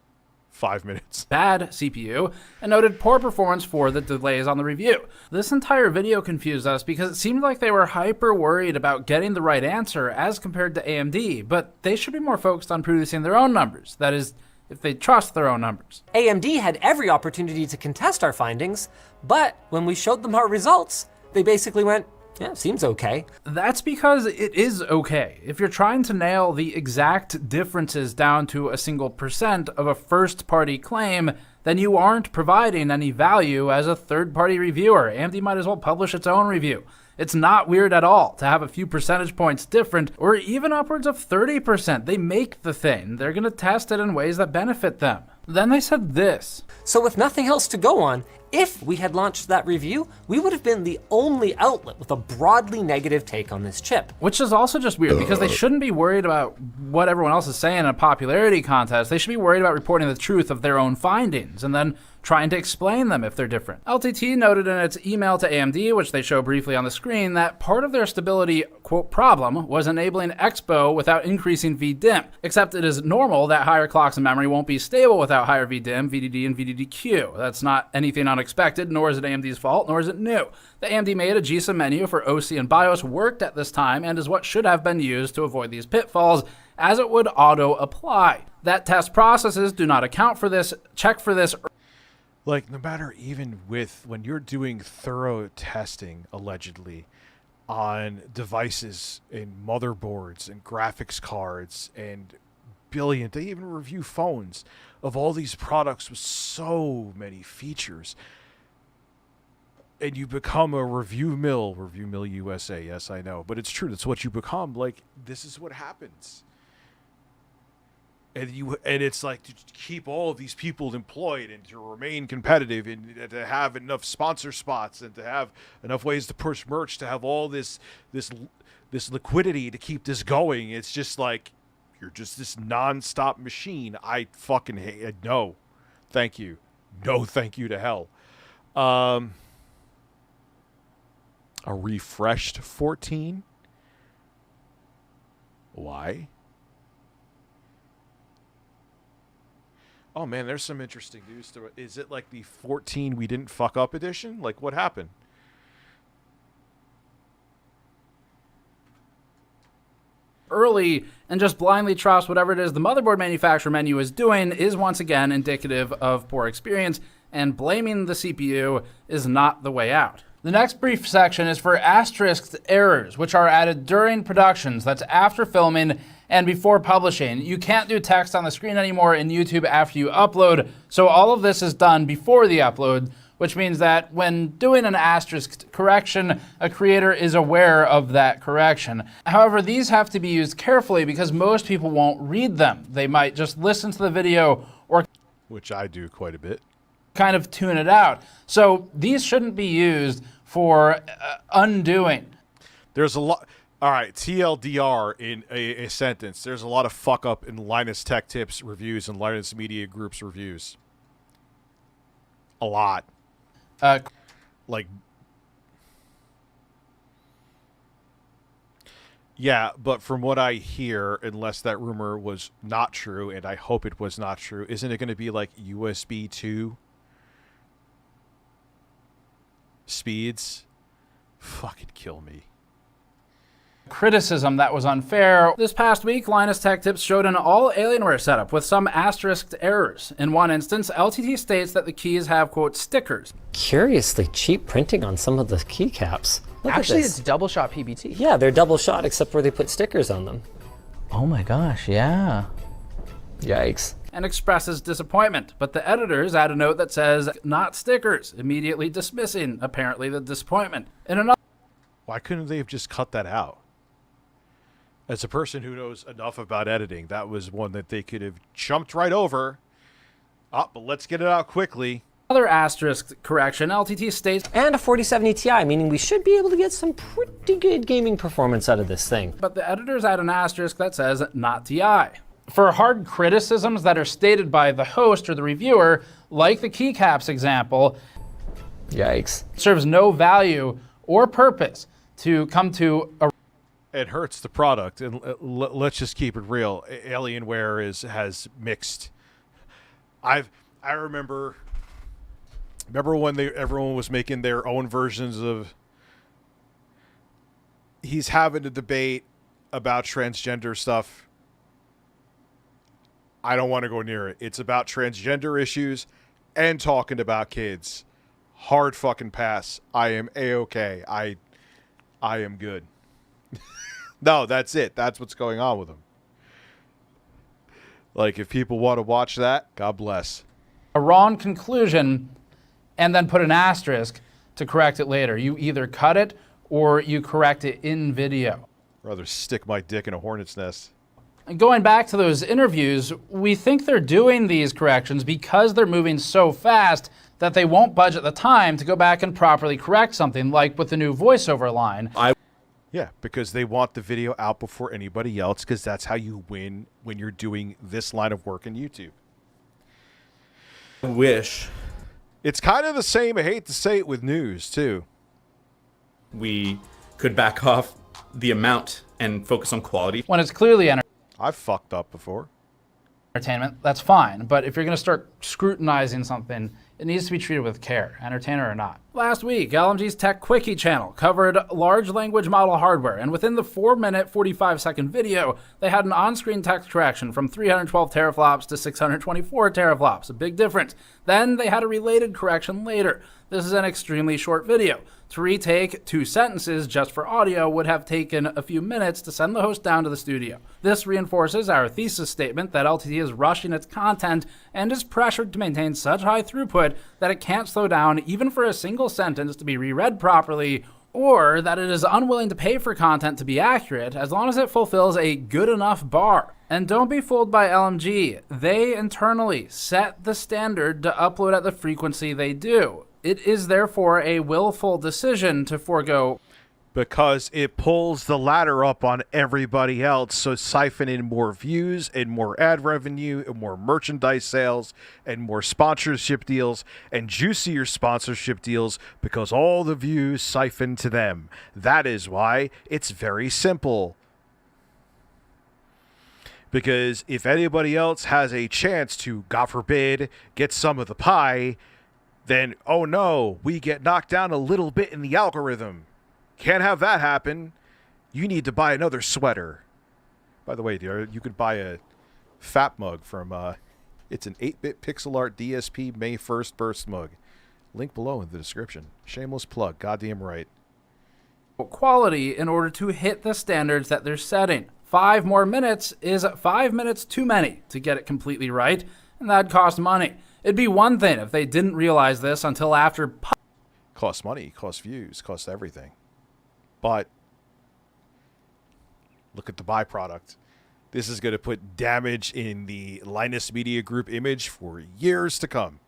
5 minutes. Bad CPU, and noted poor performance for the delays on the review. This entire video confused us because it seemed like they were hyper worried about getting the right answer as compared to AMD, but they should be more focused on producing their own numbers. That is, if they trust their own numbers. AMD had every opportunity to contest our findings, but when we showed them our results, they basically went, yeah, seems okay. That's because it is okay. If you're trying to nail the exact differences down to a single % of a first-party claim, then you aren't providing any value as a third-party reviewer. AMD might as well publish its own review. It's not weird at all to have a few percentage points different, or even upwards of 30%. They make the thing. They're going to test it in ways that benefit them. Then they said this. So with nothing else to go on, if we had launched that review, we would have been the only outlet with a broadly negative take on this chip. Which is also just weird, because they shouldn't be worried about what everyone else is saying in a popularity contest. They should be worried about reporting the truth of their own findings, and then trying to explain them if they're different. LTT noted in its email to AMD, which they show briefly on the screen, that part of their stability, quote, problem was enabling Expo without increasing VDIM, except it is normal that higher clocks in memory won't be stable without higher VDIM, VDD, and VDDQ. That's not anything unexpected, nor is it AMD's fault, nor is it new. The AMD made a GSA menu for OC and BIOS worked at this time and is what should have been used to avoid these pitfalls, as it would auto-apply. That test processes do not account for this. Check for this. Like, no matter even with, when you're doing thorough testing, allegedly, on devices and motherboards and graphics cards and they even review phones of all these products with so many features. And you become a review mill USA, yes, I know. But it's true, that's what you become. Like, this is what happens. And it's like to keep all of these people employed and to remain competitive and to have enough sponsor spots and to have enough ways to push merch, to have all this liquidity to keep this going. It's just like you're just this nonstop machine. I fucking hate it. No, thank you. No, thank you to hell. A refreshed 14? Why? Oh man, there's some interesting news to it. Is it like the 14 we didn't fuck up edition? Like, what happened? Early and just blindly trust whatever it is the motherboard manufacturer menu is doing is once again indicative of poor experience, and blaming the CPU is not the way out. The next brief section is for asterisked errors, which are added during productions. That's after filming and before publishing. You can't do text on the screen anymore in YouTube after you upload, so all of this is done before the upload, which means that when doing an asterisk correction, a creator is aware of that correction. However, these have to be used carefully because most people won't read them. They might just listen to the video, or which I do quite a bit, kind of tune it out. So these shouldn't be used for undoing. There's a lot. All right, TLDR in a sentence. There's a lot of fuck up in Linus Tech Tips reviews and Linus Media Group's reviews. A lot. Like, yeah, but from what I hear, unless that rumor was not true, and I hope it was not true, isn't it going to be like USB 2 speeds? Fucking kill me. Criticism that was unfair. This past week, Linus Tech Tips showed an all-Alienware setup with some asterisked errors. In one instance, LTT states that the keys have, quote, stickers. Curiously cheap printing on some of the keycaps. Actually, it's double shot PBT. Yeah, they're double shot except where they put stickers on them. Oh my gosh, yeah. Yikes. And expresses disappointment, but the editors add a note that says, not stickers, immediately dismissing, apparently, the disappointment. In another... Why couldn't they have just cut that out? As a person who knows enough about editing, that was one that they could have jumped right over. But let's get it out quickly. Another asterisk correction, LTT states... And a 4070 Ti, meaning we should be able to get some pretty good gaming performance out of this thing. But the editors add an asterisk that says, not Ti. For hard criticisms that are stated by the host or the reviewer, like the keycaps example... Yikes. ...serves no value or purpose to come to a... It hurts the product, and let's just keep it real. Alienware has mixed. I remember when everyone was making their own versions of. He's having a debate about transgender stuff. I don't want to go near it. It's about transgender issues and talking about kids. Hard fucking pass. I am A-okay. I am good. No, that's it. That's what's going on with them. Like, if people want to watch that, God bless. a wrong conclusion and then put an asterisk to correct it later. You either cut it or you correct it in video. Rather stick my dick in a hornet's nest. And going back to those interviews, we think they're doing these corrections because they're moving so fast that they won't budget the time to go back and properly correct something, like with the new voiceover line. Yeah, because they want the video out before anybody else, because that's how you win when you're doing this line of work in YouTube. I wish. It's kind of the same, I hate to say it, with news, too. We could back off the amount and focus on quality. When it's clearly I've fucked up before. Entertainment, that's fine. But if you're going to start scrutinizing something, it needs to be treated with care, entertainer or not. Last week, LMG's Tech Quickie channel covered large language model hardware, and within the 4-minute, 45-second video, they had an on-screen text correction from 312 teraflops to 624 teraflops, a big difference. Then they had a related correction later. This is an extremely short video. To retake 2 sentences just for audio would have taken a few minutes to send the host down to the studio. This reinforces our thesis statement that LTT is rushing its content and is pressured to maintain such high throughput that it can't slow down even for a single sentence to be reread properly, or that it is unwilling to pay for content to be accurate as long as it fulfills a good enough bar. And don't be fooled by LMG. They internally set the standard to upload at the frequency they do. It is therefore a willful decision to forego, because it pulls the ladder up on everybody else, so siphon in more views and more ad revenue and more merchandise sales and more sponsorship deals and juicier sponsorship deals, because all the views siphon to them. That is why it's very simple. Because if anybody else has a chance to, God forbid, get some of the pie, then, oh no, we get knocked down a little bit in the algorithm. Can't have that happen. You need to buy another sweater. By the way, dear, you could buy a fat mug from, it's an 8-bit pixel art DSP May 1st burst mug. Link below in the description. Shameless plug, goddamn right. quality in order to hit the standards that they're setting. 5 more minutes is 5 minutes too many to get it completely right, and that'd cost money. It'd be one thing if they didn't realize this until after. Costs money, costs views, costs everything. But look at the byproduct. This is going to put damage in the Linus Media Group image for years to come.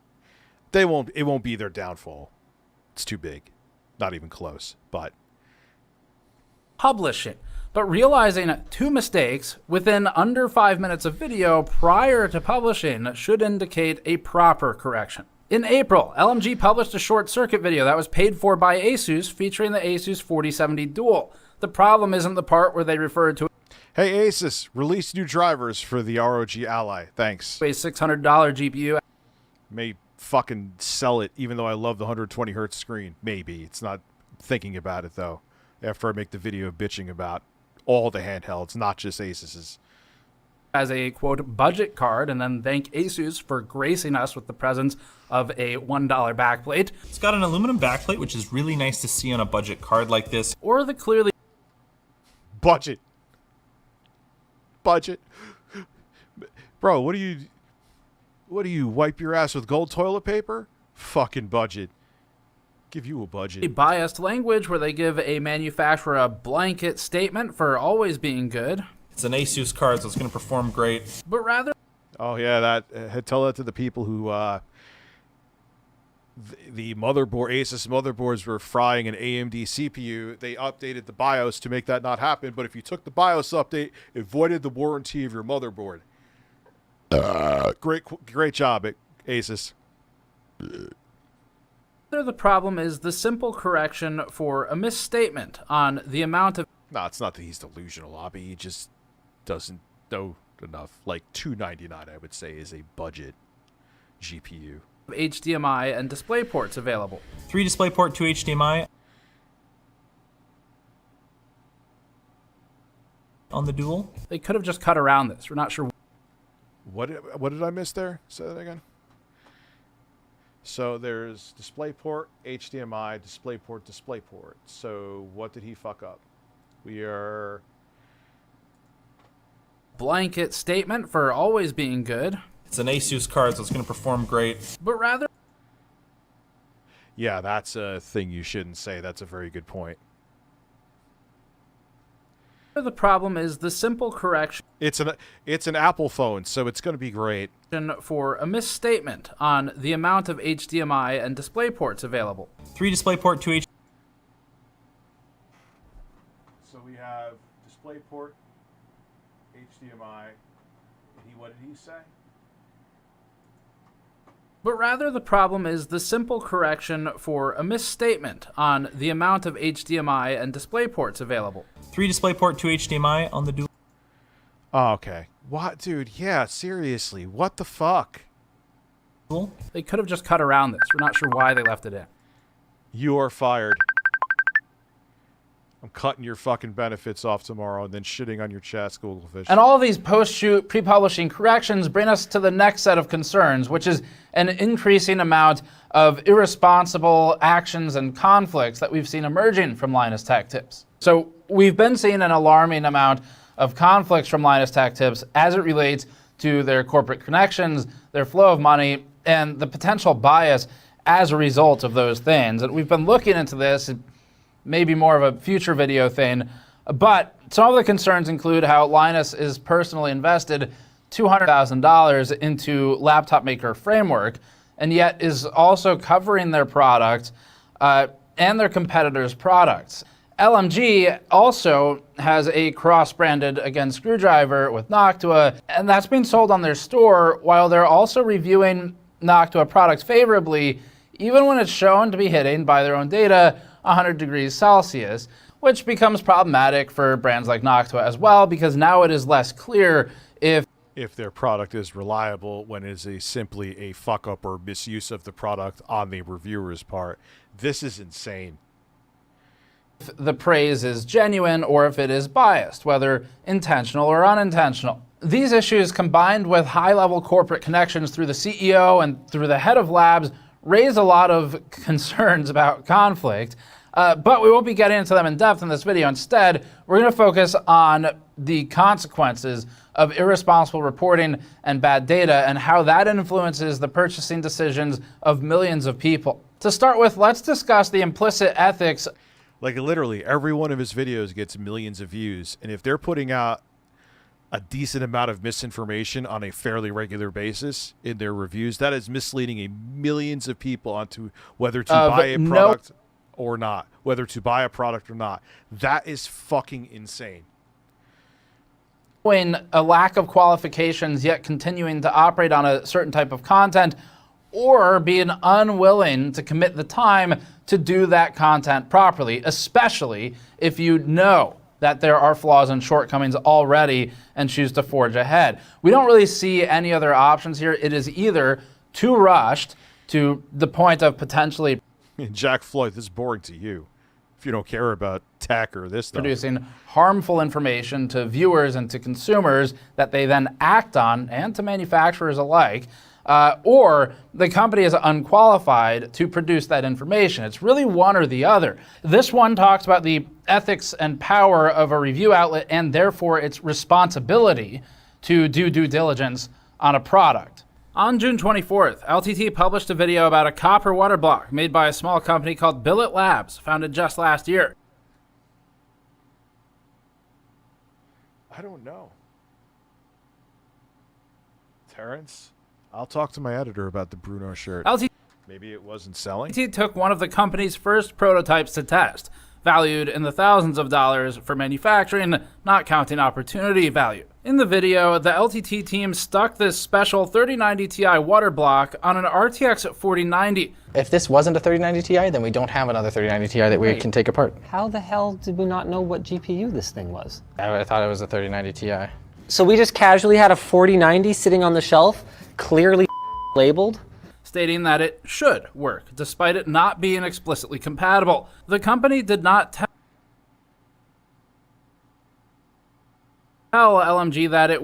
It won't be their downfall. It's too big. Not even close, but Publish it. But realizing 2 mistakes within under 5 minutes of video prior to publishing should indicate a proper correction. In April, LMG published a short circuit video that was paid for by Asus featuring the Asus 4070 Dual. The problem isn't the part where they referred to hey Asus, release new drivers for the ROG Ally. Thanks. a $600 GPU. May fucking sell it, even though I love the 120 hertz screen. Maybe. It's not thinking about it, though, after I make the video bitching about all the handhelds, not just Asus's. As a, quote, budget card, and then thank Asus for gracing us with the presence of a $1 backplate. It's got an aluminum backplate, which is really nice to see on a budget card like this. Or the clearly... Budget. Bro, what do you wipe your ass with gold toilet paper? Fucking budget. Give you a budget. A biased language where they give a manufacturer a blanket statement for always being good. It's an Asus card, so it's going to perform great. But rather... Oh, yeah, that tell that to the people who, the motherboard, Asus motherboards were frying an AMD CPU. They updated the BIOS to make that not happen, but if you took the BIOS update, it voided the warranty of your motherboard. Great job, Asus. The problem is the simple correction for a misstatement on the amount of... No, it's not that he's delusional, Abby. He just doesn't know enough. Like $299, I would say, is a budget GPU. HDMI and display ports available. 3 DisplayPort, 2 HDMI. On the Dual. They could have just cut around this. We're not sure. What did I miss there? Say that again. So there's DisplayPort, HDMI, DisplayPort. So what did he fuck up? We are... Blanket statement for always being good. It's an Asus card, so it's going to perform great. But rather... Yeah, that's a thing you shouldn't say. That's a very good point. The problem is the simple correction. It's an Apple phone, so it's going to be great. For a misstatement on the amount of HDMI and display ports available. 3 DisplayPort, 2 HDMI. So we have DisplayPort, HDMI. What did he say? But rather the problem is the simple correction for a misstatement on the amount of HDMI and display ports available. 3 DisplayPort, 2 HDMI on the dual. Oh, okay. What, dude? Yeah, seriously. What the fuck? They could have just cut around this. We're not sure why they left it in. You are fired. I'm cutting your fucking benefits off tomorrow and then shitting on your chest, Googlefish. And all of these post-shoot, pre-publishing corrections bring us to the next set of concerns, which is an increasing amount of irresponsible actions and conflicts that we've seen emerging from Linus Tech Tips. So we've been seeing an alarming amount of conflicts from Linus Tech Tips as it relates to their corporate connections, their flow of money, and the potential bias as a result of those things. And we've been looking into this, maybe more of a future video thing, but some of the concerns include how Linus is personally invested $200,000 into laptop maker Framework, and yet is also covering their product and their competitors' products. LMG also has a cross-branded, again, screwdriver with Noctua, and that's being sold on their store while they're also reviewing Noctua products favorably, even when it's shown to be hitting, by their own data, 100 degrees Celsius, which becomes problematic for brands like Noctua as well, because now it is less clear if their product is reliable when it is simply a fuck-up or misuse of the product on the reviewer's part. This is insane. If the praise is genuine or if it is biased, whether intentional or unintentional. These issues, combined with high-level corporate connections through the CEO and through the head of labs, raise a lot of concerns about conflict, but we won't be getting into them in depth in this video. Instead, we're going to focus on the consequences of irresponsible reporting and bad data and how that influences the purchasing decisions of millions of people. To start with, let's discuss the implicit ethics. Like, literally, every one of his videos gets millions of views, and if they're putting out a decent amount of misinformation on a fairly regular basis in their reviews, that is misleading millions of people onto whether to buy a product or not, whether to buy a product or not. That is fucking insane. When a lack of qualifications yet continuing to operate on a certain type of content, or being unwilling to commit the time to do that content properly, especially if you know that there are flaws and shortcomings already and choose to forge ahead. We don't really see any other options here. It is either too rushed to the point of potentially Jack Floyd, this is boring to you if you don't care about tech or this stuff. Producing harmful information to viewers and to consumers that they then act on, and to manufacturers alike, or the company is unqualified to produce that information. It's really one or the other. This one talks about the ethics and power of a review outlet and therefore its responsibility to do due diligence on a product. On June 24th, LTT published a video about a copper water block made by a small company called Billet Labs, founded just last year. I don't know. Terrence? I'll talk to my editor about the Bruno shirt. Maybe it wasn't selling? LTT took one of the company's first prototypes to test, valued in the thousands of dollars for manufacturing, not counting opportunity value. In the video, the LTT team stuck this special 3090 Ti water block on an RTX 4090. If this wasn't a 3090 Ti, then we don't have another 3090 Ti that we can take apart. How the hell did we not know what GPU this thing was? I thought it was a 3090 Ti. So we just casually had a 4090 sitting on the shelf, clearly labeled, stating that it should work, despite it not being explicitly compatible. The company did not tell LMG that it...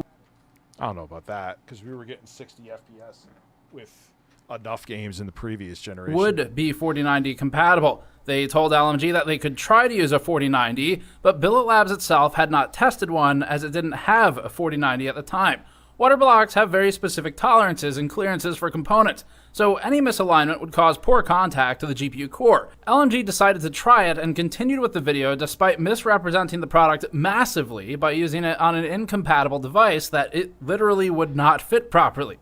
I don't know about that, because we were getting 60 FPS with enough games in the previous generation. Would be 4090 compatible. They told LMG that they could try to use a 4090, but Billet Labs itself had not tested one as it didn't have a 4090 at the time. Water blocks have very specific tolerances and clearances for components, so any misalignment would cause poor contact to the GPU core. LMG decided to try it and continued with the video despite misrepresenting the product massively by using it on an incompatible device that it literally would not fit properly.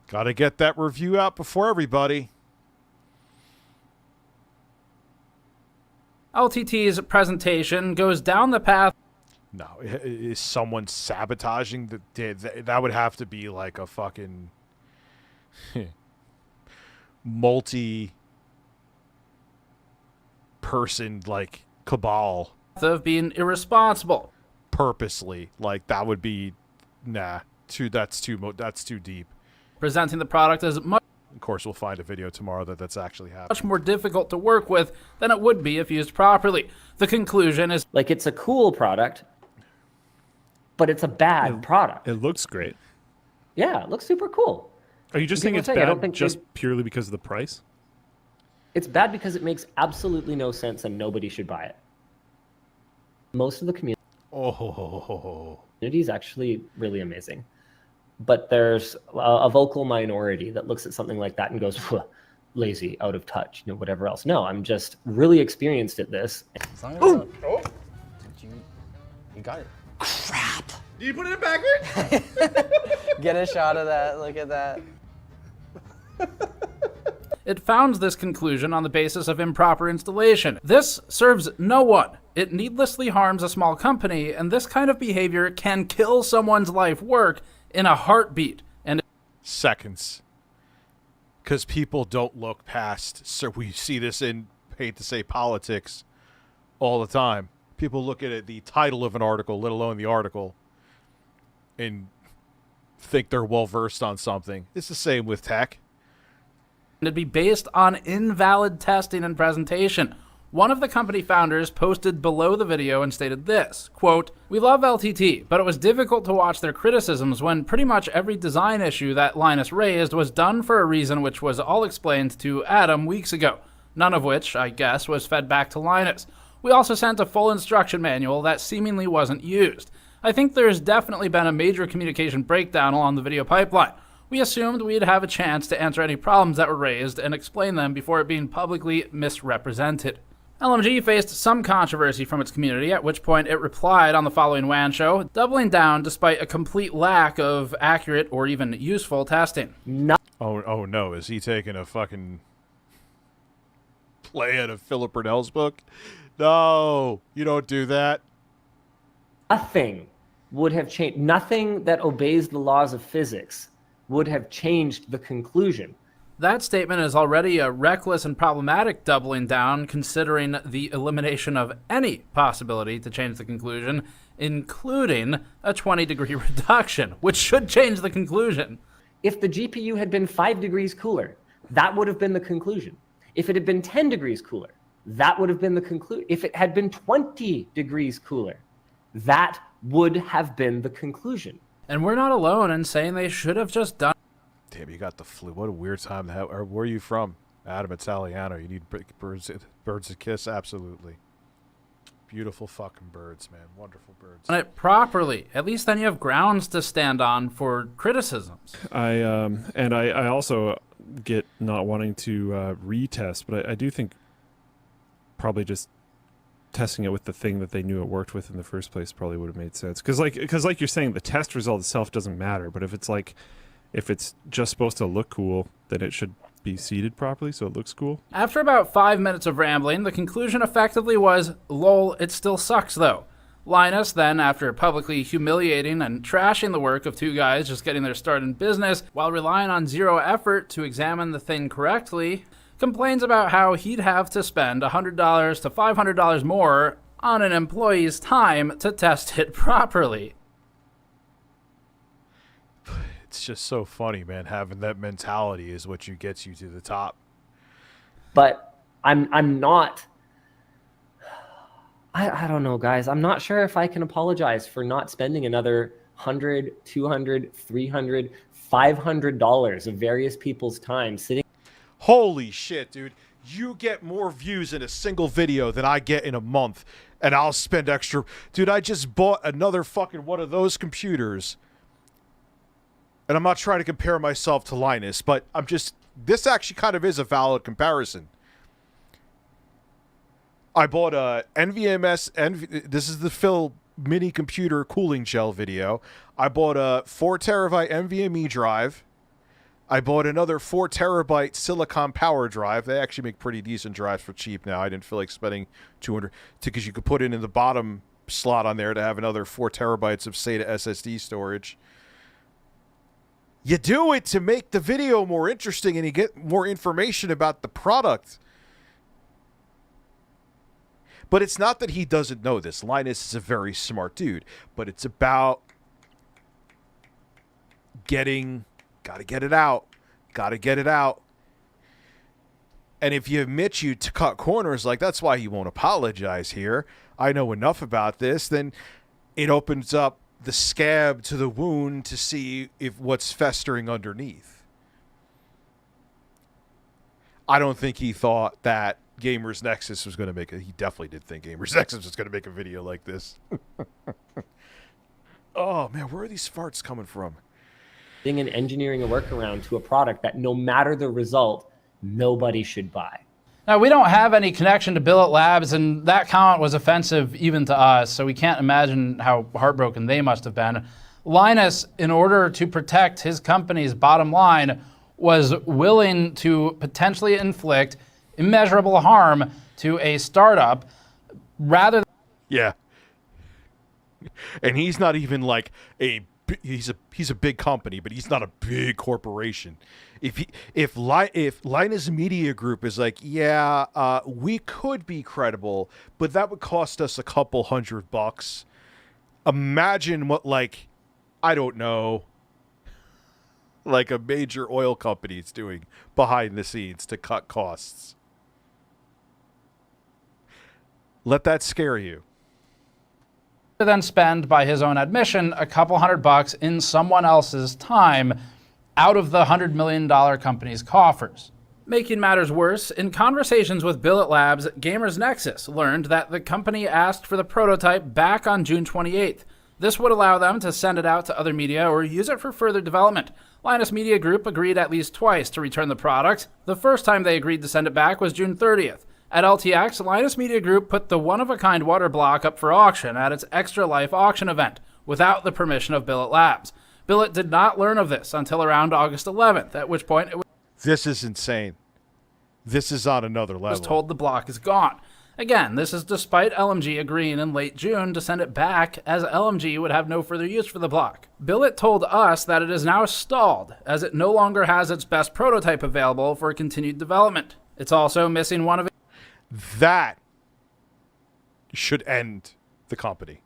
Gotta get that review out before everybody. LTT's presentation goes down the path. No, is someone sabotaging the... That would have to be like a fucking... multi-person, like, cabal. Of being irresponsible. Purposely. Like, that would be... Nah. That's too deep. Presenting the product as much... Of course, we'll find a video tomorrow that's actually happening. Much more difficult to work with than it would be if used properly. The conclusion is... Like, it's a cool product, but it's a bad product. It looks great. Yeah, it looks super cool. Are you just saying it's bad just purely because of the price? It's bad because it makes absolutely no sense and nobody should buy it. Most of the community is actually really amazing. But there's a vocal minority that looks at something like that and goes, lazy, out of touch, whatever else. No, I'm just really experienced at this. You got it. Crap! Did you put it backward? Get a shot of that. Look at that. It founds this conclusion on the basis of improper installation. This serves no one. It needlessly harms a small company, and this kind of behavior can kill someone's life work in a heartbeat. And seconds. Because people don't look past. So we see this in, hate to say, politics all the time. People look at it, the title of an article, let alone the article, and think they're well-versed on something. It's the same with tech. It'd be based on invalid testing and presentation. One of the company founders posted below the video and stated this, quote, "We love LTT, but it was difficult to watch their criticisms when pretty much every design issue that Linus raised was done for a reason which was all explained to Adam weeks ago, none of which, I guess, was fed back to Linus. We also sent a full instruction manual that seemingly wasn't used. I think there's definitely been a major communication breakdown along the video pipeline. We assumed we'd have a chance to answer any problems that were raised and explain them before it being publicly misrepresented." LMG faced some controversy from its community, at which point it replied on the following WAN show, doubling down despite a complete lack of accurate or even useful testing. Oh no, is he taking a fucking play out of Philip Burnell's book? No, you don't do that. Nothing would have changed. Nothing that obeys the laws of physics would have changed the conclusion. That statement is already a reckless and problematic doubling down, considering the elimination of any possibility to change the conclusion, including a 20-degree reduction, which should change the conclusion. If the GPU had been 5 degrees cooler, that would have been the conclusion. If it had been 10 degrees cooler, that would have been the conclusion. If it had been 20 degrees cooler, that would have been the conclusion. And we're not alone in saying they should have just done. Damn, you got the flu. What a weird time to have. Or where are you from? Adam, Italiano. You need birds to kiss? Absolutely. Beautiful fucking birds, man. Wonderful birds. Done it properly. At least then you have grounds to stand on for criticisms. I also get not wanting to retest, but I do think probably just testing it with the thing that they knew it worked with in the first place probably would have made sense. Because like you're saying, the test result itself doesn't matter. But if it's just supposed to look cool, then it should be seated properly so it looks cool. After about 5 minutes of rambling, the conclusion effectively was, lol, it still sucks though. Linus then, after publicly humiliating and trashing the work of two guys just getting their start in business while relying on zero effort to examine the thing correctly, complains about how he'd have to spend $100 to $500 more on an employee's time to test it properly. It's just so funny, man. Having that mentality is what gets you to the top. But I'm not... I don't know, guys. I'm not sure if I can apologize for not spending another $100, $200, $300, $500 of various people's time sitting. Holy shit, dude. You get more views in a single video than I get in a month, and I'll spend extra. Dude, I just bought another fucking one of those computers And I'm not trying to compare myself to Linus, but this actually kind of is a valid comparison. I bought a NVMe. This is the Phil mini computer cooling gel video. I bought a 4 terabyte NVMe drive. I bought another 4 terabyte Silicon power drive. They actually make pretty decent drives for cheap now. I didn't feel like spending $200 because you could put it in the bottom slot on there to have another 4 terabytes of SATA SSD storage. You do it to make the video more interesting and you get more information about the product. But it's not that he doesn't know this. Linus is a very smart dude. But it's about gotta get it out. Gotta get it out. And if you admit you to cut corners, like that's why he won't apologize here. I know enough about this, then it opens up the scab to the wound to see if what's festering underneath. I don't think he thought that Gamers Nexus was going to make it. He definitely did think Gamers Nexus was going to make a video like this. Oh man, where are these farts coming from? And engineering a workaround to a product that no matter the result, nobody should buy. Now, we don't have any connection to Billet Labs, and that comment was offensive even to us, so we can't imagine how heartbroken they must have been. Linus, in order to protect his company's bottom line, was willing to potentially inflict immeasurable harm to a startup rather than... Yeah. And he's not even like he's a big company, but he's not a big corporation. If Linus Media Group is like, yeah, we could be credible, but that would cost us a couple $100. Imagine what, like, I don't know, like a major oil company is doing behind the scenes to cut costs. Let that scare you. Then spend, by his own admission, a couple $100 in someone else's time out of the $100 million company's coffers. Making matters worse, in conversations with Billet Labs, Gamers Nexus learned that the company asked for the prototype back on June 28th. This would allow them to send it out to other media or use it for further development. Linus Media Group agreed at least twice to return the product. The first time they agreed to send it back was June 30th. At LTX, Linus Media Group put the one-of-a-kind water block up for auction at its Extra Life auction event, without the permission of Billet Labs. Billet did not learn of this until around August 11th, at which point it was... This is insane. This is on another level. ...was told the block is gone. Again, this is despite LMG agreeing in late June to send it back, as LMG would have no further use for the block. Billet told us that it is now stalled, as it no longer has its best prototype available for continued development. It's also missing one of its... That should end the company.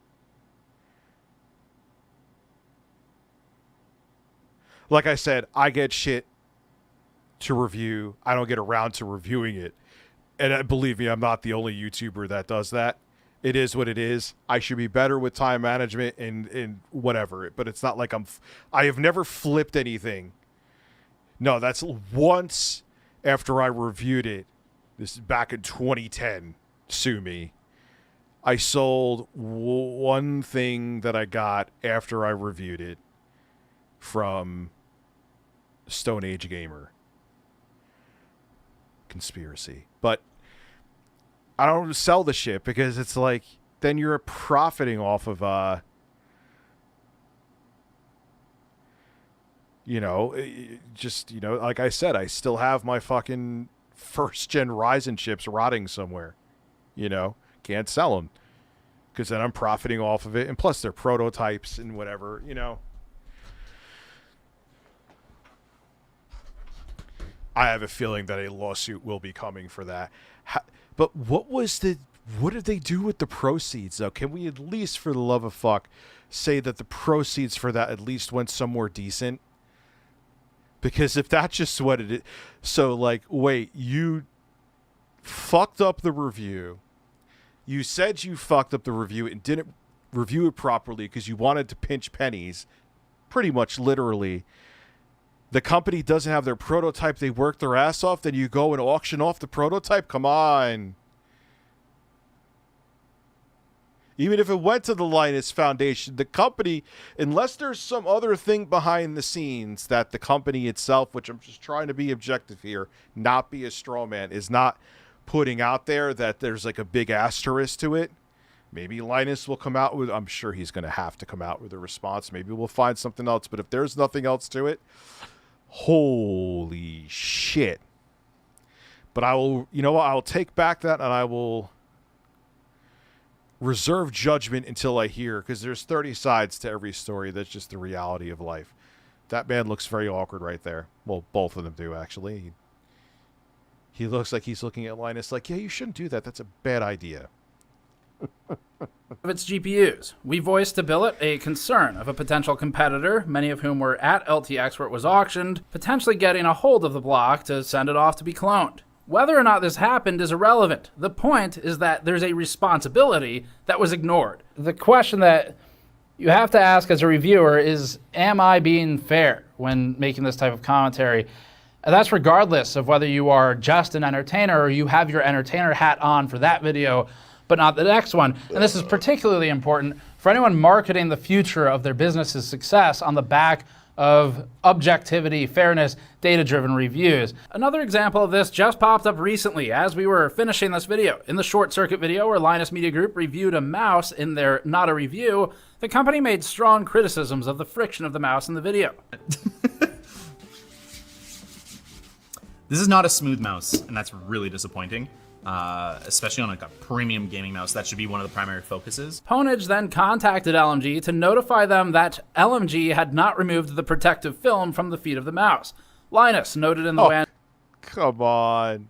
Like I said, I get shit to review. I don't get around to reviewing it. And believe me, I'm not the only YouTuber that does that. It is what it is. I should be better with time management and whatever. But it's not like I have never flipped anything. No, that's once after I reviewed it. This is back in 2010. Sue me. I sold one thing that I got after I reviewed it from Stone Age Gamer. Conspiracy. But I don't sell the shit because it's like, then you're profiting off of, just, like I said, I still have my fucking first-gen Ryzen chips rotting somewhere. Can't sell them because then I'm profiting off of it. And plus they're prototypes and whatever, I have a feeling that a lawsuit will be coming for that. But what did they do with the proceeds, though? Can we at least, for the love of fuck, say that the proceeds for that at least went somewhere decent? Because if that's just what it is... So, like, wait, you fucked up the review. You said you fucked up the review and didn't review it properly because you wanted to pinch pennies. Pretty much, literally. The company doesn't have their prototype. They work their ass off. Then you go and auction off the prototype? Come on. Even if it went to the Linus Foundation, the company, unless there's some other thing behind the scenes that the company itself, which I'm just trying to be objective here, not be a straw man, is not putting out there, that there's like a big asterisk to it. Maybe Linus will come out with, I'm sure he's going to have to come out with a response. Maybe we'll find something else. But if there's nothing else to it, holy shit. But I will, you know what? I'll take back that and I will reserve judgment until I hear, because there's 30 sides to every story. That's just the reality of life. That man looks very awkward right there. Well, both of them do, actually. He looks like he's looking at Linus like, yeah, you shouldn't do that. That's a bad idea. Of its GPUs. We voiced to Billet a concern of a potential competitor, many of whom were at LTX where it was auctioned, potentially getting a hold of the block to send it off to be cloned. Whether or not this happened is irrelevant. The point is that there's a responsibility that was ignored. The question that you have to ask as a reviewer is, am I being fair when making this type of commentary? And that's regardless of whether you are just an entertainer or you have your entertainer hat on for that video, but not the next one. And this is particularly important for anyone marketing the future of their business's success on the back of objectivity, fairness, data-driven reviews. Another example of this just popped up recently as we were finishing this video. In the short circuit video where Linus Media Group reviewed a mouse in their Not a Review, the company made strong criticisms of the friction of the mouse in the video. This is not a smooth mouse, and that's really disappointing. Especially on like a premium gaming mouse. That should be one of the primary focuses. Pwnage then contacted LMG to notify them that LMG had not removed the protective film from the feet of the mouse. Linus noted in the WAN... Come on.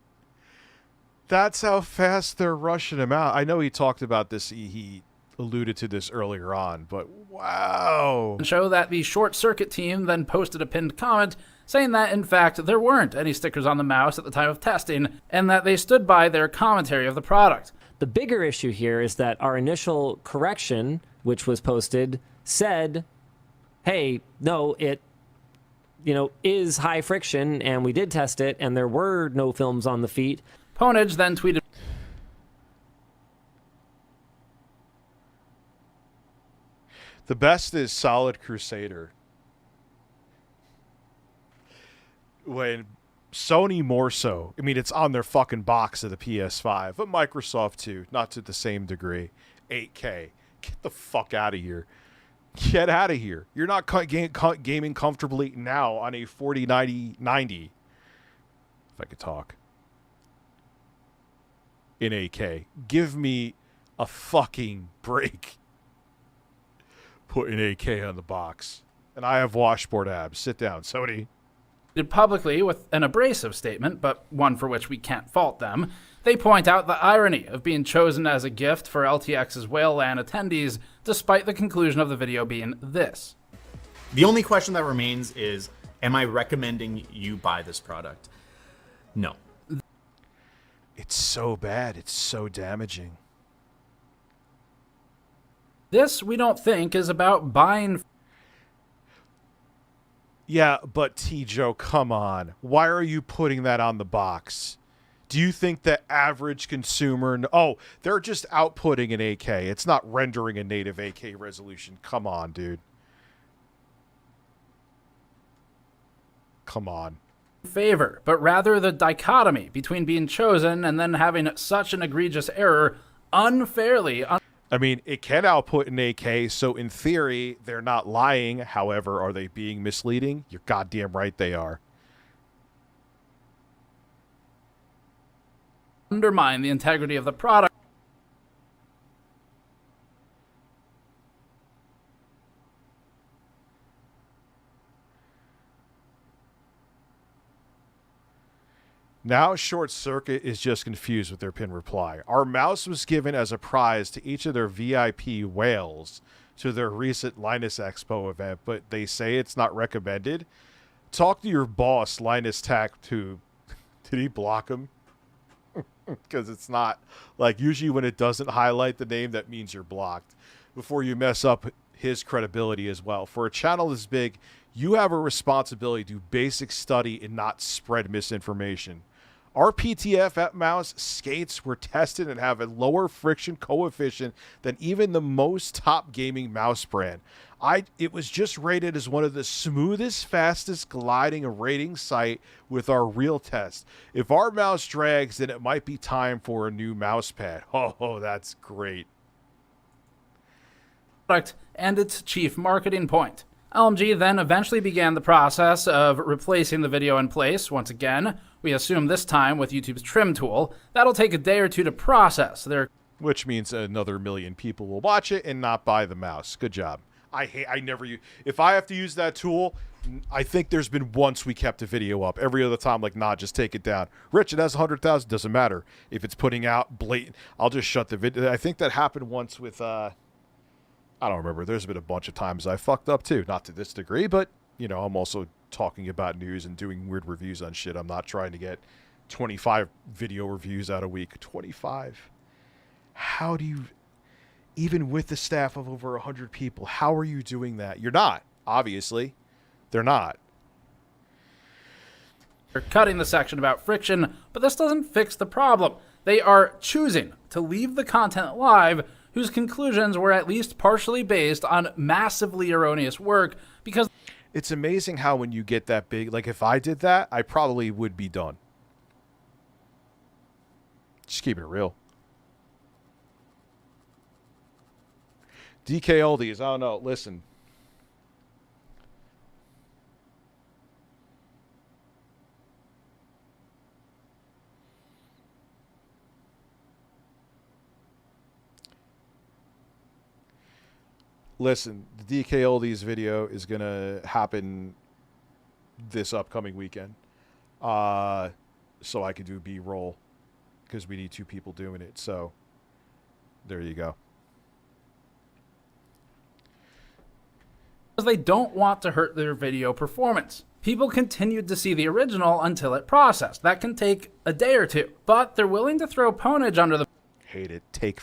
That's how fast they're rushing him out. I know he talked about this, he alluded to this earlier on, but wow. And show that the short circuit team then posted a pinned comment saying that, in fact, there weren't any stickers on the mouse at the time of testing, and that they stood by their commentary of the product. The bigger issue here is that our initial correction, which was posted, said, hey, no, it, is high friction, and we did test it, and there were no films on the feet. Pwnage then tweeted, the best is Solid Crusader. When Sony more so, I mean, it's on their fucking box of the PS5, but Microsoft too, not to the same degree. 8K. Get the fuck out of here. Get out of here. You're not gaming comfortably now on a 4090. If I could talk. In 8K. Give me a fucking break. Putting 8K on the box. And I have washboard abs. Sit down, Sony. Publicly with an abrasive statement, but one for which we can't fault them. They point out the irony of being chosen as a gift for LTX's Whaleland attendees, despite the conclusion of the video being this. The only question that remains is, am I recommending you buy this product? No. It's so bad. It's so damaging. This, we don't think, is about buying... Yeah, but T-Joe, come on. Why are you putting that on the box? Do you think the average consumer... Oh, they're just outputting an 8K. It's not rendering a native 8K resolution. Come on, dude. Come on. Favor, but rather the dichotomy between being chosen and then having such an egregious error unfairly... I mean, it can output an 8K, so in theory, they're not lying. However, are they being misleading? You're goddamn right they are. Undermine the integrity of the product. Now Short Circuit is just confused with their pin reply. Our mouse was given as a prize to each of their VIP whales to their recent Linus Expo event, but they say it's not recommended. Talk to your boss, Linus Tech, to... Did he block him? Because it's not... Like, usually when it doesn't highlight the name, that means you're blocked. Before you mess up his credibility as well. For a channel this big, you have a responsibility to do basic study and not spread misinformation. Our PTF mouse skates were tested and have a lower friction coefficient than even the most top gaming mouse brand. It was just rated as one of the smoothest, fastest gliding rating site with our real test. If our mouse drags, then it might be time for a new mouse pad. Oh, that's great. Product and its chief marketing point. LMG then eventually began the process of replacing the video in place. Once again, we assume this time with YouTube's trim tool. That'll take a day or two to process. Which means another million people will watch it and not buy the mouse. Good job. I never use. If I have to use that tool, I think there's been once we kept a video up. Every other time, like, nah, just take it down. Rich, it has 100,000. Doesn't matter if it's putting out blatant. I'll just shut the video. I think that happened once with. I don't remember. There's been a bunch of times I fucked up too. Not to this degree, but you know, I'm also talking about news and doing weird reviews on shit. I'm not trying to get 25 video reviews out a week. 25. How do you? Even with the staff of over 100 people, how are you doing that? You're not, obviously. They're not. They're cutting the section about friction, but this doesn't fix the problem. They are choosing to leave the content live whose conclusions were at least partially based on massively erroneous work because... It's amazing how when you get that big, like if I did that, I probably would be done. Just keeping it real. DK Oldies, I don't know. Listen. Listen, the DK Oldies video is going to happen this upcoming weekend. So I can do B-roll because we need 2 people doing it. So there you go. They don't want to hurt their video performance. People continued to see the original until it processed. That can take a day or two, but they're willing to throw ponage under the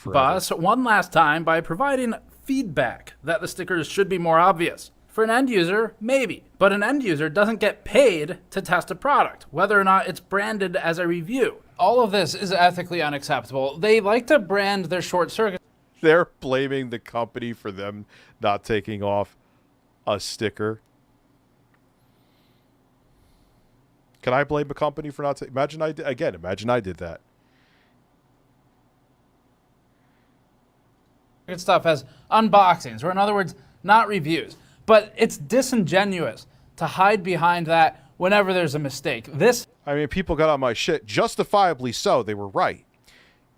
bus one last time by providing feedback that the stickers should be more obvious. For an end user, maybe, but an end user doesn't get paid to test a product, whether or not it's branded as a review. All of this is ethically unacceptable. They like to brand their short circuit. They're blaming the company for them not taking off a sticker. Can I blame a company for not imagine I did that. Stuff as unboxings, or in other words, not reviews. But it's disingenuous to hide behind that whenever there's a mistake. I mean, people got on my shit, justifiably so. They were right.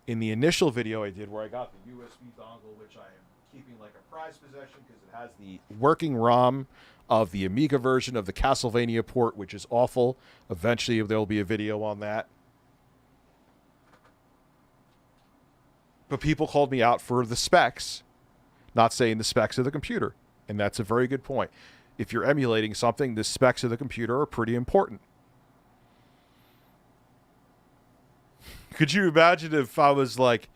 In the initial video I did where I got the USB dongle, which I am keeping like a prized possession because it has the working ROM of the Amiga version of the Castlevania port, which is awful. Eventually there'll be a video on that. But people called me out for the specs, not saying the specs of the computer. And that's a very good point. If you're emulating something, the specs of the computer are pretty important. Could you imagine if I was like,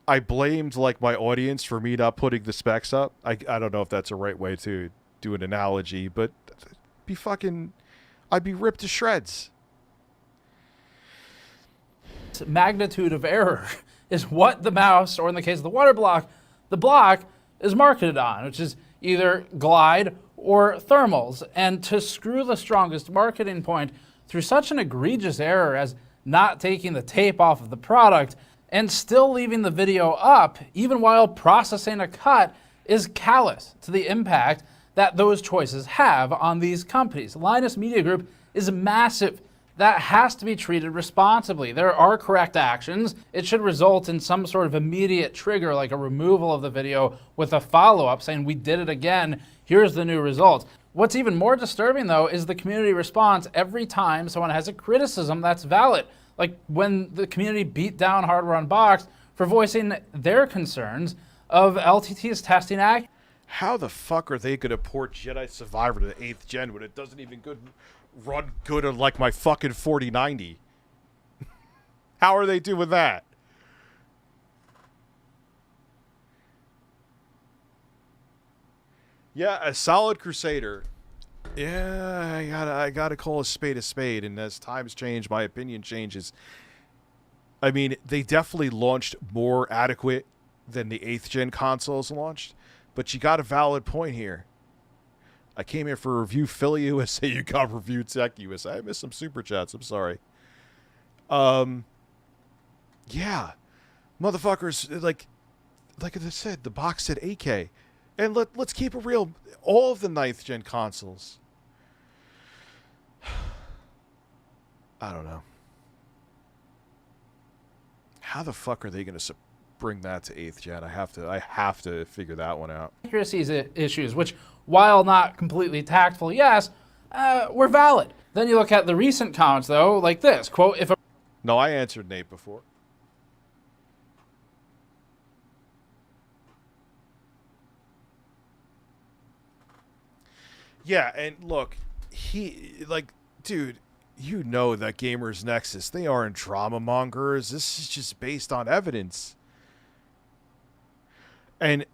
I blamed like my audience for me not putting the specs up? I don't know if that's a right way to do an analogy, but I'd be ripped to shreds. Magnitude of error is what the mouse, or in the case of the water block, the block is marketed on, which is either glide or thermals. And to screw the strongest marketing point through such an egregious error as not taking the tape off of the product and still leaving the video up, even while processing a cut, is callous to the impact that those choices have on these companies. Linus Media Group is massive. That has to be treated responsibly. There are correct actions. It should result in some sort of immediate trigger, like a removal of the video with a follow-up saying, we did it again, here's the new results. What's even more disturbing, though, is the community response every time someone has a criticism that's valid. Like when the community beat down Hardware Unboxed for voicing their concerns of LTT's testing act. How the fuck are they going to port Jedi Survivor to the 8th gen when it doesn't even run good on like my fucking 4090? How are they doing that? Yeah, a solid Crusader Yeah, I gotta call a spade, and as times change, my opinion changes. I mean, they definitely launched more adequate than the 8th gen consoles launched, but you got a valid point here. I came here for Review Philly USA. You got Review Tech USA. I missed some super chats. I'm sorry. Yeah, motherfuckers. Like I said, the box said 8K, and let's keep it real. All of the 9th gen consoles. I don't know. How the fuck are they going to bring that to 8th gen? I have to figure that one out. Accuracy issues, which, while not completely tactful, yes, were valid. Then you look at the recent comments, though, like this, quote, if a... No, I answered Nate before. Yeah, and look, dude, you know that Gamers Nexus, they aren't drama mongers. This is just based on evidence. And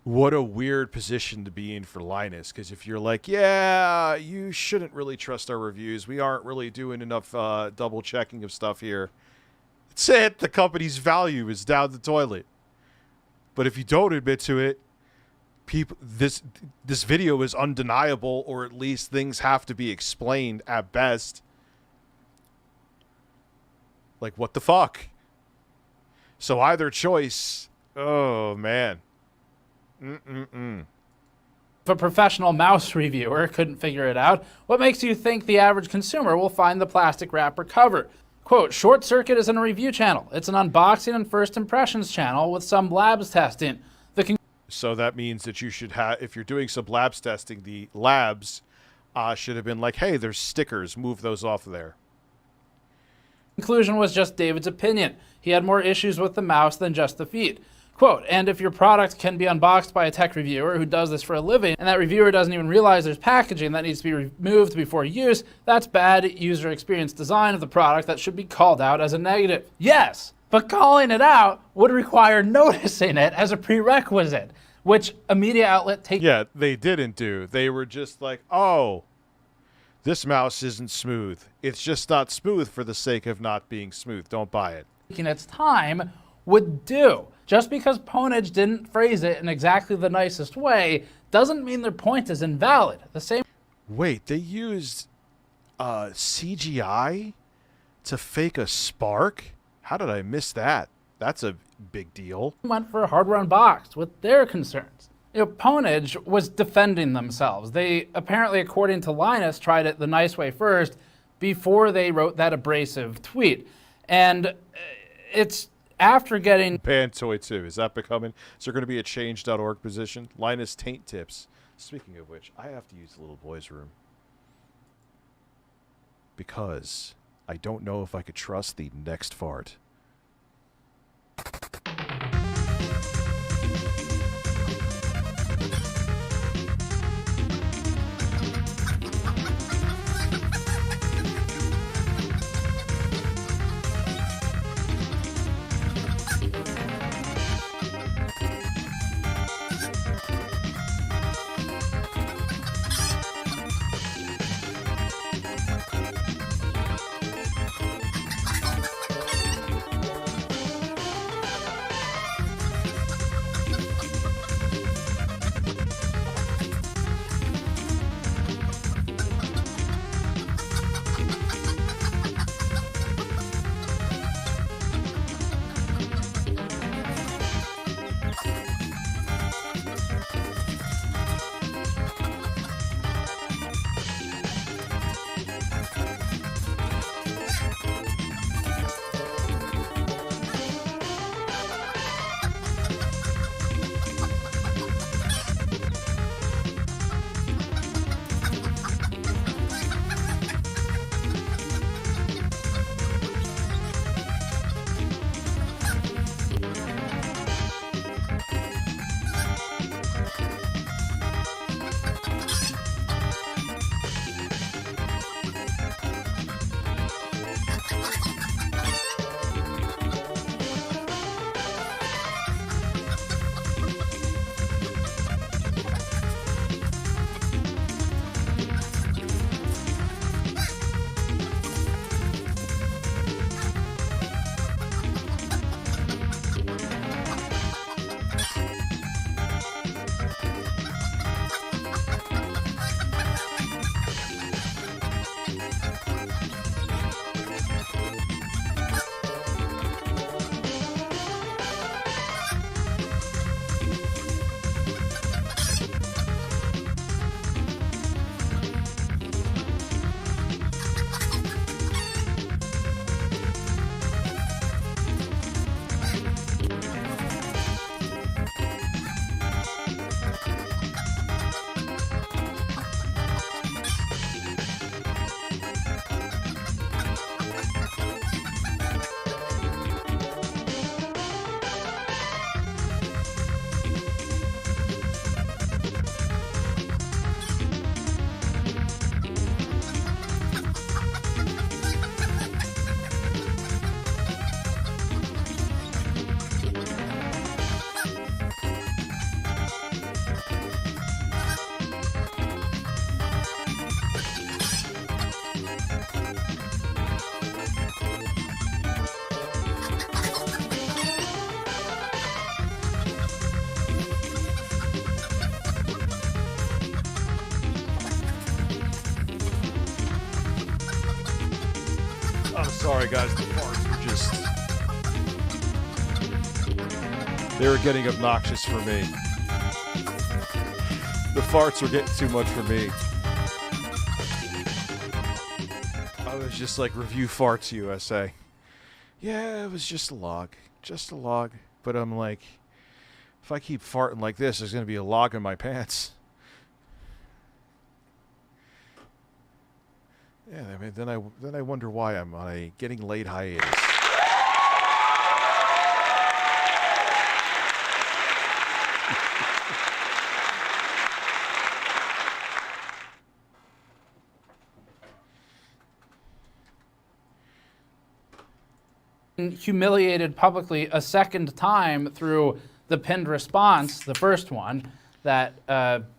what a weird position to be in for Linus, because if you're like, yeah, you shouldn't really trust our reviews. We aren't really doing enough double checking of stuff here. That's it. The company's value is down the toilet. But if you don't admit to it, this video is undeniable, or at least things have to be explained at best. Like, what the fuck? So either choice, oh man. If a professional mouse reviewer couldn't figure it out, what makes you think the average consumer will find the plastic wrapper cover? Quote, Short Circuit isn't a review channel. It's an unboxing and first impressions channel with some labs testing. So that means that you should have, if you're doing some labs testing, the labs should have been like, hey, there's stickers, move those off of there. Conclusion was just David's opinion. He had more issues with the mouse than just the feet. Quote, and if your product can be unboxed by a tech reviewer who does this for a living, and that reviewer doesn't even realize there's packaging that needs to be removed before use, that's bad user experience design of the product that should be called out as a negative. Yes, but calling it out would require noticing it as a prerequisite, which a media outlet takes. Yeah, they didn't do. They were just like, oh, this mouse isn't smooth. It's just not smooth for the sake of not being smooth. Don't buy it. Taking its time would do. Just because Ponage didn't phrase it in exactly the nicest way doesn't mean their point is invalid. The same. Wait, they used CGI to fake a spark? How did I miss that? That's a big deal. Went for a hardware unboxed with their concerns. You know, Ponage was defending themselves. They apparently, according to Linus, tried it the nice way first before they wrote that abrasive tweet. And it's after getting... Banned Toy 2. Is that becoming... Is there going to be a change.org position? Linus taint tips. Speaking of which, I have to use the little boy's room. Because I don't know if I could trust the next fart. I'm sorry, guys. The farts were they were getting obnoxious for me. The farts were getting too much for me. I was just like, review farts USA. Yeah, it was just a log. Just a log. But I'm like, if I keep farting like this, there's going to be a log in my pants. Yeah, I mean, then I wonder why I'm on a getting laid hiatus. Humiliated publicly a second time through the pinned response, the first one, that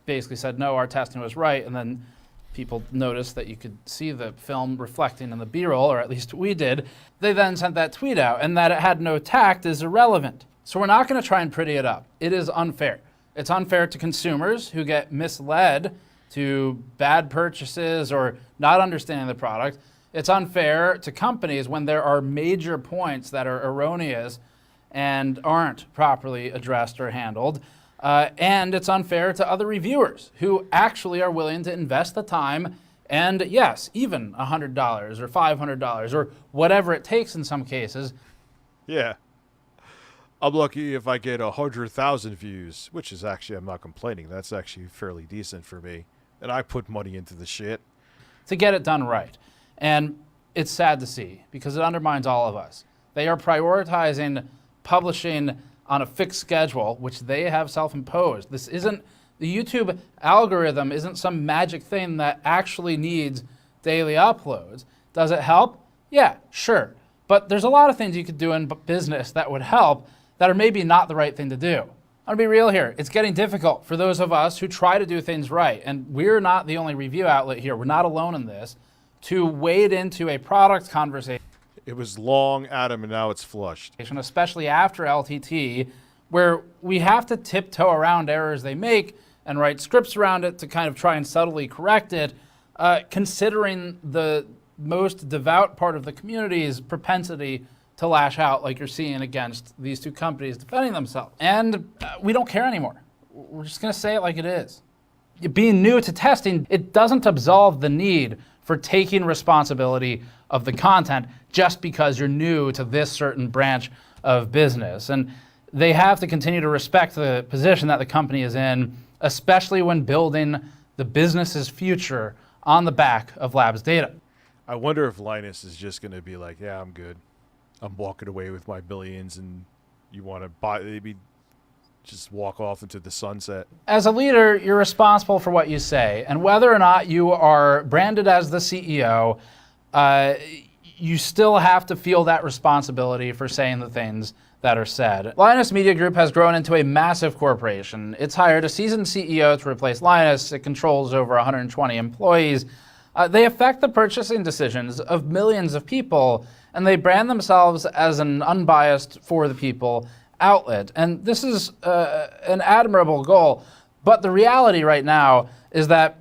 basically said, no, our testing was right, and then people noticed that you could see the film reflecting in the B-roll, or at least we did. They then sent that tweet out, and that it had no tact is irrelevant. So we're not going to try and pretty it up. It is unfair. It's unfair to consumers who get misled to bad purchases or not understanding the product. It's unfair to companies when there are major points that are erroneous and aren't properly addressed or handled. And it's unfair to other reviewers who actually are willing to invest the time and, yes, even $100 or $500 or whatever it takes in some cases. Yeah. I'm lucky if I get 100,000 views, which is actually, I'm not complaining. That's actually fairly decent for me. And I put money into the shit. To get it done right. And it's sad to see because it undermines all of us. They are prioritizing publishing on a fixed schedule, which they have self-imposed. This isn't, the YouTube algorithm isn't some magic thing that actually needs daily uploads. Does it help? Yeah, sure. But there's a lot of things you could do in business that would help that are maybe not the right thing to do. I'm gonna be real here. It's getting difficult for those of us who try to do things right. And we're not the only review outlet here. We're not alone in this. To wade into a product conversation. It was long, Adam, and now it's flushed. Especially after LTT, where we have to tiptoe around errors they make and write scripts around it to kind of try and subtly correct it, considering the most devout part of the community's propensity to lash out like you're seeing against these two companies defending themselves. And we don't care anymore. We're just gonna say it like it is. Being new to testing, it doesn't absolve the need for taking responsibility of the content just because you're new to this certain branch of business. And they have to continue to respect the position that the company is in, especially when building the business's future on the back of Labs data. I wonder if Linus is just going to be like, yeah, I'm good. I'm walking away with my billions, and you want to buy, maybe just walk off into the sunset. As a leader, you're responsible for what you say, and whether or not you are branded as the CEO, you still have to feel that responsibility for saying the things that are said. Linus Media Group has grown into a massive corporation. It's hired a seasoned CEO to replace Linus. It controls over 120 employees. They affect the purchasing decisions of millions of people, and they brand themselves as an unbiased, for the people outlet. And this is an admirable goal, but the reality right now is that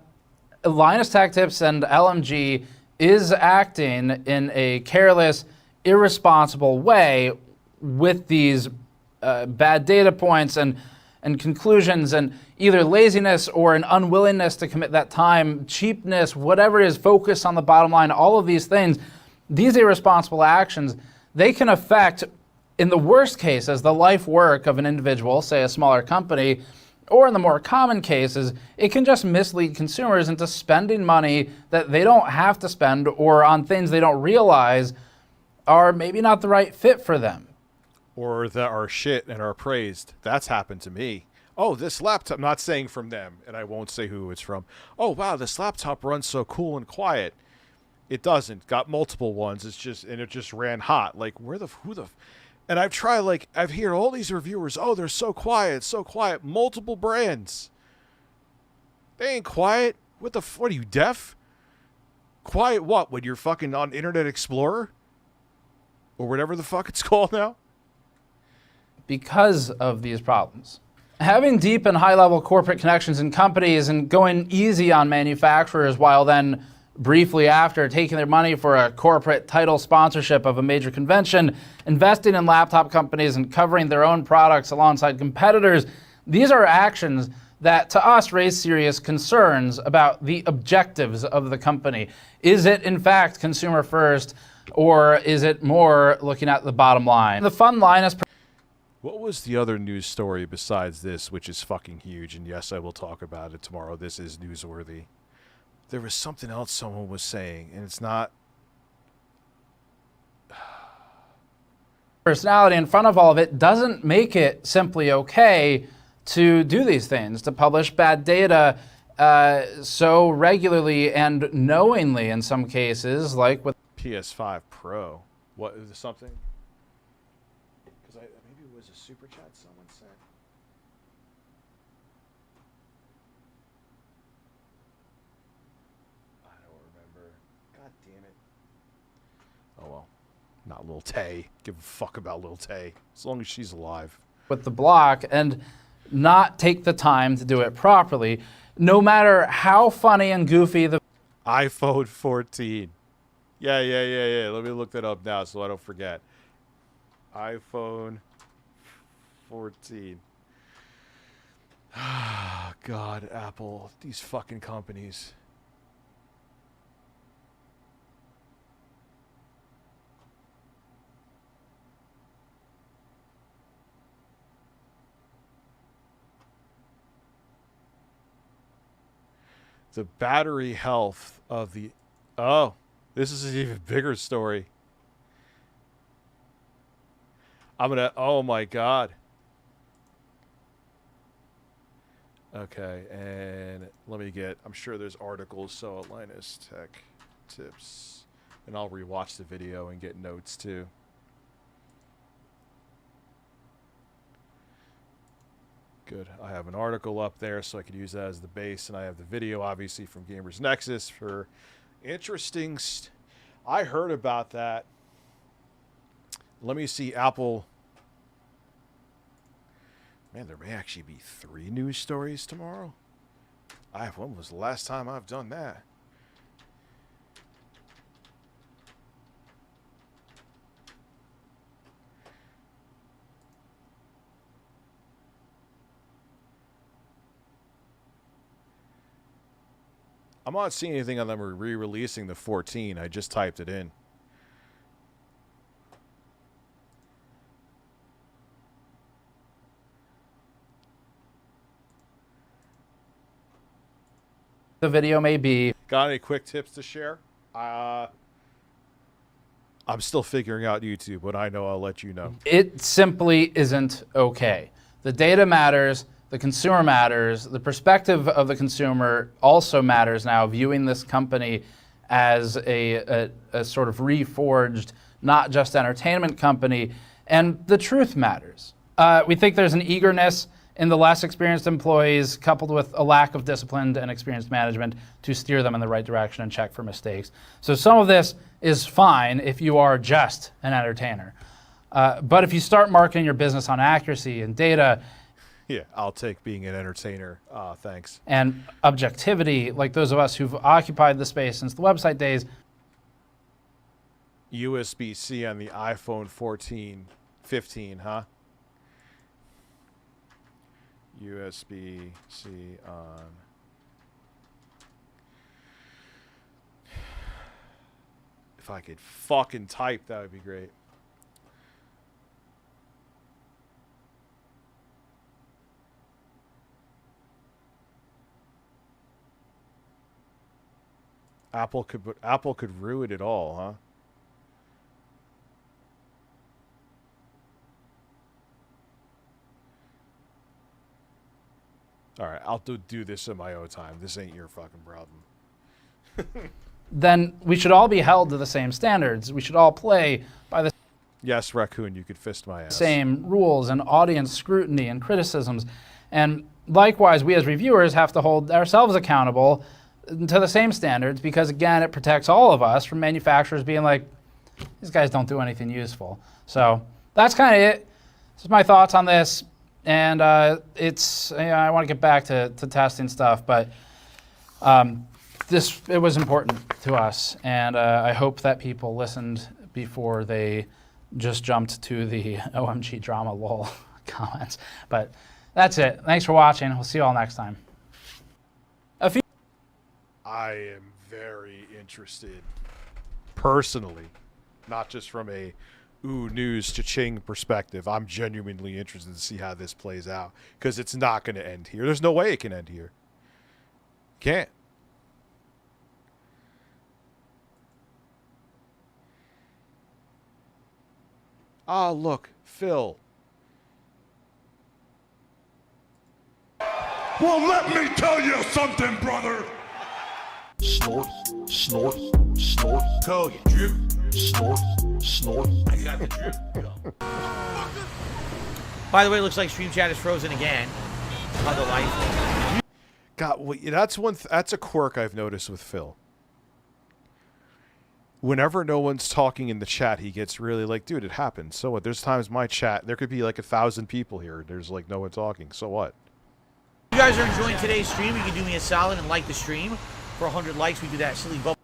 Linus Tech Tips and LMG is acting in a careless, irresponsible way with these bad data points and conclusions, and either laziness or an unwillingness to commit that time, cheapness, whatever it is, focus on the bottom line, all of these things, these irresponsible actions, they can affect, in the worst cases, the life work of an individual, say a smaller company, or in the more common cases, it can just mislead consumers into spending money that they don't have to spend, or on things they don't realize are maybe not the right fit for them. Or that are shit and are praised. That's happened to me. Oh, this laptop, I'm not saying from them, and I won't say who it's from. Oh, wow, this laptop runs so cool and quiet. It doesn't. Got multiple ones. It's just, and it just ran hot. Like, and I've tried, like, I've heard all these reviewers, oh, they're so quiet, multiple brands. They ain't quiet. What are you, deaf? Quiet what? When you're fucking on Internet Explorer? Or whatever the fuck it's called now? Because of these problems. Having deep and high-level corporate connections in companies and going easy on manufacturers while then briefly after taking their money for a corporate title sponsorship of a major convention, investing in laptop companies and covering their own products alongside competitors. These are actions that to us raise serious concerns about the objectives of the company. Is it in fact consumer first, or is it more looking at the bottom line? The fun Linus. What was the other news story besides this, which is fucking huge, and yes, I will talk about it tomorrow. This is newsworthy. There was something else someone was saying, and it's not... Personality in front of all of it doesn't make it simply okay to do these things, to publish bad data so regularly and knowingly in some cases, like with PS5 Pro. What is something? Because maybe it was a super chat someone sent. I don't remember. God damn it. Oh well. Not Lil Tay. Give a fuck about Lil Tay. As long as she's alive. With the block and not take the time to do it properly, no matter how funny and goofy the iPhone 14. Yeah. Let me look that up now so I don't forget. iPhone 14. God, Apple. These fucking companies. The battery health of the... Oh, this is an even bigger story. I'm gonna... Oh my God. Okay, and let me get... I'm sure there's articles, so Linus Tech tips. And I'll rewatch the video and get notes too. Good. I have an article up there so I could use that as the base, and I have the video obviously from Gamers Nexus for interesting. I heard about that. Let me see. Apple. Man, there may actually be 3 news stories tomorrow. When was the last time I've done that? I'm not seeing anything on them re-releasing the 14. I just typed it in. the video may be. Got any quick tips to share? I'm still figuring out YouTube. When I know, I'll let you know. It simply isn't okay. The data matters. The consumer matters. The perspective of the consumer also matters now, viewing this company as a sort of reforged, not just entertainment company. And the truth matters. We think there's an eagerness in the less experienced employees, coupled with a lack of disciplined and experienced management to steer them in the right direction and check for mistakes. So some of this is fine if you are just an entertainer. But if you start marketing your business on accuracy and data, yeah, I'll take being an entertainer. Thanks. And objectivity, like those of us who've occupied the space since the website days. USB-C on the iPhone 15, huh? USB-C on... If I could fucking type, that would be great. Apple could ruin it all, huh? All right, I'll do this in my own time. This ain't your fucking problem. Then we should all be held to the same standards. We should all play by the yes, Raccoon, you could fist my ass. Same rules and audience scrutiny and criticisms. And likewise, we as reviewers have to hold ourselves accountable to the same standards because, again, it protects all of us from manufacturers being like, these guys don't do anything useful. So that's kind of it. This is my thoughts on this. And I want to get back to testing stuff, but it was important to us, and I hope that people listened before they just jumped to the OMG drama lol comments. But that's it. Thanks for watching. We'll see you all next time. I am very interested, personally, not just from a news cha-ching perspective. I'm genuinely interested to see how this plays out, because it's not going to end here. There's no way it can end here. Can't. Ah, look, Phil. Well, let me tell you something, brother. Snort, snort, snort. Code, drip, snort, snort. I got the drip. By the way, it looks like Stream Chat is frozen again. On the life. God, that's a quirk I've noticed with Phil. Whenever no one's talking in the chat, he gets really like, dude, it happens. So what? There's times my chat, there could be like 1,000 people here. There's like no one talking. So what? If you guys are enjoying today's stream, you can do me a solid and like the stream. For 100 likes, we do that silly bubble.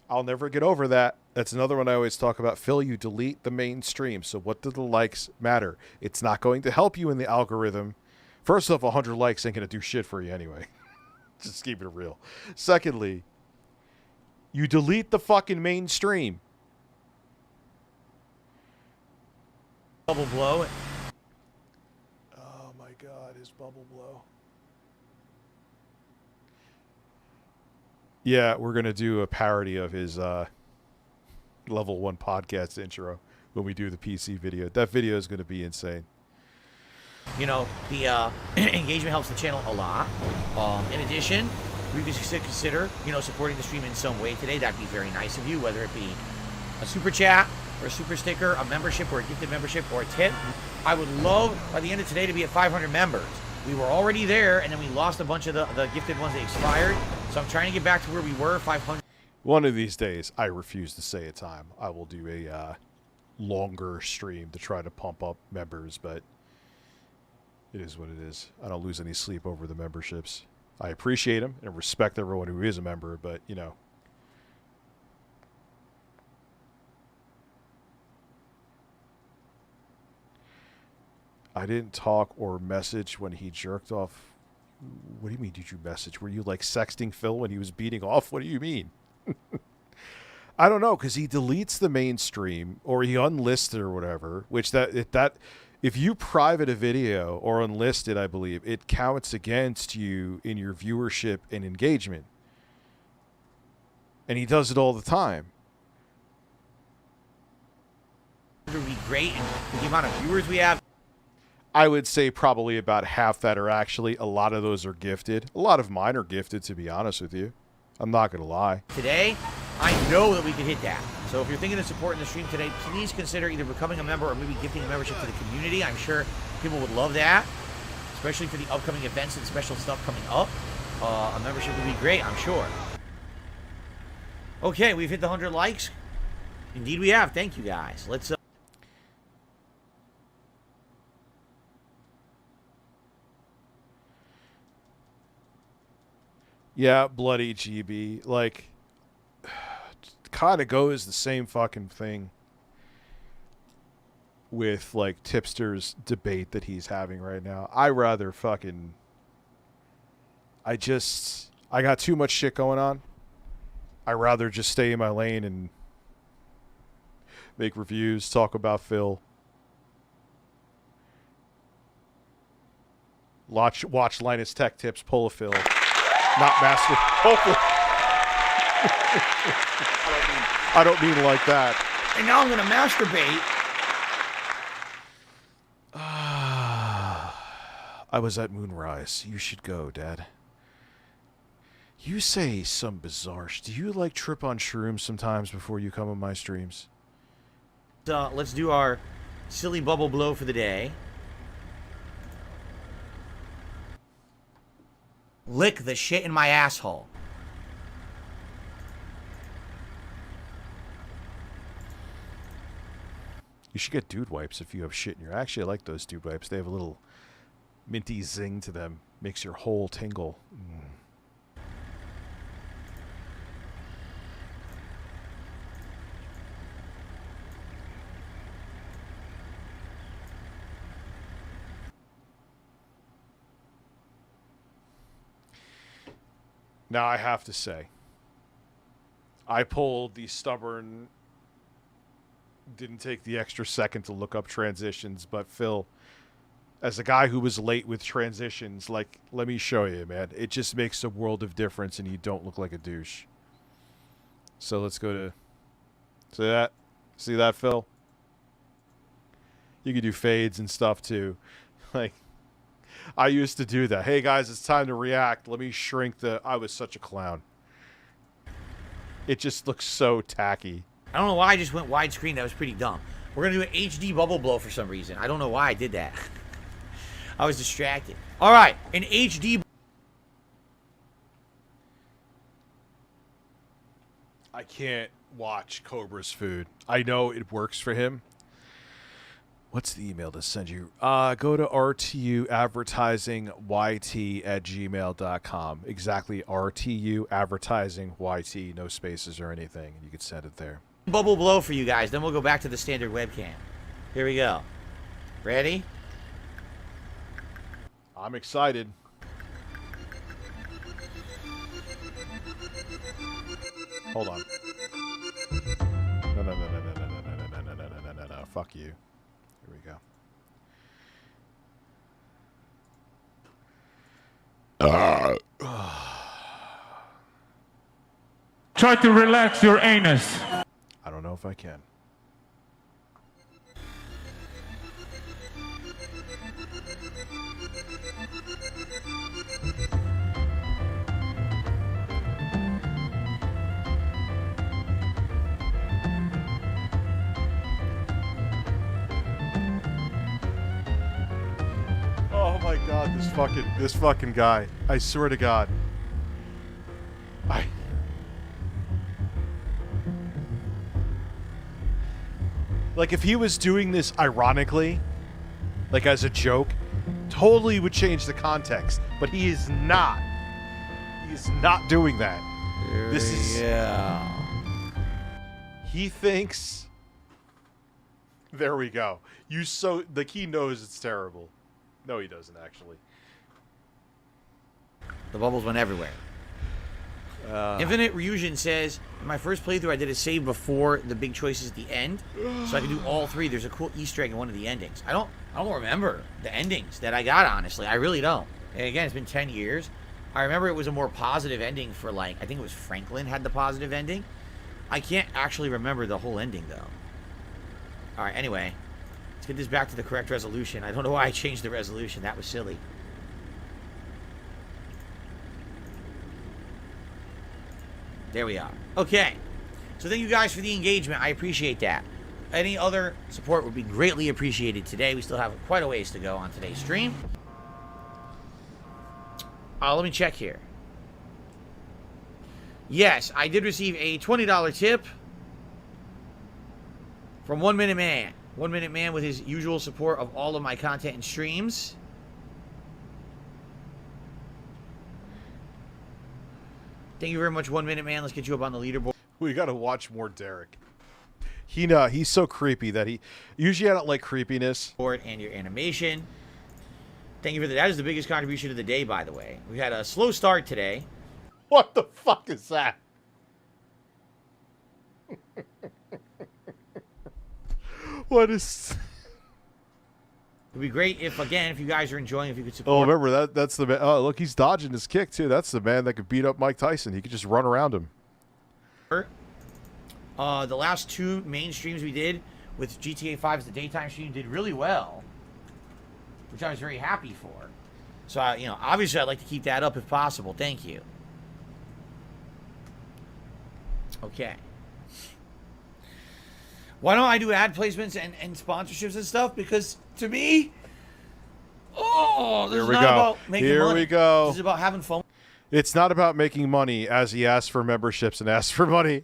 I'll never get over that. That's another one I always talk about. Phil, you delete the main stream. So what do the likes matter? It's not going to help you in the algorithm. First off, 100 likes ain't going to do shit for you anyway. Just keep it real. Secondly, you delete the fucking main stream. Bubble blow. Oh my god, his bubble blow. Yeah, we're going to do a parody of his level 1 podcast intro when we do the PC video. That video is going to be insane. You know, the engagement helps the channel a lot. In addition, we could consider, you know, supporting the stream in some way today. That'd be very nice of you, whether it be a super chat or a super sticker, a membership or a gifted membership or a tip. I would love, by the end of today, to be at 500 members. We were already there, and then we lost a bunch of the gifted ones that expired. So I'm trying to get back to where we were, 500. One of these days, I refuse to say a time. I will do a longer stream to try to pump up members, but it is what it is. I don't lose any sleep over the memberships. I appreciate them and respect everyone who is a member, but, you know. I didn't talk or message when he jerked off. What do you mean, did you message? Were you, like, sexting Phil when he was beating off? What do you mean? I don't know, because he deletes the main stream, or he unlists it or whatever, which if you private a video or unlist it, I believe, it counts against you in your viewership and engagement. And he does it all the time. It would be great, and with the amount of viewers we have. I would say probably about half that are actually, a lot of those are gifted. A lot of mine are gifted, to be honest with you. I'm not going to lie. Today, I know that we could hit that. So if you're thinking of supporting the stream today, please consider either becoming a member or maybe gifting a membership to the community. I'm sure people would love that, especially for the upcoming events and special stuff coming up. A membership would be great, I'm sure. Okay, we've hit the 100 likes. Indeed we have. Thank you, guys. Let's... Yeah, bloody GB. Like, kind of goes the same fucking thing with, like, Tipster's debate that he's having right now. I rather fucking... I got too much shit going on. I rather just stay in my lane and make reviews, talk about Phil. Watch Linus Tech tips, pull a Phil. Not master. Hopefully. I don't mean like that. And now I'm going to masturbate. I was at Moonrise. You should go, Dad. You say some bizarre... Do you, like, trip on shrooms sometimes before you come on my streams? Let's do our silly bubble blow for the day. Lick the shit in my asshole. You should get dude wipes if you have shit in your... Actually, I like those dude wipes. They have a little minty zing to them. Makes your whole tingle. Now I have to say, I pulled the stubborn, didn't take the extra second to look up transitions, but Phil, as a guy who was late with transitions, like, let me show you, man. It just makes a world of difference and you don't look like a douche. So let's go to, see that, Phil? You can do fades and stuff too. Like, I used to do that. Hey guys, it's time to react. Let me shrink the, I was such a clown. It just looks so tacky. I don't know why I just went widescreen. That was pretty dumb. We're going to do an HD bubble blow for some reason. I don't know why I did that. I was distracted. All right, an HD. I can't watch Cobra's food. I know it works for him. What's the email to send you? Go to rtuadvertisingyt@gmail.com. Exactly, rtuadvertisingyt, no spaces or anything. You can send it there. Bubble blow for you guys. Then we'll go back to the standard webcam. Here we go. Ready? I'm excited. Hold on. No. Fuck you. Here we go. Try to relax your anus. I don't know if I can. Oh my god, this fucking guy. I swear to God. Like, if he was doing this ironically, like as a joke, totally would change the context. But he is not. He is not doing that. He thinks. There we go. Like, he knows it's terrible. No, he doesn't actually. The bubbles went everywhere. Infinite Ryujin says, in my first playthrough, I did a save before the big choices at the end, so I could do all three. There's a cool Easter egg in one of the endings. I don't remember the endings that I got, honestly. I really don't. And again, it's been 10 years. I remember it was a more positive ending for, like, I think it was Franklin had the positive ending. I can't actually remember the whole ending, though. All right, anyway, let's get this back to the correct resolution. I don't know why I changed the resolution. That was silly. There we are. Okay. So thank you guys for the engagement. I appreciate that. Any other support would be greatly appreciated today. We still have quite a ways to go on today's stream. Let me check here. Yes, I did receive a $20 tip from 1 Minute Man. 1 Minute Man with his usual support of all of my content and streams. Thank you very much, 1 Minute Man. Let's get you up on the leaderboard. We got to watch more Derek. He's so creepy that usually I don't like creepiness. And your animation. Thank you for that. That is the biggest contribution of the day, by the way. We had a slow start today. What the fuck is that? What is... It would be great if you guys are enjoying, if you could support. Oh, remember, that's the man. Oh, look, he's dodging his kick, too. That's the man that could beat up Mike Tyson. He could just run around him. The last two main streams we did with GTA 5 as the daytime stream did really well, which I was very happy for. So, obviously I'd like to keep that up if possible. Thank you. Okay. Why don't I do ad placements and sponsorships and stuff? Because to me, this is not about making money. Here we go. This is about having fun. It's not about making money, as he asked for memberships and asked for money.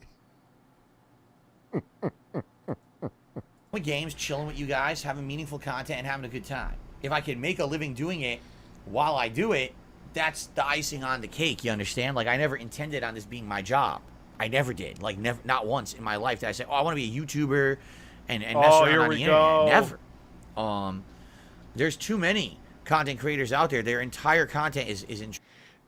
With games, chilling with you guys, having meaningful content, and having a good time. If I can make a living doing it while I do it, that's the icing on the cake, you understand? Like, I never intended on this being my job. I never did. Like, not once in my life did I say, I want to be a YouTuber and mess around on the internet. Never. There's too many content creators out there. Their entire content is in...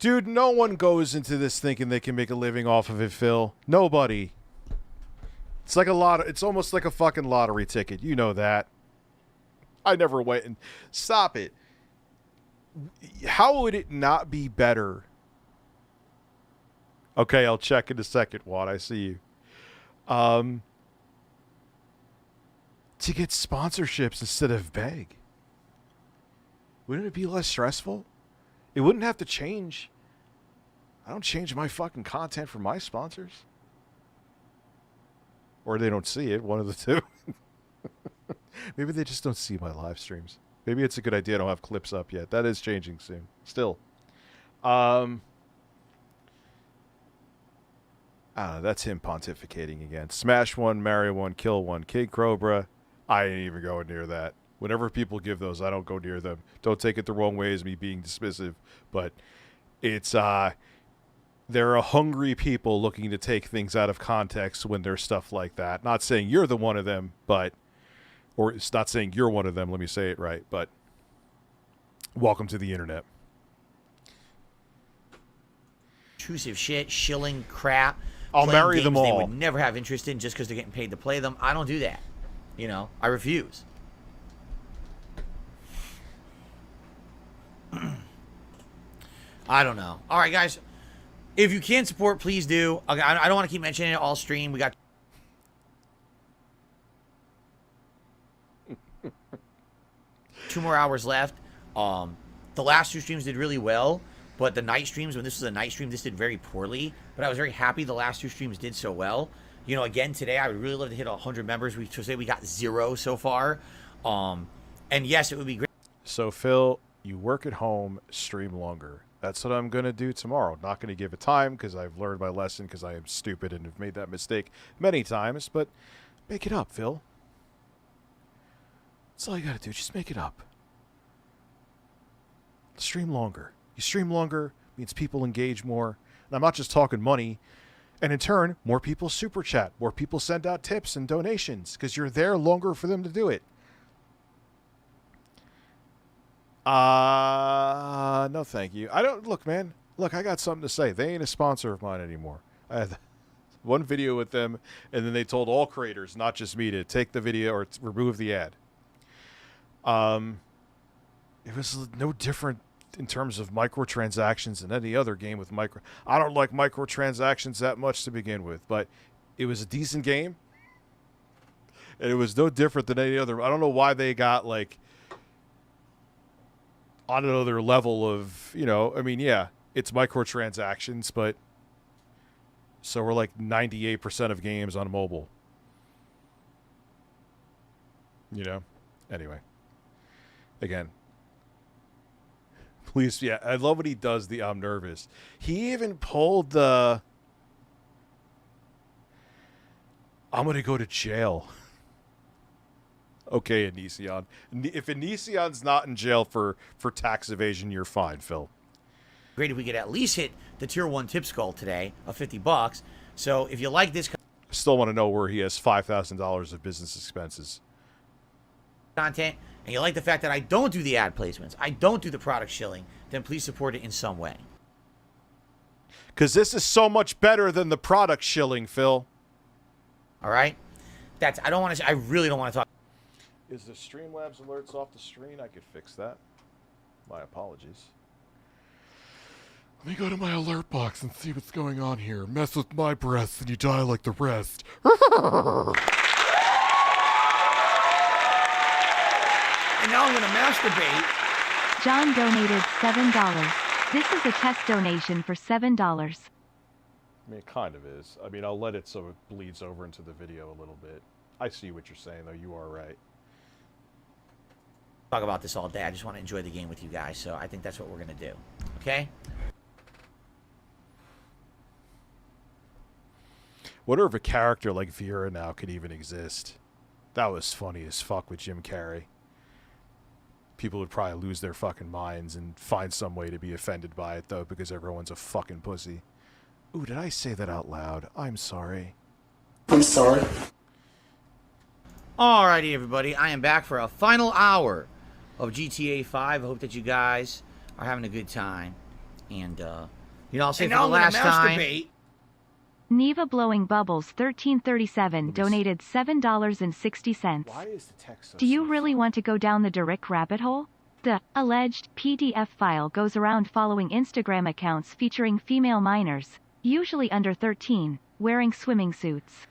Dude, no one goes into this thinking they can make a living off of it, Phil. Nobody. It's like it's almost like a fucking lottery ticket. You know that. I never went and... Stop it. How would it not be better? Okay, I'll check in a second, Watt. I see you. To get sponsorships instead of beg. Wouldn't it be less stressful? It wouldn't have to change. I don't change my fucking content for my sponsors. Or they don't see it, one of the two. Maybe they just don't see my live streams. Maybe it's a good idea I don't have clips up yet. That is changing soon. Still. I don't know, that's him pontificating again. Smash one, marry one, kill one. King Cobra. I ain't even going near that. Whenever people give those, I don't go near them. Don't take it the wrong way as me being dismissive. But it's, there are hungry people looking to take things out of context when there's stuff like that. Not saying you're the one of them, but... Or it's not saying you're one of them, let me say it right. But welcome to the internet. Intrusive shit, shilling crap. I'll marry them all. They would never have interest in just because they're getting paid to play them. I don't do that. You know, I refuse. I don't know. All right, guys. If you can support, please do. I don't want to keep mentioning it all stream. We got 2 more hours left. The last 2 streams did really well, but the night streams, when this was a night stream, this did very poorly. But I was very happy the last 2 streams did so well. You know, again, today, I would really love to hit 100 members. We say we got 0 so far. And yes, it would be great. So, Phil, you work at home, stream longer. That's what I'm going to do tomorrow. Not going to give it time because I've learned my lesson because I am stupid and have made that mistake many times. But make it up, Phil. That's all you got to do. Just make it up. Stream longer. You stream longer means people engage more. And I'm not just talking money. And in turn, more people super chat. More people send out tips and donations because you're there longer for them to do it. No, thank you. I don't look, man. Look, I got something to say. They ain't a sponsor of mine anymore. I had one video with them, and then they told all creators, not just me, to take the video or remove the ad. It was no different in terms of microtransactions than any other game with micro. I don't like microtransactions that much to begin with, but it was a decent game, and it was no different than any other. I don't know why they got like on another level of, you know, I mean, yeah, it's microtransactions, but so we're like 98% of games on mobile. You know? Anyway. Again. Please, yeah, I love when he does the I'm nervous. He even pulled the I'm going to go to jail. Okay, Anision. If Anision's not in jail for tax evasion, you're fine, Phil. Great if we could at least hit the tier 1 tip skull today of $50. So if you like this still want to know where he has $5,000 of business expenses. Content, and you like the fact that I don't do the ad placements, I don't do the product shilling, then please support it in some way. Because this is so much better than the product shilling, Phil. All right? I really don't want to talk. Is the Streamlabs alerts off the screen? I could fix that. My apologies. Let me go to my alert box and see what's going on here. Mess with my breasts and you die like the rest. And now I'm going to masturbate. John donated $7. This is a test donation for $7. I mean, it kind of is. I mean, I'll let it so it bleeds over into the video a little bit. I see what you're saying, though. You are right. Talk about this all day. I just want to enjoy the game with you guys, so I think that's what we're going to do. Okay? Wonder if a character like Vera now could even exist. That was funny as fuck with Jim Carrey. People would probably lose their fucking minds and find some way to be offended by it, though, because everyone's a fucking pussy. Ooh, did I say that out loud? I'm sorry. I'm sorry. Alrighty, everybody. I am back for a final hour of GTA 5. I hope that you guys are having a good time. And, I'll say And for now the I'm last gonna time. masturbate. Neva Blowing Bubbles 1337 donated $7.60. Why is the text so Do you really want to go down the Derrick rabbit hole? The alleged PDF file goes around following Instagram accounts featuring female minors, usually under 13, wearing swimming suits.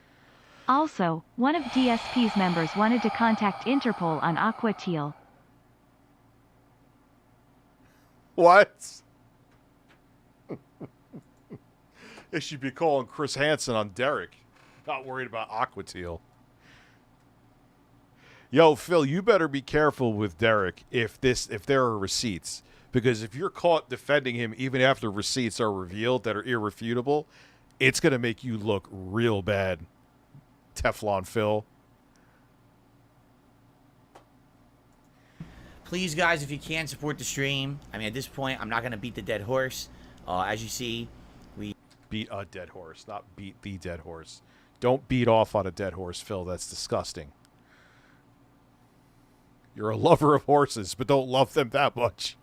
Also, one of DSP's members wanted to contact Interpol on Aqua Teal. What? They should be calling Chris Hansen on Derek. Not worried about Aquateal. Yo, Phil, you better be careful with Derek if there are receipts. Because if you're caught defending him even after receipts are revealed that are irrefutable, it's going to make you look real bad. Teflon Phil. Please, guys, if you can, support the stream. I mean, at this point, I'm not going to beat the dead horse. As you see, we... Beat a dead horse, not beat the dead horse. Don't beat off on a dead horse, Phil. That's disgusting. You're a lover of horses, but don't love them that much.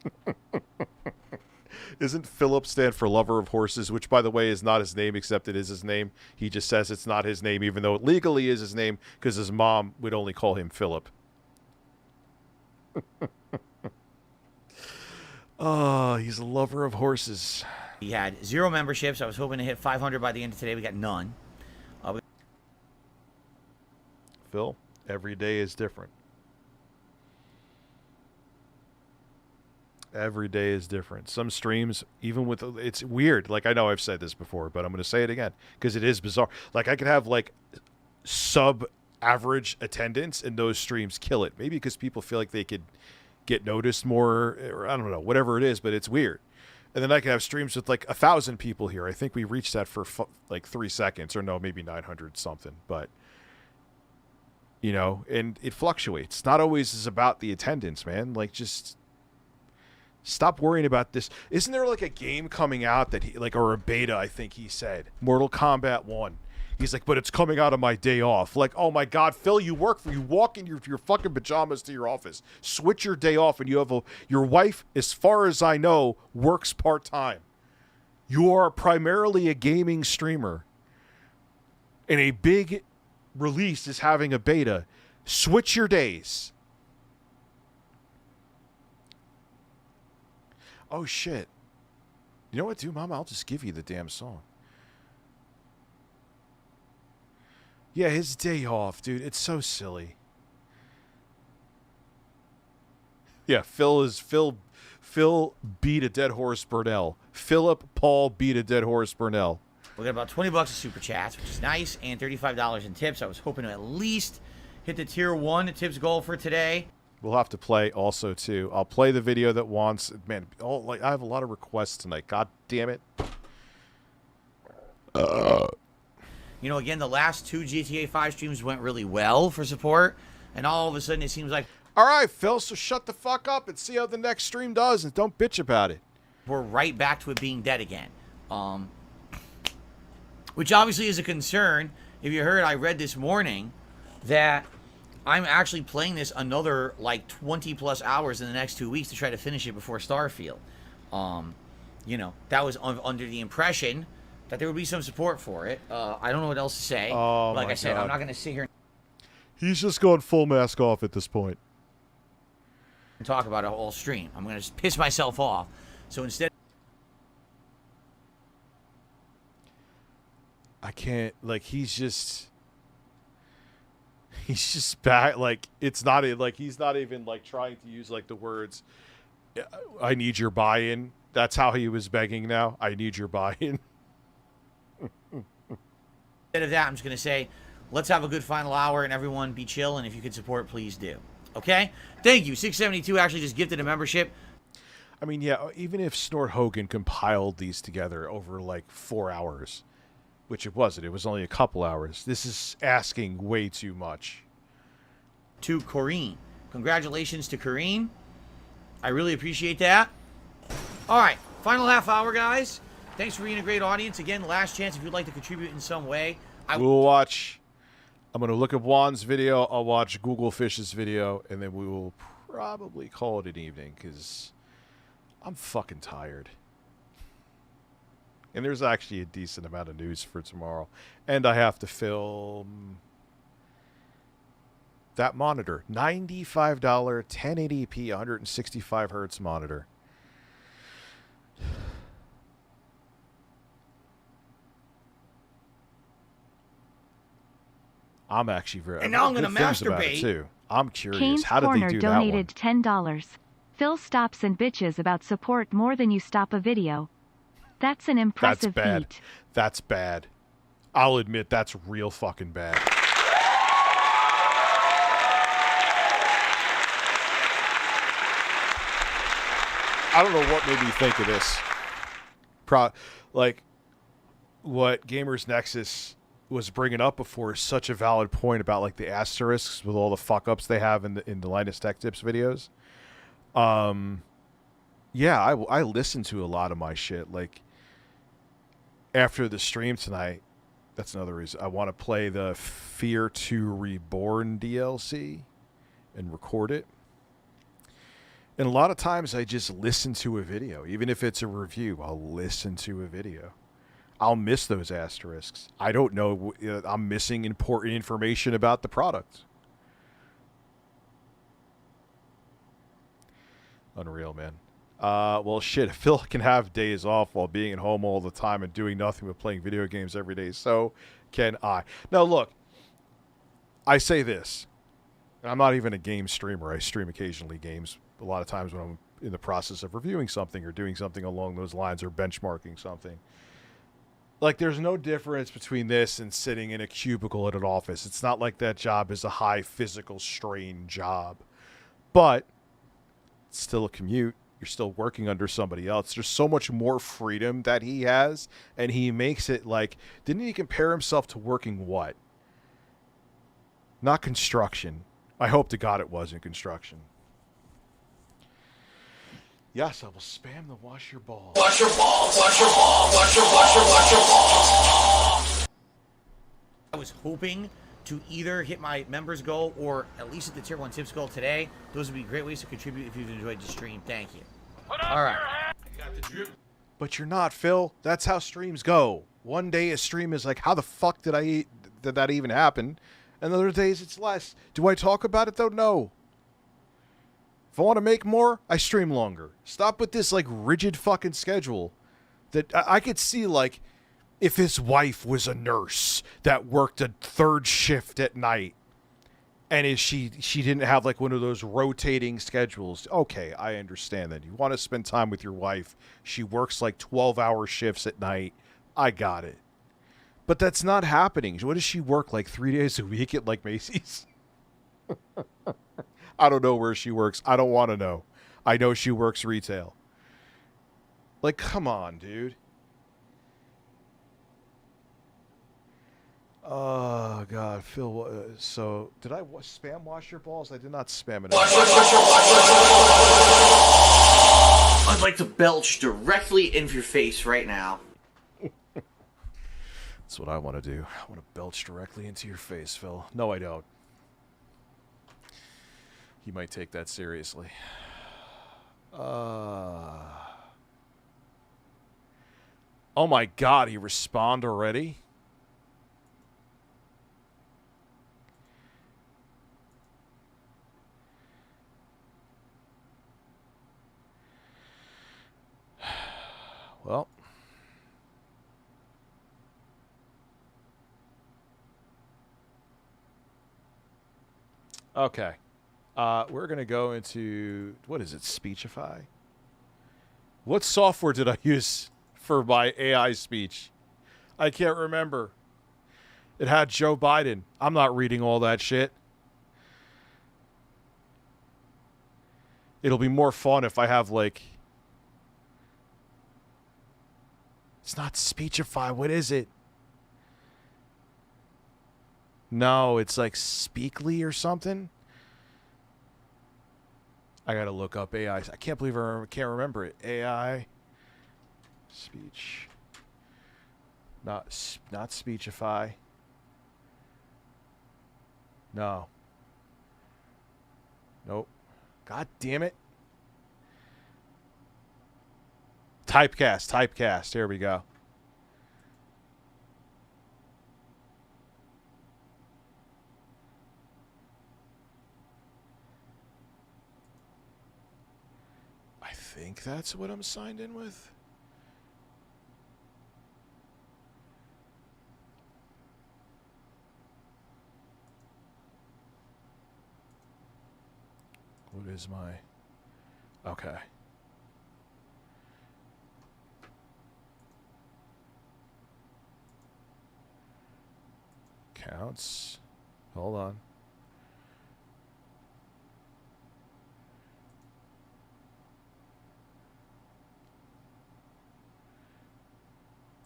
Isn't Philip stand for lover of horses, which, by the way, is not his name, except it is his name. He just says it's not his name, even though it legally is his name, because his mom would only call him Philip. Oh, he's a lover of horses. We had 0 memberships. I was hoping to hit 500 by the end of today. We got none. Phil, every day is different. Every day is different. Some streams, even with... It's weird. Like, I know I've said this before, but I'm going to say it again, because it is bizarre. Like, I could have, like, sub-average attendance, and those streams kill it. Maybe because people feel like they could get noticed more, or I don't know, whatever it is, but it's weird. And then I can have streams with, like, 1,000 people here. I think we reached that for, like, 3 seconds, or no, maybe 900 something, but... You know, and it fluctuates. It's not always is about the attendance, man. Like, just stop worrying about this. Isn't there like a game coming out that he, like, or a beta, I think he said, Mortal Kombat 1. He's like, but it's coming out on my day off. Like, oh my God, Phil, you walk in your fucking pajamas to your office. Switch your day off, and you have your wife, as far as I know, works part-time. You are primarily a gaming streamer. And a big release is having a beta. Switch your days. Oh shit. You know what, dude, Mama? I'll just give you the damn song. Yeah, his day off, dude. It's so silly. Yeah, Phil beat a dead horse Burnell. Philip Paul beat a dead horse Burnell. We got about $20 of super chats, which is nice, and $35 in tips. I was hoping to at least hit the tier 1 tips goal for today. We'll have to play also too. I'll play the video that wants, man. Like, I have a lot of requests tonight. God damn it. You know, again, the last 2 GTA 5 streams went really well for support, and all of a sudden it seems like... All right, Phil, so shut the fuck up and see how the next stream does, and don't bitch about it. We're right back to it being dead again. Which obviously is a concern. If you heard, I read this morning that I'm actually playing this another, like, 20-plus hours in the next 2 weeks to try to finish it before Starfield. You know, that was under the impression that there would be some support for it. I don't know what else to say. Oh, like I said, God. I'm not going to sit here He's just going full mask off at this point. and talk about a whole stream. I'm going to just piss myself off. So instead... I can't, like, he's just back, like, it's not, like, he's not even, like, trying to use, like, the words, I need your buy-in. That's how he was begging now. I need your buy-in. Instead of that, I'm just going to say, let's have a good final hour and everyone be chill, and if you could support, please do. Okay? Thank you. 672 actually just gifted a membership. I mean, yeah, even if Snort Hogan compiled these together over, like, 4 hours... Which it wasn't. It was only a couple hours. This is asking way too much. To Corrine. Congratulations to Corrine. I really appreciate that. All right. Final half hour, guys. Thanks for being a great audience. Again, last chance if you'd like to contribute in some way. We'll watch... I'm going to look at Juan's video. I'll watch Google Fish's video. And then we will probably call it an evening. Because I'm fucking tired. And there's actually a decent amount of news for tomorrow. And I have to film that monitor. $95 1080p 165 hertz monitor. I'm actually very. And now I'm good gonna things about it, masturbate. too. I'm curious. Kane's How did Corner they do that one? donated $10. Phil stops and bitches about support more than you stop a video. That's an impressive That's bad. feat. That's bad. I'll admit that's real fucking bad. I don't know what made me think of this. Like, what Gamers Nexus was bringing up before is such a valid point about, like, the asterisks with all the fuck-ups they have in the Linus Tech Tips videos. Yeah, I listen to a lot of my shit. Like, after the stream tonight, that's another reason. I want to play the Fear 2 Reborn DLC and record it. And a lot of times I just listen to a video. Even if it's a review, I'll listen to a video. I'll miss those asterisks. I don't know. I'm missing important information about the product. Unreal, man. Well, shit, Phil can have days off while being at home all the time and doing nothing but playing video games every day. So can I. Now, look, I say this. I'm not even a game streamer. I stream occasionally games a lot of times when I'm in the process of reviewing something or doing something along those lines or benchmarking something. Like, there's no difference between this and sitting in a cubicle at an office. It's not like that job is a high physical strain job. But it's still a commute. You're still working under somebody else. There's so much more freedom that he has, and he makes it like, didn't he compare himself to working what? Not construction. I hope to God it wasn't construction. Yes, I will spam the wash your balls. Wash your balls, wash your balls, wash your balls. I was hoping to either hit my members goal or at least hit the tier 1 tips goal today. Those would be great ways to contribute if you've enjoyed the stream. Thank you. All right. But you're not, Phil. That's how streams go. One day a stream is like, how the fuck did that even happen? And other days it's less. Do I talk about it though? No. If I want to make more, I stream longer. Stop with this like rigid fucking schedule. That I could see, like, if his wife was a nurse that worked a third shift at night, and she didn't have like one of those rotating schedules. Okay, I understand that. You want to spend time with your wife. She works like 12-hour shifts at night. I got it. But that's not happening. What does she work, like 3 days a week at like Macy's? I don't know where she works. I don't want to know. I know she works retail. Like, come on, dude. Oh, God. Phil, so did I spam wash your balls? I did not spam it. I'd like to belch directly into your face right now. That's what I want to do. I want to belch directly into your face, Phil. No, I don't. He might take that seriously. Oh my God, he responded already? Well. Okay. We're going to go into, what is it, Speechify? What software did I use for my AI speech? I can't remember. It had Joe Biden. I'm not reading all that shit. It'll be more fun if I have, like... It's not Speechify. What is it? No, it's like Speakly or something. I gotta look up AI. I can't believe I can't remember it. AI speech. Not Speechify. No. Nope. God damn it. Typecast. Here we go. think that's what I'm signed in with. What is my... Okay. Counts. Hold on.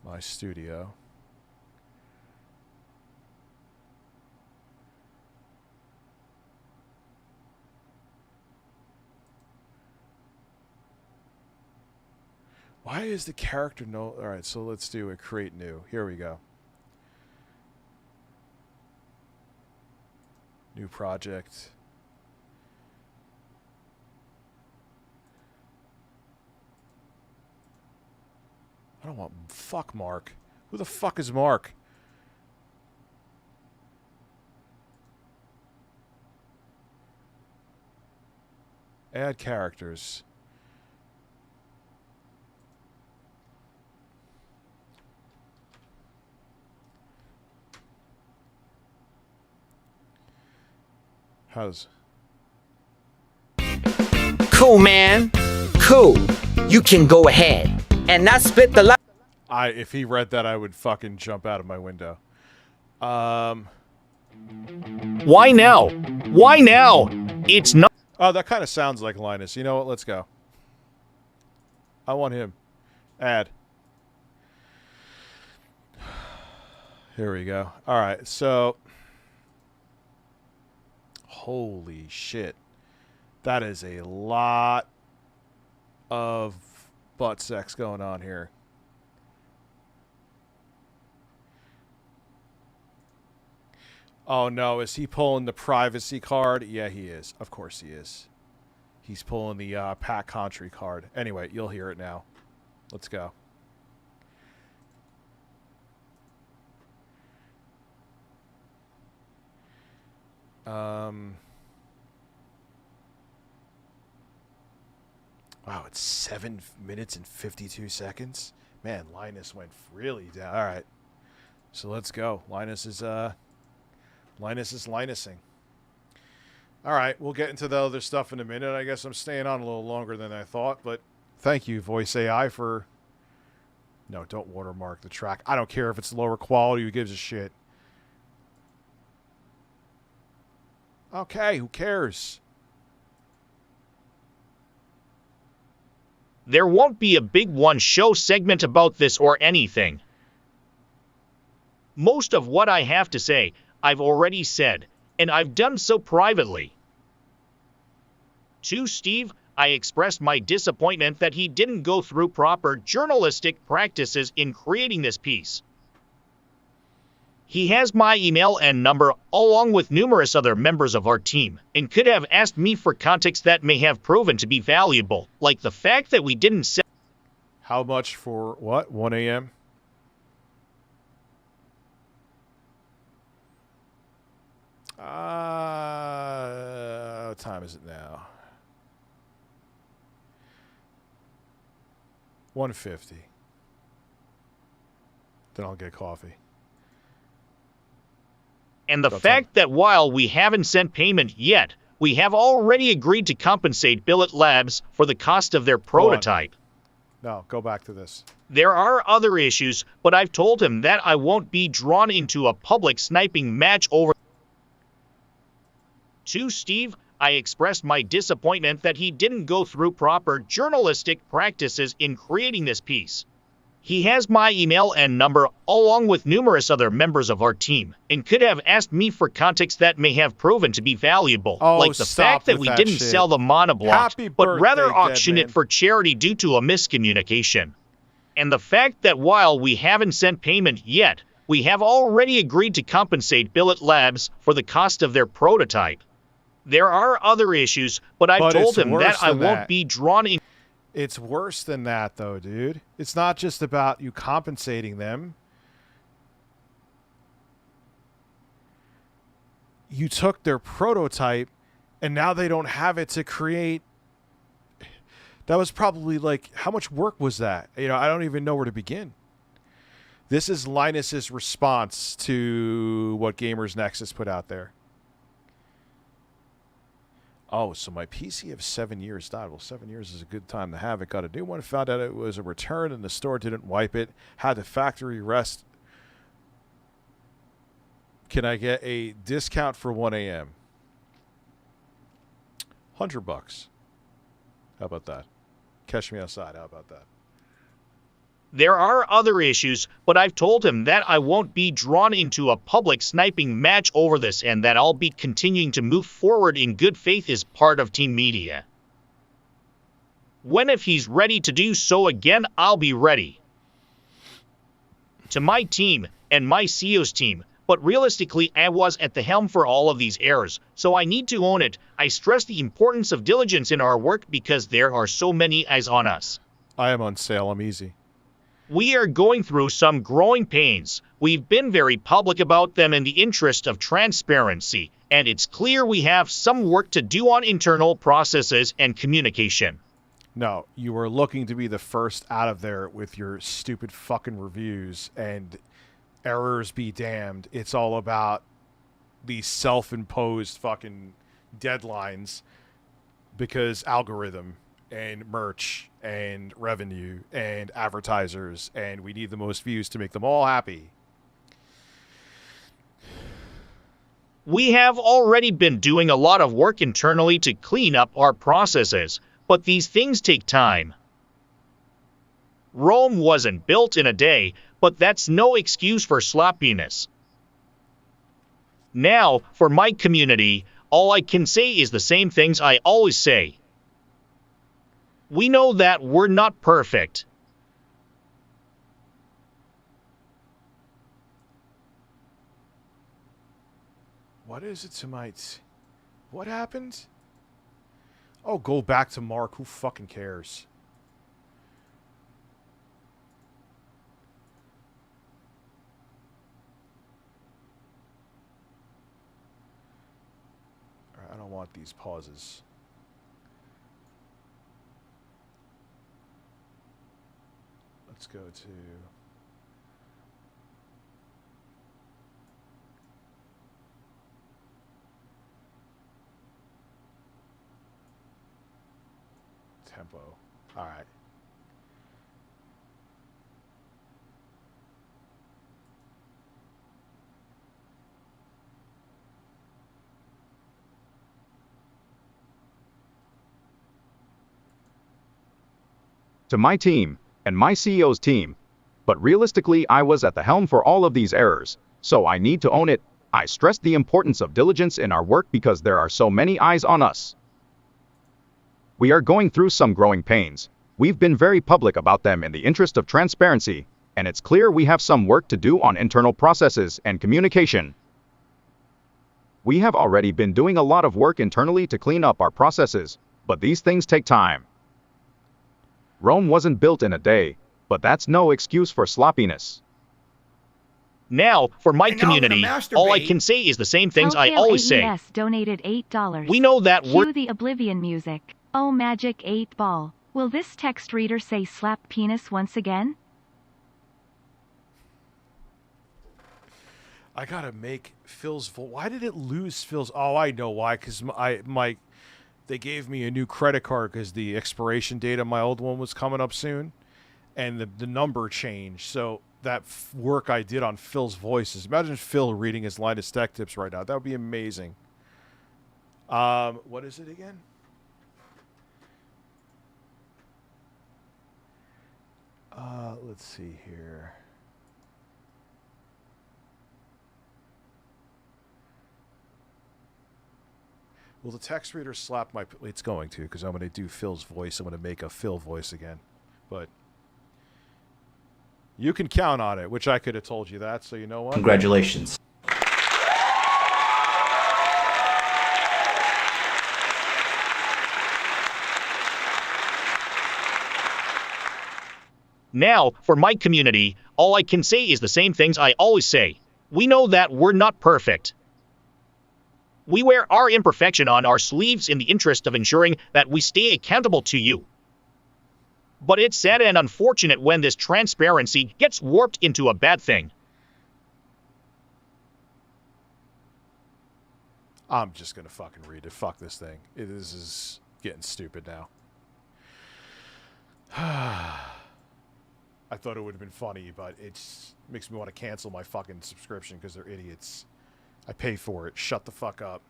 My studio. Why is the character no... All right, so let's do a create new. Here we go. New project. I don't want... Fuck Mark. Who the fuck is Mark? Add characters. How's... Cool, man. Cool. You can go ahead and not spit the lie. If he read that, I would fucking jump out of my window. Why now? Why now? It's not... Oh, that kind of sounds like Linus. You know what? Let's go. I want him. Add. Here we go. All right, so... Holy shit. That is a lot of butt sex going on here. Oh no, is he pulling the privacy card? Yeah, he is. Of course he is. He's pulling the Pat Contry card. Anyway, you'll hear it now. Let's go. Wow, it's 7 minutes and 52 seconds. Man, Linus went really down. All right, so let's go. Linus is Linusing. All right, we'll get into the other stuff in a minute. I guess I'm staying on a little longer than I thought, but thank you, Voice AI, for... No, don't watermark the track. I don't care if it's lower quality. Who gives a shit? Okay, who cares? There won't be a big one-show segment about this or anything. Most of what I have to say, I've already said, and I've done so privately. To Steve, I expressed my disappointment that he didn't go through proper journalistic practices in creating this piece. He has my email and number, along with numerous other members of our team, and could have asked me for context that may have proven to be valuable, like the fact that we didn't sell... How much for what? 1 a.m.? What time is it now? 1:50. Then I'll get coffee. And the fact that while we haven't sent payment yet, we have already agreed to compensate Billet Labs for the cost of their prototype. No, go back to this. There are other issues, but I've told him that I won't be drawn into a public sniping match over... To Steve, I expressed my disappointment that he didn't go through proper journalistic practices in creating this piece. He has my email and number, along with numerous other members of our team, and could have asked me for context that may have proven to be valuable, like the fact that we didn't sell the monoblock, but rather auction it for charity due to a miscommunication. And the fact that while we haven't sent payment yet, we have already agreed to compensate Billet Labs for the cost of their prototype. There are other issues, but I've told him that I won't be drawn in... It's worse than that, though, dude. It's not just about you compensating them. You took their prototype, and now they don't have it to create That was probably like, how much work was that? You know, I don't even know where to begin. This is Linus's response to what Gamers Nexus put out there. Oh, so my PC of 7 years died. Well, 7 years is a good time to have it. Got a new one. Found out it was a return and the store didn't wipe it. Had the factory rest. Can I get a discount for 1 a.m.? $100. How about that? Catch me outside. How about that? There are other issues, but I've told him that I won't be drawn into a public sniping match over this and that I'll be continuing to move forward in good faith as part of Team Media. When if he's ready to do so again, I'll be ready. To my team and my CEO's team, but realistically I was at the helm for all of these errors, so I need to own it. I stress the importance of diligence in our work because there are so many eyes on us. I am on sale. I'm easy. We are going through some growing pains. We've been very public about them in the interest of transparency, and it's clear we have some work to do on internal processes and communication. No, you were looking to be the first out of there with your stupid fucking reviews, and errors be damned. It's all about these self-imposed fucking deadlines because algorithm and merch and revenue and advertisers, and we need the most views to make them all happy. We have already been doing a lot of work internally to clean up our processes, but these things take time. Rome wasn't built in a day, but that's no excuse for sloppiness. Now, for my community, all I can say is the same things I always say. We know that we're not perfect. What is it tonight? What happened? Oh, go back to Mark. Who fucking cares? All right, I don't want these pauses. Let's go to... tempo. All right. To my team and my CEO's team, but realistically I was at the helm for all of these errors, so I need to own it. I stress the importance of diligence in our work because there are so many eyes on us. We are going through some growing pains. We've been very public about them in the interest of transparency, and it's clear we have some work to do on internal processes and communication. We have already been doing a lot of work internally to clean up our processes, but these things take time. Rome wasn't built in a day, but that's no excuse for sloppiness. Now, for my community, all I can say is the same things I always say. AES donated $8. We know that Cue the Oblivion music. Oh, magic 8-ball. Will this text reader say slap penis once again? I gotta make Phil's voice. Why did it lose Phil's? Oh, I know why. Because they gave me a new credit card because the expiration date of my old one was coming up soon, and the number changed. So that work I did on Phil's voices. Imagine Phil reading his Linus Tech tips right now. That would be amazing. What is it again? Let's see here. Will the text reader slap my... It's going to, because I'm going to do Phil's voice. I'm going to make a Phil voice again. But you can count on it, which I could have told you that, so you know what? Congratulations. Now, for my community, all I can say is the same things I always say. We know that we're not perfect. We wear our imperfection on our sleeves in the interest of ensuring that we stay accountable to you. but it's sad and unfortunate when this transparency gets warped into a bad thing. I'm just going to fucking read it. Fuck this thing. This is getting stupid now. I thought it would have been funny, but it makes me want to cancel my fucking subscription because they're idiots. I pay for it. Shut the fuck up.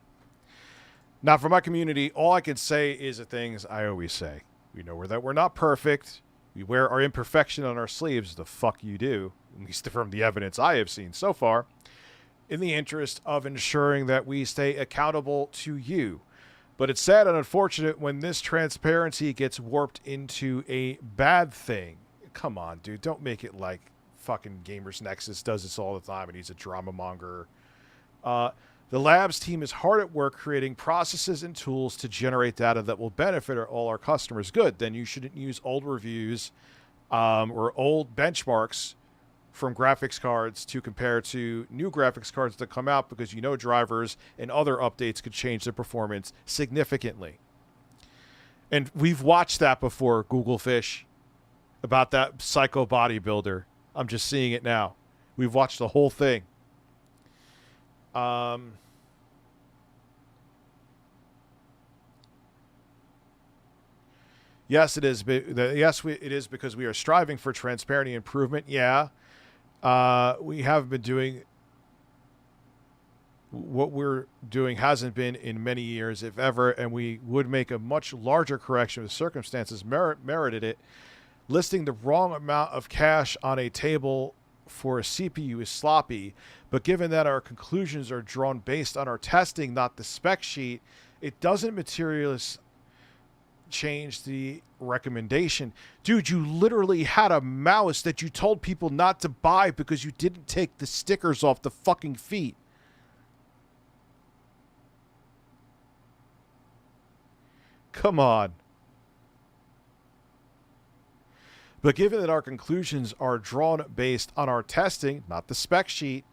Now, for my community, all I can say is the things I always say. We know that we're not perfect. We wear our imperfection on our sleeves. The fuck you do, at least from the evidence I have seen so far, in the interest of ensuring that we stay accountable to you. But it's sad and unfortunate when this transparency gets warped into a bad thing. Come on, dude. Don't make it like fucking Gamers Nexus does this all the time and he's a drama monger. The labs team is hard at work creating processes and tools to generate data that will benefit all our customers. Good. Then you shouldn't use old reviews or old benchmarks from graphics cards to compare to new graphics cards that come out, because you know drivers and other updates could change their performance significantly. And we've watched that before, Google Fish, about that psycho bodybuilder. I'm just seeing it now. We've watched the whole thing. Yes, it is. It is because we are striving for transparency improvement. Yeah. We have been doing what we're doing hasn't been in many years, if ever, and we would make a much larger correction if circumstances merited it. Listing the wrong amount of cache on a table for a CPU is sloppy, but given that our conclusions are drawn based on our testing, not the spec sheet, it doesn't materially change the recommendation. Dude, you literally had a mouse that you told people not to buy because you didn't take the stickers off the fucking feet. Come on. But given that our conclusions are drawn based on our testing, not the spec sheet,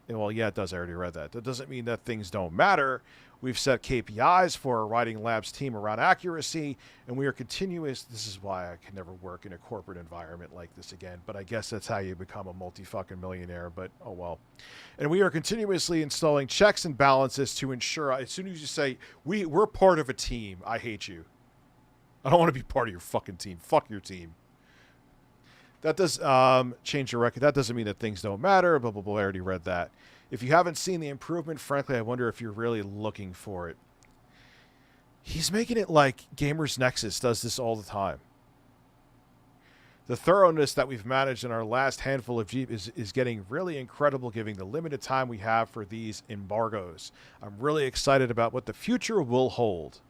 and well, yeah, it does. I already read that. That doesn't mean that things don't matter. We've set KPIs for our writing labs team around accuracy, and we are continuous. This is why I can never work in a corporate environment like this again, but I guess that's how you become a multi-fucking millionaire, but oh well. And we are continuously installing checks and balances to ensure, as soon as you say, we're part of a team, I hate you. I don't want to be part of your fucking team. Fuck your team. That does change your record. That doesn't mean that things don't matter. Blah, blah, blah. I already read that. If you haven't seen the improvement, frankly, I wonder if you're really looking for it. He's making it like Gamers Nexus does this all the time. The thoroughness that we've managed in our last handful of Jeep is getting really incredible, given the limited time we have for these embargoes. I'm really excited about what the future will hold.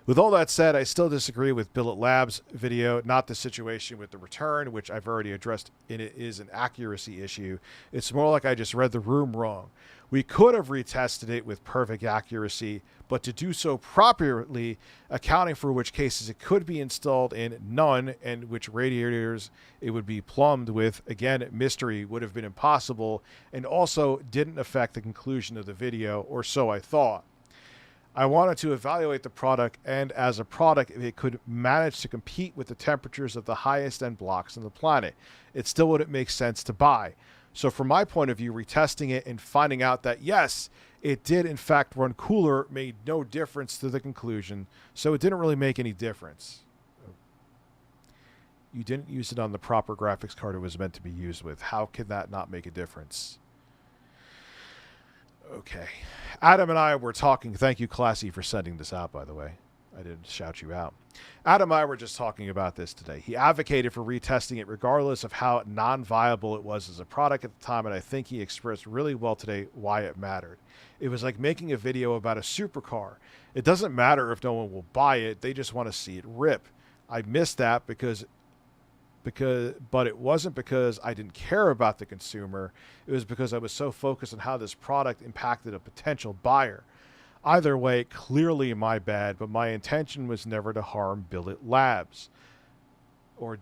With all that said, I still disagree with Billet Labs video, not the situation with the return, which I've already addressed, and it is an accuracy issue. It's more like I just read the room wrong. We could have retested it with perfect accuracy, but to do so properly, accounting for which cases it could be installed in none, and which radiators it would be plumbed with, again, mystery, would have been impossible, and also didn't affect the conclusion of the video, or so I thought. I wanted to evaluate the product, and as a product, if it could manage to compete with the temperatures of the highest end blocks on the planet, it still wouldn't make sense to buy. So from my point of view, retesting it and finding out that yes, it did in fact run cooler made no difference to the conclusion. So it didn't really make any difference. You didn't use it on the proper graphics card it was meant to be used with. How can that not make a difference? Okay. Adam and I were talking. Thank you, Classy, for sending this out, by the way. I didn't shout you out. Adam and I were just talking about this today. He advocated for retesting it regardless of how non-viable it was as a product at the time, and I think he expressed really well today why it mattered. It was like making a video about a supercar. It doesn't matter if no one will buy it. They just want to see it rip. I missed that but it wasn't because I didn't care about the consumer. It was because I was so focused on how this product impacted a potential buyer. Either way, clearly my bad, but my intention was never to harm Billet Labs. Or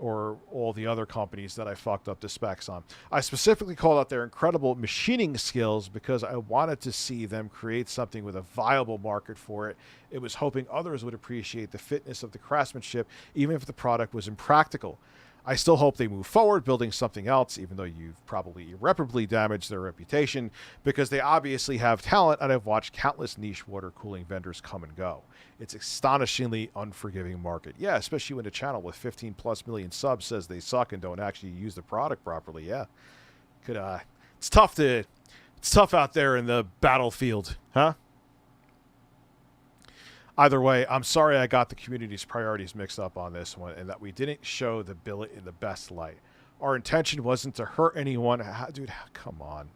or all the other companies that I fucked up the specs on. I specifically called out their incredible machining skills because I wanted to see them create something with a viable market for it. It was hoping others would appreciate the fitness of the craftsmanship, even if the product was impractical. I still hope they move forward building something else, even though you've probably irreparably damaged their reputation, because they obviously have talent, and I've watched countless niche water cooling vendors come and go. It's astonishingly unforgiving market. Yeah, especially when a channel with 15 plus million subs says they suck and don't actually use the product properly. Yeah. It's tough out there in the battlefield, huh? Either way, I'm sorry I got the community's priorities mixed up on this one and that we didn't show the billet in the best light. Our intention wasn't to hurt anyone. Dude, come on.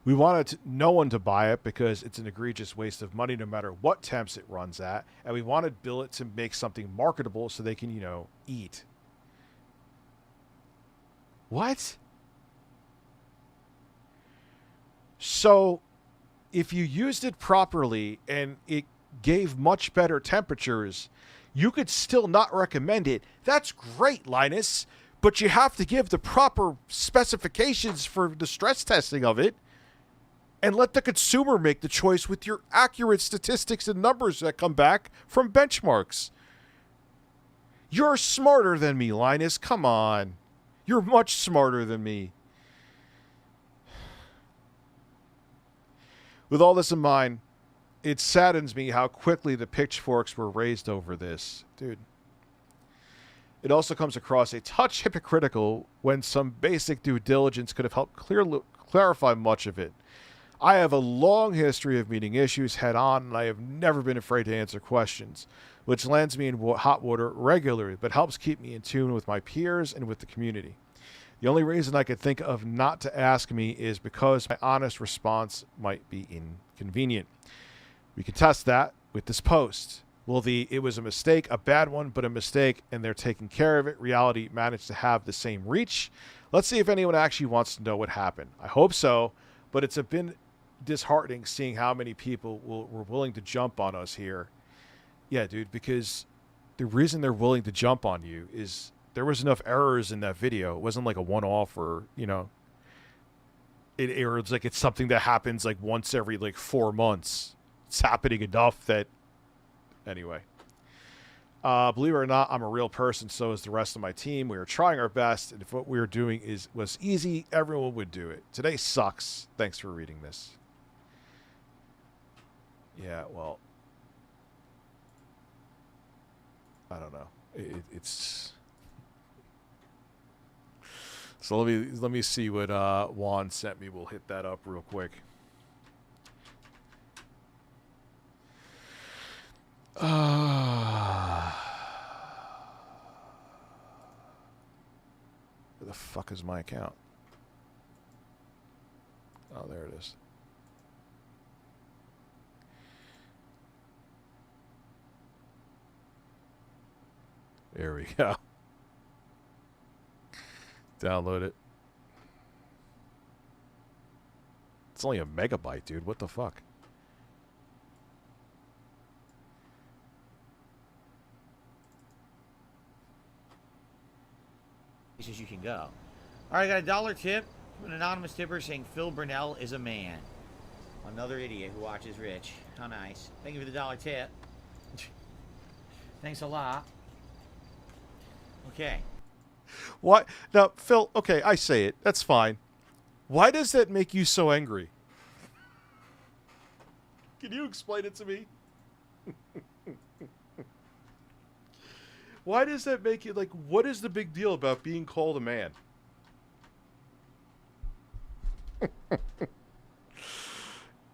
We wanted no one to buy it because it's an egregious waste of money no matter what temps it runs at. And we wanted Billet to make something marketable so they can, you know, eat. What? So, if you used it properly and it gave much better temperatures, you could still not recommend it. That's great, Linus, but you have to give the proper specifications for the stress testing of it and let the consumer make the choice with your accurate statistics and numbers that come back from benchmarks. You're smarter than me, Linus. Come on. You're much smarter than me. With all this in mind, it saddens me how quickly the pitchforks were raised over this. Dude. It also comes across a touch hypocritical when some basic due diligence could have helped clarify much of it. I have a long history of meeting issues head on, and I have never been afraid to answer questions, which lands me in hot water regularly, but helps keep me in tune with my peers and with the community. The only reason I could think of not to ask me is because my honest response might be inconvenient. We can test that with this post. Will the "it was a mistake, a bad one, but a mistake, and they're taking care of it" reality manage to have the same reach? Let's see if anyone actually wants to know what happened. I hope so, but it's a bit disheartening seeing how many people were willing to jump on us here. Yeah, dude, because the reason they're willing to jump on you is there was enough errors in that video. It wasn't like a one-off or, you know, it's like it's something that happens like once every like 4 months. It's happening enough that, anyway. Believe it or not, I'm a real person, so is the rest of my team. We are trying our best, and if what we were doing was easy, everyone would do it. Today sucks. Thanks for reading this. Yeah, well, I don't know. It's so let me see what Juan sent me. We'll hit that up real quick. Where the fuck is my account? Oh, there it is. There we go. Download it. It's only a megabyte, dude. What the fuck? As you can go. All right, I got a $1 tip from an anonymous tipper saying Phil Burnell is a man. Another idiot who watches Rich. How nice. Thank you for the $1 tip. Thanks a lot. Okay. What? Now, Phil, okay, I say it. That's fine. Why does that make you so angry? Can you explain it to me? Why does that make you, like, what is the big deal about being called a man?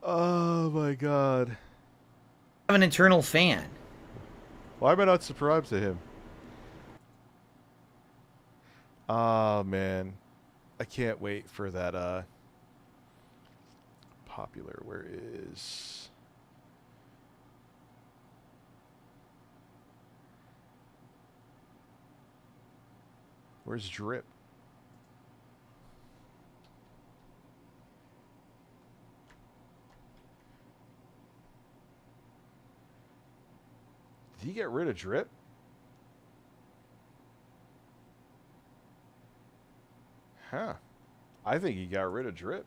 Oh, my God. I have an internal fan. Why am I not subscribed to him? Oh, man. I can't wait for that, popular. Where is... Where's Drip? Did he get rid of Drip? Huh. I think he got rid of drip.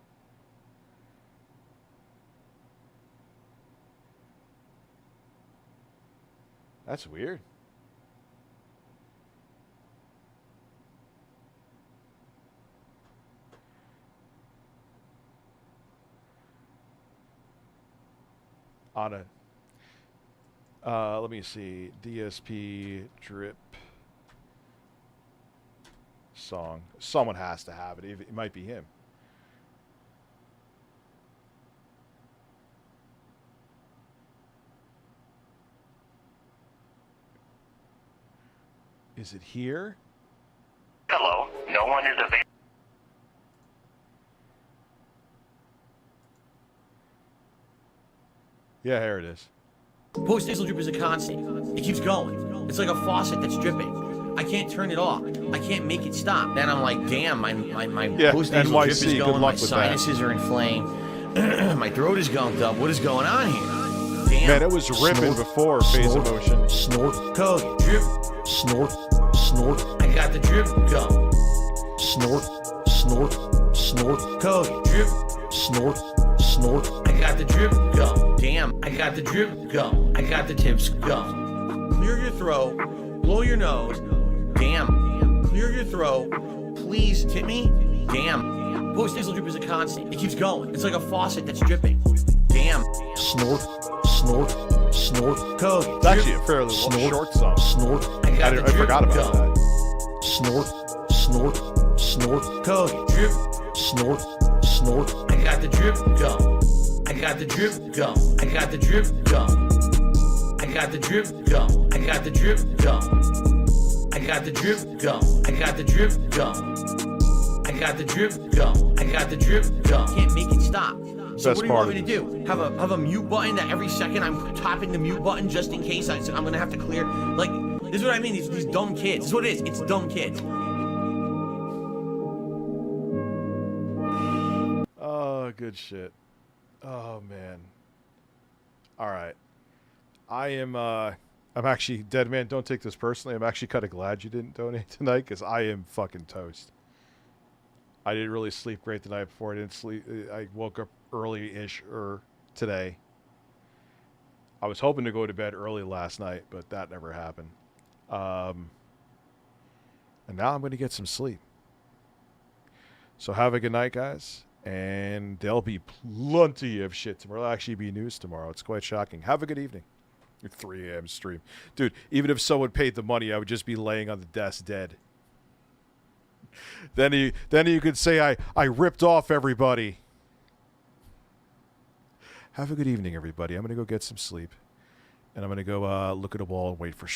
That's weird. On a, let me see, DSP drip song. Someone has to have it. It might be him. Is it here? Hello, no one is available. Yeah, here it is. Post-nasal drip is a constant. It keeps going. It's like a faucet that's dripping. I can't turn it off. I can't make it stop. Then I'm like, damn, my post-nasal drip is going. My sinuses are inflamed. My throat is gunked up. What is going on here? Damn. Man, it was ripping before phase of motion. Snort. Code. Drip. Snort. Snort. I got the drip go. Snort. Snort. Snort. Code. Drip. Snort. Snort. I got the drip go. Damn. I got the drip go. I got the tips go. Clear your throat. Blow your nose. Damn. Clear your throat. Please tip me. Damn. Post-nasal drip is a constant. It keeps going. It's like a faucet that's dripping. Damn. Snort. Snort. Snort. Code. It's actually a fairly short song. Snort. I forgot about that. Snort. Snort. Snort. Code. Drip. Snort. Snort. I got the drip go. I got the drip go. I got the drip go. I got the drip go. I got the drip go. I got the drip go. I got the drip go. I got the drip go. I got the drip go. Can't make it stop. So what do you want me to do? Have a mute button that every second I'm tapping the mute button just in case I'm gonna have to clear? Like, this is what I mean. These dumb kids. This is what it is. It's dumb kids. Oh, good shit. Oh man. All right. I'm actually, dead man, don't take this personally. I'm actually kind of glad you didn't donate tonight because I am fucking toast. I didn't really sleep great the night before. I woke up early-ish today. I was hoping to go to bed early last night, but that never happened. And now I'm going to get some sleep. So have a good night, guys. And there'll be plenty of shit tomorrow. There'll actually be news tomorrow. It's quite shocking. Have a good evening. Your 3 a.m. stream. Dude, even if someone paid the money, I would just be laying on the desk dead. Then you could say I ripped off everybody. Have a good evening, everybody. I'm going to go get some sleep. And I'm going to go look at a wall and wait for